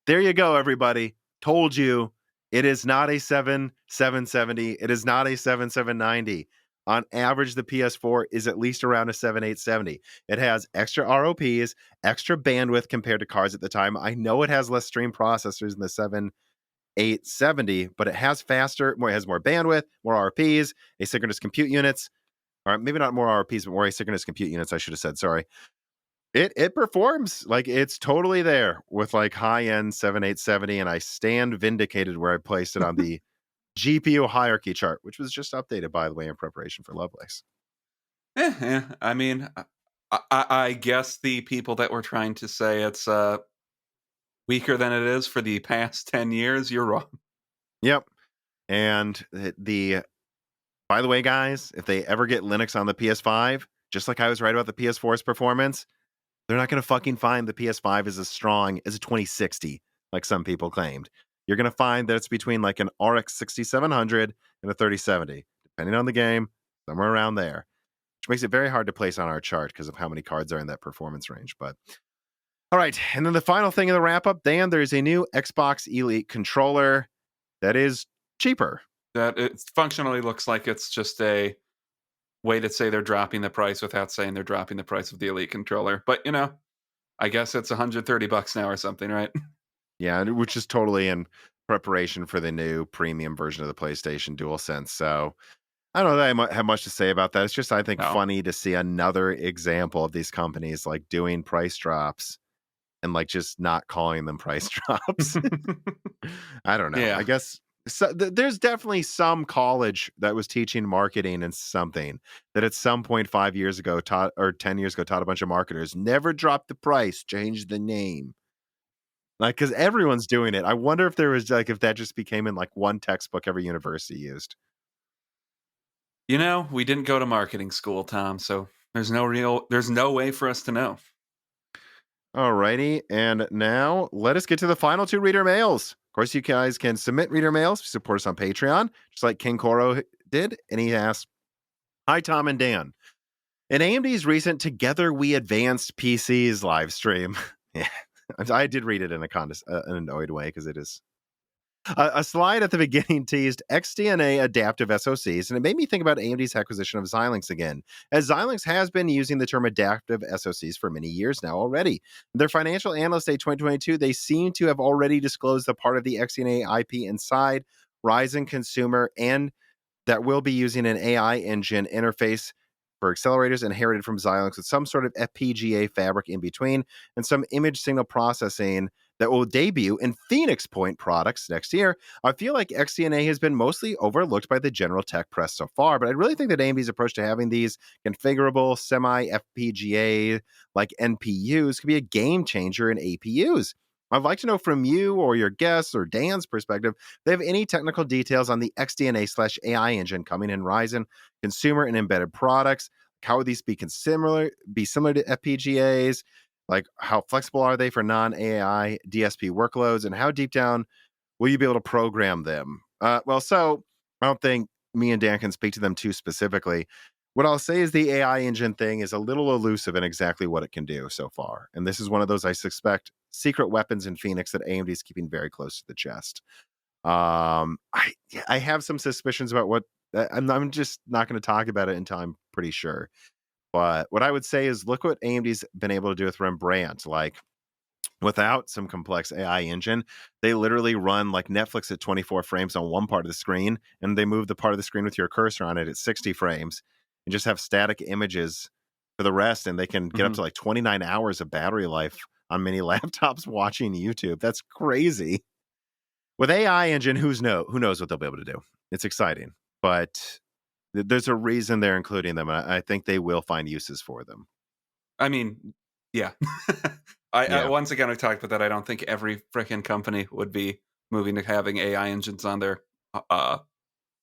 There you go, everybody. Told you. It is not a 770. It is not a 7790. On average, the PS4 is at least around a 7870. It has extra ROPs, extra bandwidth compared to cards at the time. I know it has less stream processors than the 7870, but it has it has more bandwidth, more RPs, asynchronous compute units, or maybe not more RPs, but more asynchronous compute units, I should have said. Sorry. It performs like it's totally there with like high-end 7870, and I stand vindicated where I placed it on the GPU hierarchy chart, which was just updated, by the way, in preparation for Lovelace. I mean, I guess the people that were trying to say it's weaker than it is for the past 10 years, you're wrong. Yep. And by the way, guys, if they ever get Linux on the PS5, just like I was right about the PS4's performance, they're not going to fucking find the PS5 is as strong as a 2060, like some people claimed. You're going to find that it's between like an RX 6700 and a 3070, depending on the game, somewhere around there, which makes it very hard to place on our chart because of how many cards are in that performance range. But all right. And then the final thing in the wrap up, Dan, there's a new Xbox Elite controller that is cheaper. That it functionally looks like it's just a way to say they're dropping the price without saying they're dropping the price of the Elite controller. But I guess it's $130 now or something, right? Yeah, which is totally in preparation for the new premium version of the PlayStation DualSense. So I don't know that I have much to say about that. It's just, I think, No. funny to see another example of these companies like doing price drops and like just not calling them price drops. I don't know. Yeah. I guess there's definitely some college that was teaching marketing and something that at some point 5 years ago taught, or 10 years ago taught a bunch of marketers, never drop the price, change the name. Like, because everyone's doing it. I wonder if there was like, if that just became in like one textbook every university used. We didn't go to marketing school, Tom, so there's no way for us to know. Alrighty, and now let us get to the final two reader mails. Of course, you guys can submit reader mails, support us on Patreon, just like King Koro did. And he asked, "Hi, Tom and Dan. In AMD's recent Together We Advanced PCs live stream," yeah, I did read it in an annoyed way because it is a slide at the beginning teased XDNA adaptive SoCs, and it made me think about AMD's acquisition of Xilinx again, as Xilinx has been using the term adaptive SoCs for many years now already. In their financial analyst day 2022, they seem to have already disclosed the part of the XDNA IP inside Ryzen consumer and that will be using an AI engine interface for accelerators inherited from Xilinx with some sort of FPGA fabric in between and some image signal processing that will debut in Phoenix Point products next year. I feel like XDNA has been mostly overlooked by the general tech press so far, but I really think that AMD's approach to having these configurable semi-FPGA like NPUs could be a game changer in APUs. I'd like to know from you or your guests or Dan's perspective, if they have any technical details on the XDNA/AI engine coming in Ryzen consumer and embedded products. How would these be similar to FPGAs? Like, how flexible are they for non-AI DSP workloads, and how deep down will you be able to program them? So I don't think me and Dan can speak to them too specifically. What I'll say is the AI engine thing is a little elusive in exactly what it can do so far. And this is one of those, I suspect, secret weapons in Phoenix that AMD is keeping very close to the chest. I have some suspicions about what I'm just not going to talk about it until I'm pretty sure. But what I would say is look what AMD's been able to do with Rembrandt. Like, without some complex AI engine, they literally run like Netflix at 24 frames on one part of the screen, and they move the part of the screen with your cursor on it at 60 frames and just have static images for the rest. And they can get up to like 29 hours of battery life on many laptops watching YouTube. That's crazy. With AI engine, who knows what they'll be able to do. It's exciting, but there's a reason they're including them. And I think they will find uses for them. I mean, yeah. I Yeah. once again, I've talked about that. I don't think every freaking company would be moving to having AI engines on their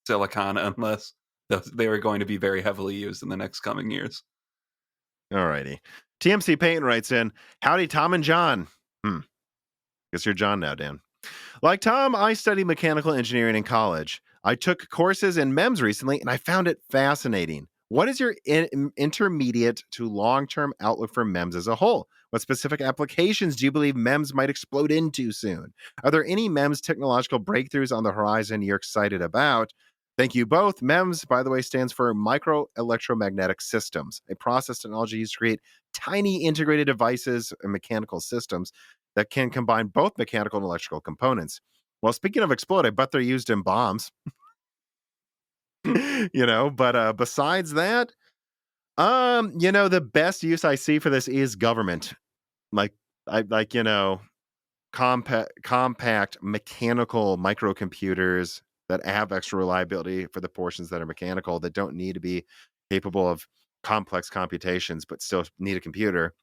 silicon unless they were going to be very heavily used in the next coming years. Alrighty. TMC Payton writes in, "Howdy, Tom and John." Guess you're John now, Dan. Like Tom, I studied mechanical engineering in college. I took courses in MEMS recently, and I found it fascinating. What is your intermediate to long-term outlook for MEMS as a whole? What specific applications do you believe MEMS might explode into soon? Are there any MEMS technological breakthroughs on the horizon you're excited about? Thank you both. MEMS, by the way, stands for Micro-Electromechanical Systems, a process technology used to create tiny integrated devices and mechanical systems that can combine both mechanical and electrical components. Well, speaking of explode, I bet they're used in bombs. But besides that, the best use I see for this is government. Like I like, compact mechanical microcomputers that have extra reliability for the portions that are mechanical that don't need to be capable of complex computations, but still need a computer.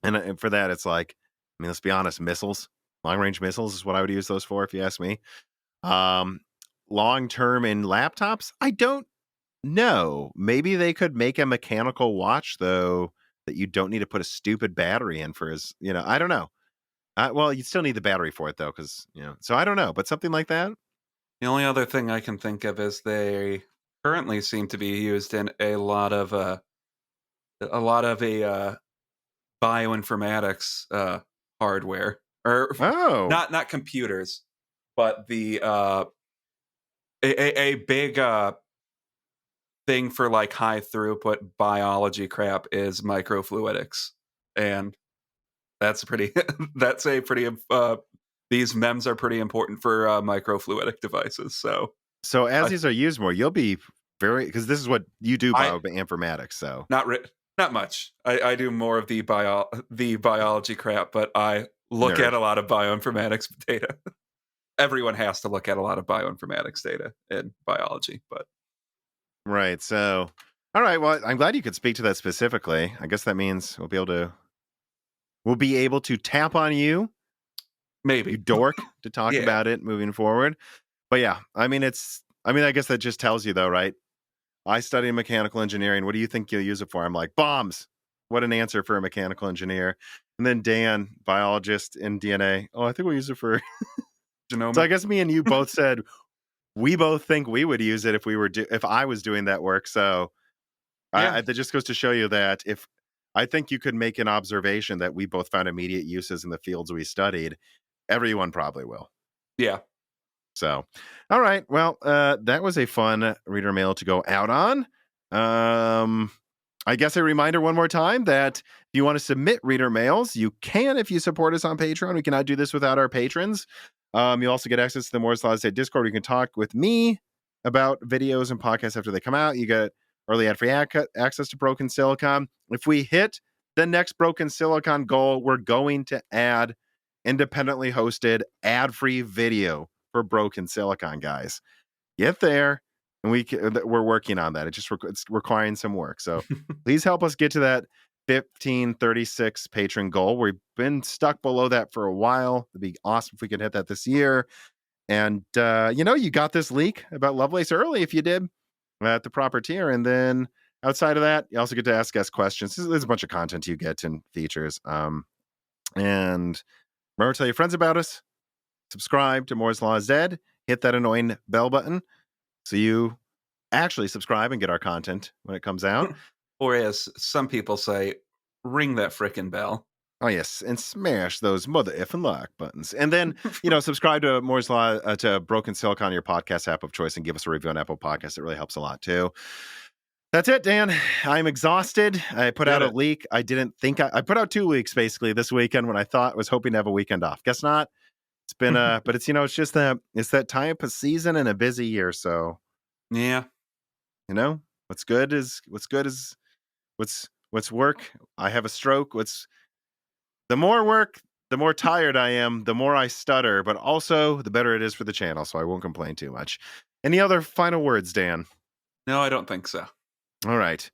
And for that, it's like, I mean, let's be honest, missiles, long range missiles is what I would use those for, if you ask me. Long term in laptops, I don't know. Maybe they could make a mechanical watch though that you don't need to put a stupid battery in for his, I don't know. Well, you still need the battery for it though, because so I don't know, but something like that. The only other thing I can think of is they currently seem to be used in a lot of bioinformatics hardware, or Oh, not computers, but the a big thing for like high throughput biology crap is microfluidics, and that's pretty. That's a pretty. These MEMS are pretty important for microfluidic devices. So as I these are used more, you'll be because this is what you do, I bioinformatics. So not much. I do more of the biology crap, but I look nerd. at a lot of bioinformatics data. Everyone has to look at a lot of bioinformatics data in biology, but Right. So, all right. Well, I'm glad you could speak to that specifically. I guess that means we'll be able to tap on you, maybe you dork, to talk yeah. about it moving forward. But yeah, I mean, I guess that just tells you though, right? I study mechanical engineering. What do you think you'll use it for? I'm like, bombs. What an answer for a mechanical engineer. And then Dan, biologist in DNA. Oh, I think we'll use it for. So I Genomic. guess me and you both said we both think we would use it if I was doing that work. So Yeah. that just goes to show you that if I think you could make an observation that we both found immediate uses in the fields we studied, everyone probably will. Yeah. So, all right. Well, that was a fun reader mail to go out on. I guess a reminder one more time that if you want to submit reader mails, you can if you support us on Patreon. We cannot do this without our patrons. You also get access to the Moore's Law State Discord. You can talk with me about videos and podcasts after they come out. You get early ad-free access to Broken Silicon. If we hit the next Broken Silicon goal, we're going to add independently hosted ad-free video for Broken Silicon, guys. Get there, and we're working on that. It's requiring some work. So please help us get to that 1536 patron goal. We've been stuck below that for a while. It'd be awesome if we could hit that this year. And you got this leak about Lovelace early if you did at the proper tier. And then outside of that, you also get to ask us questions. There's a bunch of content you get and features. And remember to tell your friends about us. Subscribe to Moore's Law is Dead. Hit that annoying bell button so you actually subscribe and get our content when it comes out. Or as some people say, ring that frickin' bell. Oh, yes. And smash those mother effing like buttons. And then, subscribe to Moore's Law, to Broken Silicon on your podcast app of choice and give us a review on Apple Podcasts. It really helps a lot, too. That's it, Dan. I'm exhausted. I put out a leak. I didn't think I put out 2 leaks basically this weekend when I was hoping to have a weekend off. Guess not. It's been, but it's, it's just that time of season and a busy year. So, yeah, what's good is what's work. I have a stroke. The more work, the more tired I am, the more I stutter, but also the better it is for the channel. So I won't complain too much. Any other final words, Dan? No, I don't think so. All right.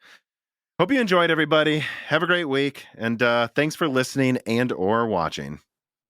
Hope you enjoyed, everybody. Have a great week. And thanks for listening and or watching.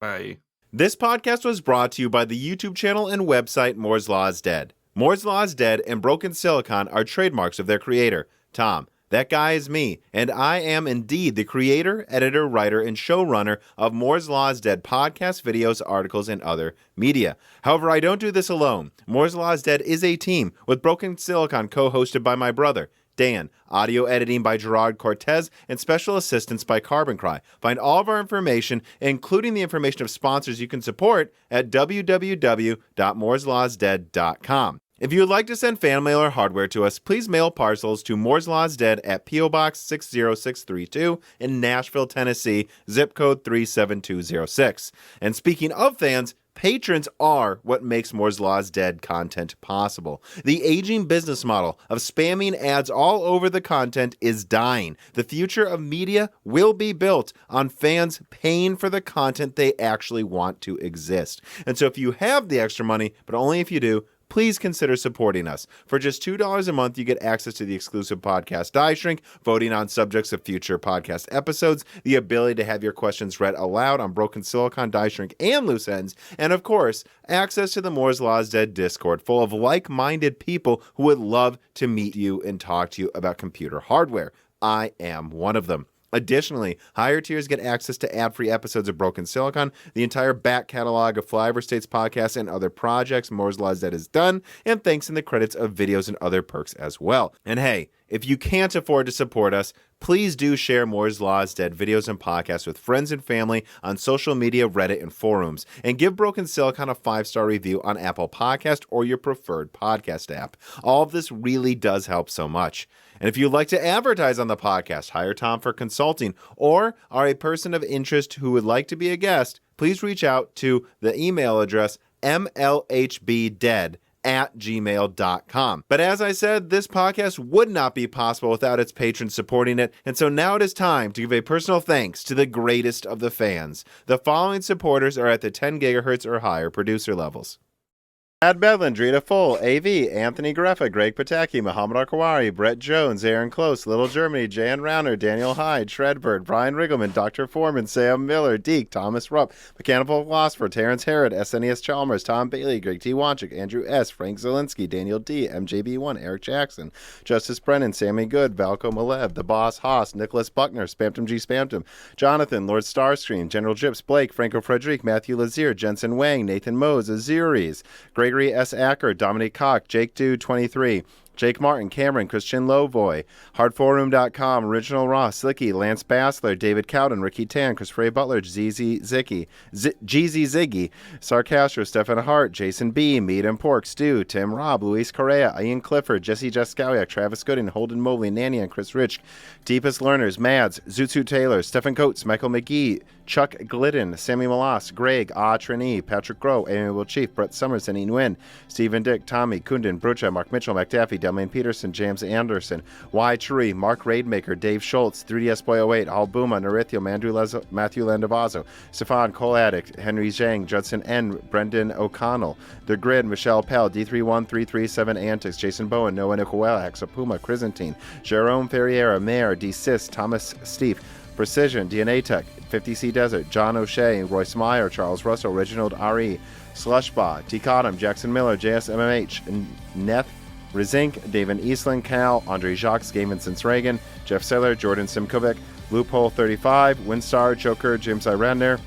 Bye. This podcast was brought to you by the YouTube channel and website Moore's Law is Dead. Moore's Law is Dead and Broken Silicon are trademarks of their creator, Tom. That guy is me, and I am indeed the creator, editor, writer, and showrunner of Moore's Law is Dead podcasts, videos, articles, and other media. However, I don't do this alone. Moore's Law is Dead is a team, with Broken Silicon co-hosted by my brother, Dan, audio editing by Gerard Cortez, and special assistance by Carbon Cry. Find all of our information, including the information of sponsors you can support, at www.mooreslawsdead.com. If you would like to send fan mail or hardware to us, please mail parcels to Moore's Law is Dead at P.O. Box 60632 in Nashville, Tennessee, zip code 37206. And speaking of fans, patrons are what makes Moore's Law is Dead content possible. The aging business model of spamming ads all over the content is dying. The future of media will be built on fans paying for the content they actually want to exist. And so if you have the extra money, but only if you do, please consider supporting us. For just $2 a month, you get access to the exclusive podcast Die Shrink, voting on subjects of future podcast episodes, the ability to have your questions read aloud on Broken Silicon, Die Shrink, and Loose Ends, and of course, access to the Moore's Law is Dead Discord, full of like-minded people who would love to meet you and talk to you about computer hardware. I am one of them. Additionally, higher tiers get access to ad-free episodes of Broken Silicon, the entire back catalog of Flyover States podcasts and other projects Moore's Law is Dead has done, and thanks in the credits of videos and other perks as well. And hey, if you can't afford to support us, please do share Moore's Law is Dead videos and podcasts with friends and family on social media, Reddit, and forums. And give Broken Silicon a 5-star review on Apple Podcast or your preferred podcast app. All of this really does help so much. And if you'd like to advertise on the podcast, hire Tom for consulting, or are a person of interest who would like to be a guest, please reach out to the email address mlhbdead@gmail.com. But as I said, this podcast would not be possible without its patrons supporting it, and so now it is time to give a personal thanks to the greatest of the fans. The following supporters are at the 10 gigahertz or higher producer levels: Ad Bedlin, Drita Full, AV, Anthony Greffa, Greg Pataki, Muhammad Arkawari, Brett Jones, Aaron Close, Little Germany, Jan Rauner, Daniel Hyde, Shredbird, Brian Riggleman, Dr. Foreman, Sam Miller, Deke, Thomas Rupp, Mechanical Philosopher, Terrence Herod, SNES Chalmers, Tom Bailey, Greg T. Wanchik, Andrew S., Frank Zielinski, Daniel D., MJB1, Eric Jackson, Justice Brennan, Sammy Good, Valco Malev, The Boss Haas, Nicholas Buckner, Spamtum G. Spamtum, Jonathan, Lord Starscream, General Jips, Blake, Franco Frederic, Matthew Lazier, Jensen Wang, Nathan Mose, Aziris, Gregory S. Acker, Dominic Koch, Jake Dude 23, Jake Martin, Cameron, Christian Lovoy, HardForum.com, Original Ross, Slicky, Lance Bassler, David Cowden, Ricky Tan, Christopher Butler, Jeezy Ziggy, Sarcastro, Stefan Hart, Jason B, Meat and Pork, Stu, Tim Robb, Luis Correa, Ian Clifford, Jesse Jaskowiak, Travis Gooding, Holden Mobley, Nanny and Chris Rich, Deepest Learners, Mads, Zutsu Taylor, Stephen Coates, Michael McGee, Chuck Glidden, Sammy Malas, Greg, Trini, Patrick Groh, Amiable Chief, Brett Summers, and Ian Nguyen, Stephen Dick, Tommy, Kunden, Brucha, Mark Mitchell, McDaffie, Delmain Peterson, James Anderson, Y. Tree, Mark Raidmaker, Dave Schultz, 3DS Boy 08, Al Buma, Narithio, Matthew Landavazo, Stefan Cole Addict, Henry Zhang, Judson N., Brendan O'Connell, The Grid, Michelle Pell, D31337 Antics, Jason Bowen, Noah Nicoel, Hexapuma, Chrysantine, Jerome Ferriera, Mayor, D. Sis, Thomas Steve, Precision, DNA Tech, 50C Desert, John O'Shea, Royce Meyer, Charles Russell, Reginald R.E., Slushba, T. Cottom, Jackson Miller, JSMMH, Neth Rizink, David Eastland, Cal, Andre Jacques, Gavin Since Reagan, Jeff Seller, Jordan Simkovic, Loophole 35, Windstar, Joker, James Iradner,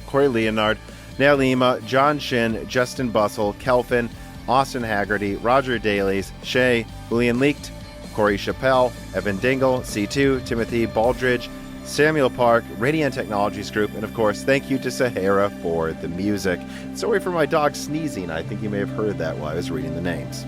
Corey Leonard, Nail Lima, John Shin, Justin Bussell, Kelvin, Austin Haggerty, Roger Dailies, Shay, Julian Leaked, Corey Chappelle, Evan Dingle, C2, Timothy Baldridge, Samuel Park, Radiant Technologies Group, and of course, thank you to Sahara for the music. Sorry for my dog sneezing. I think you may have heard that while I was reading the names.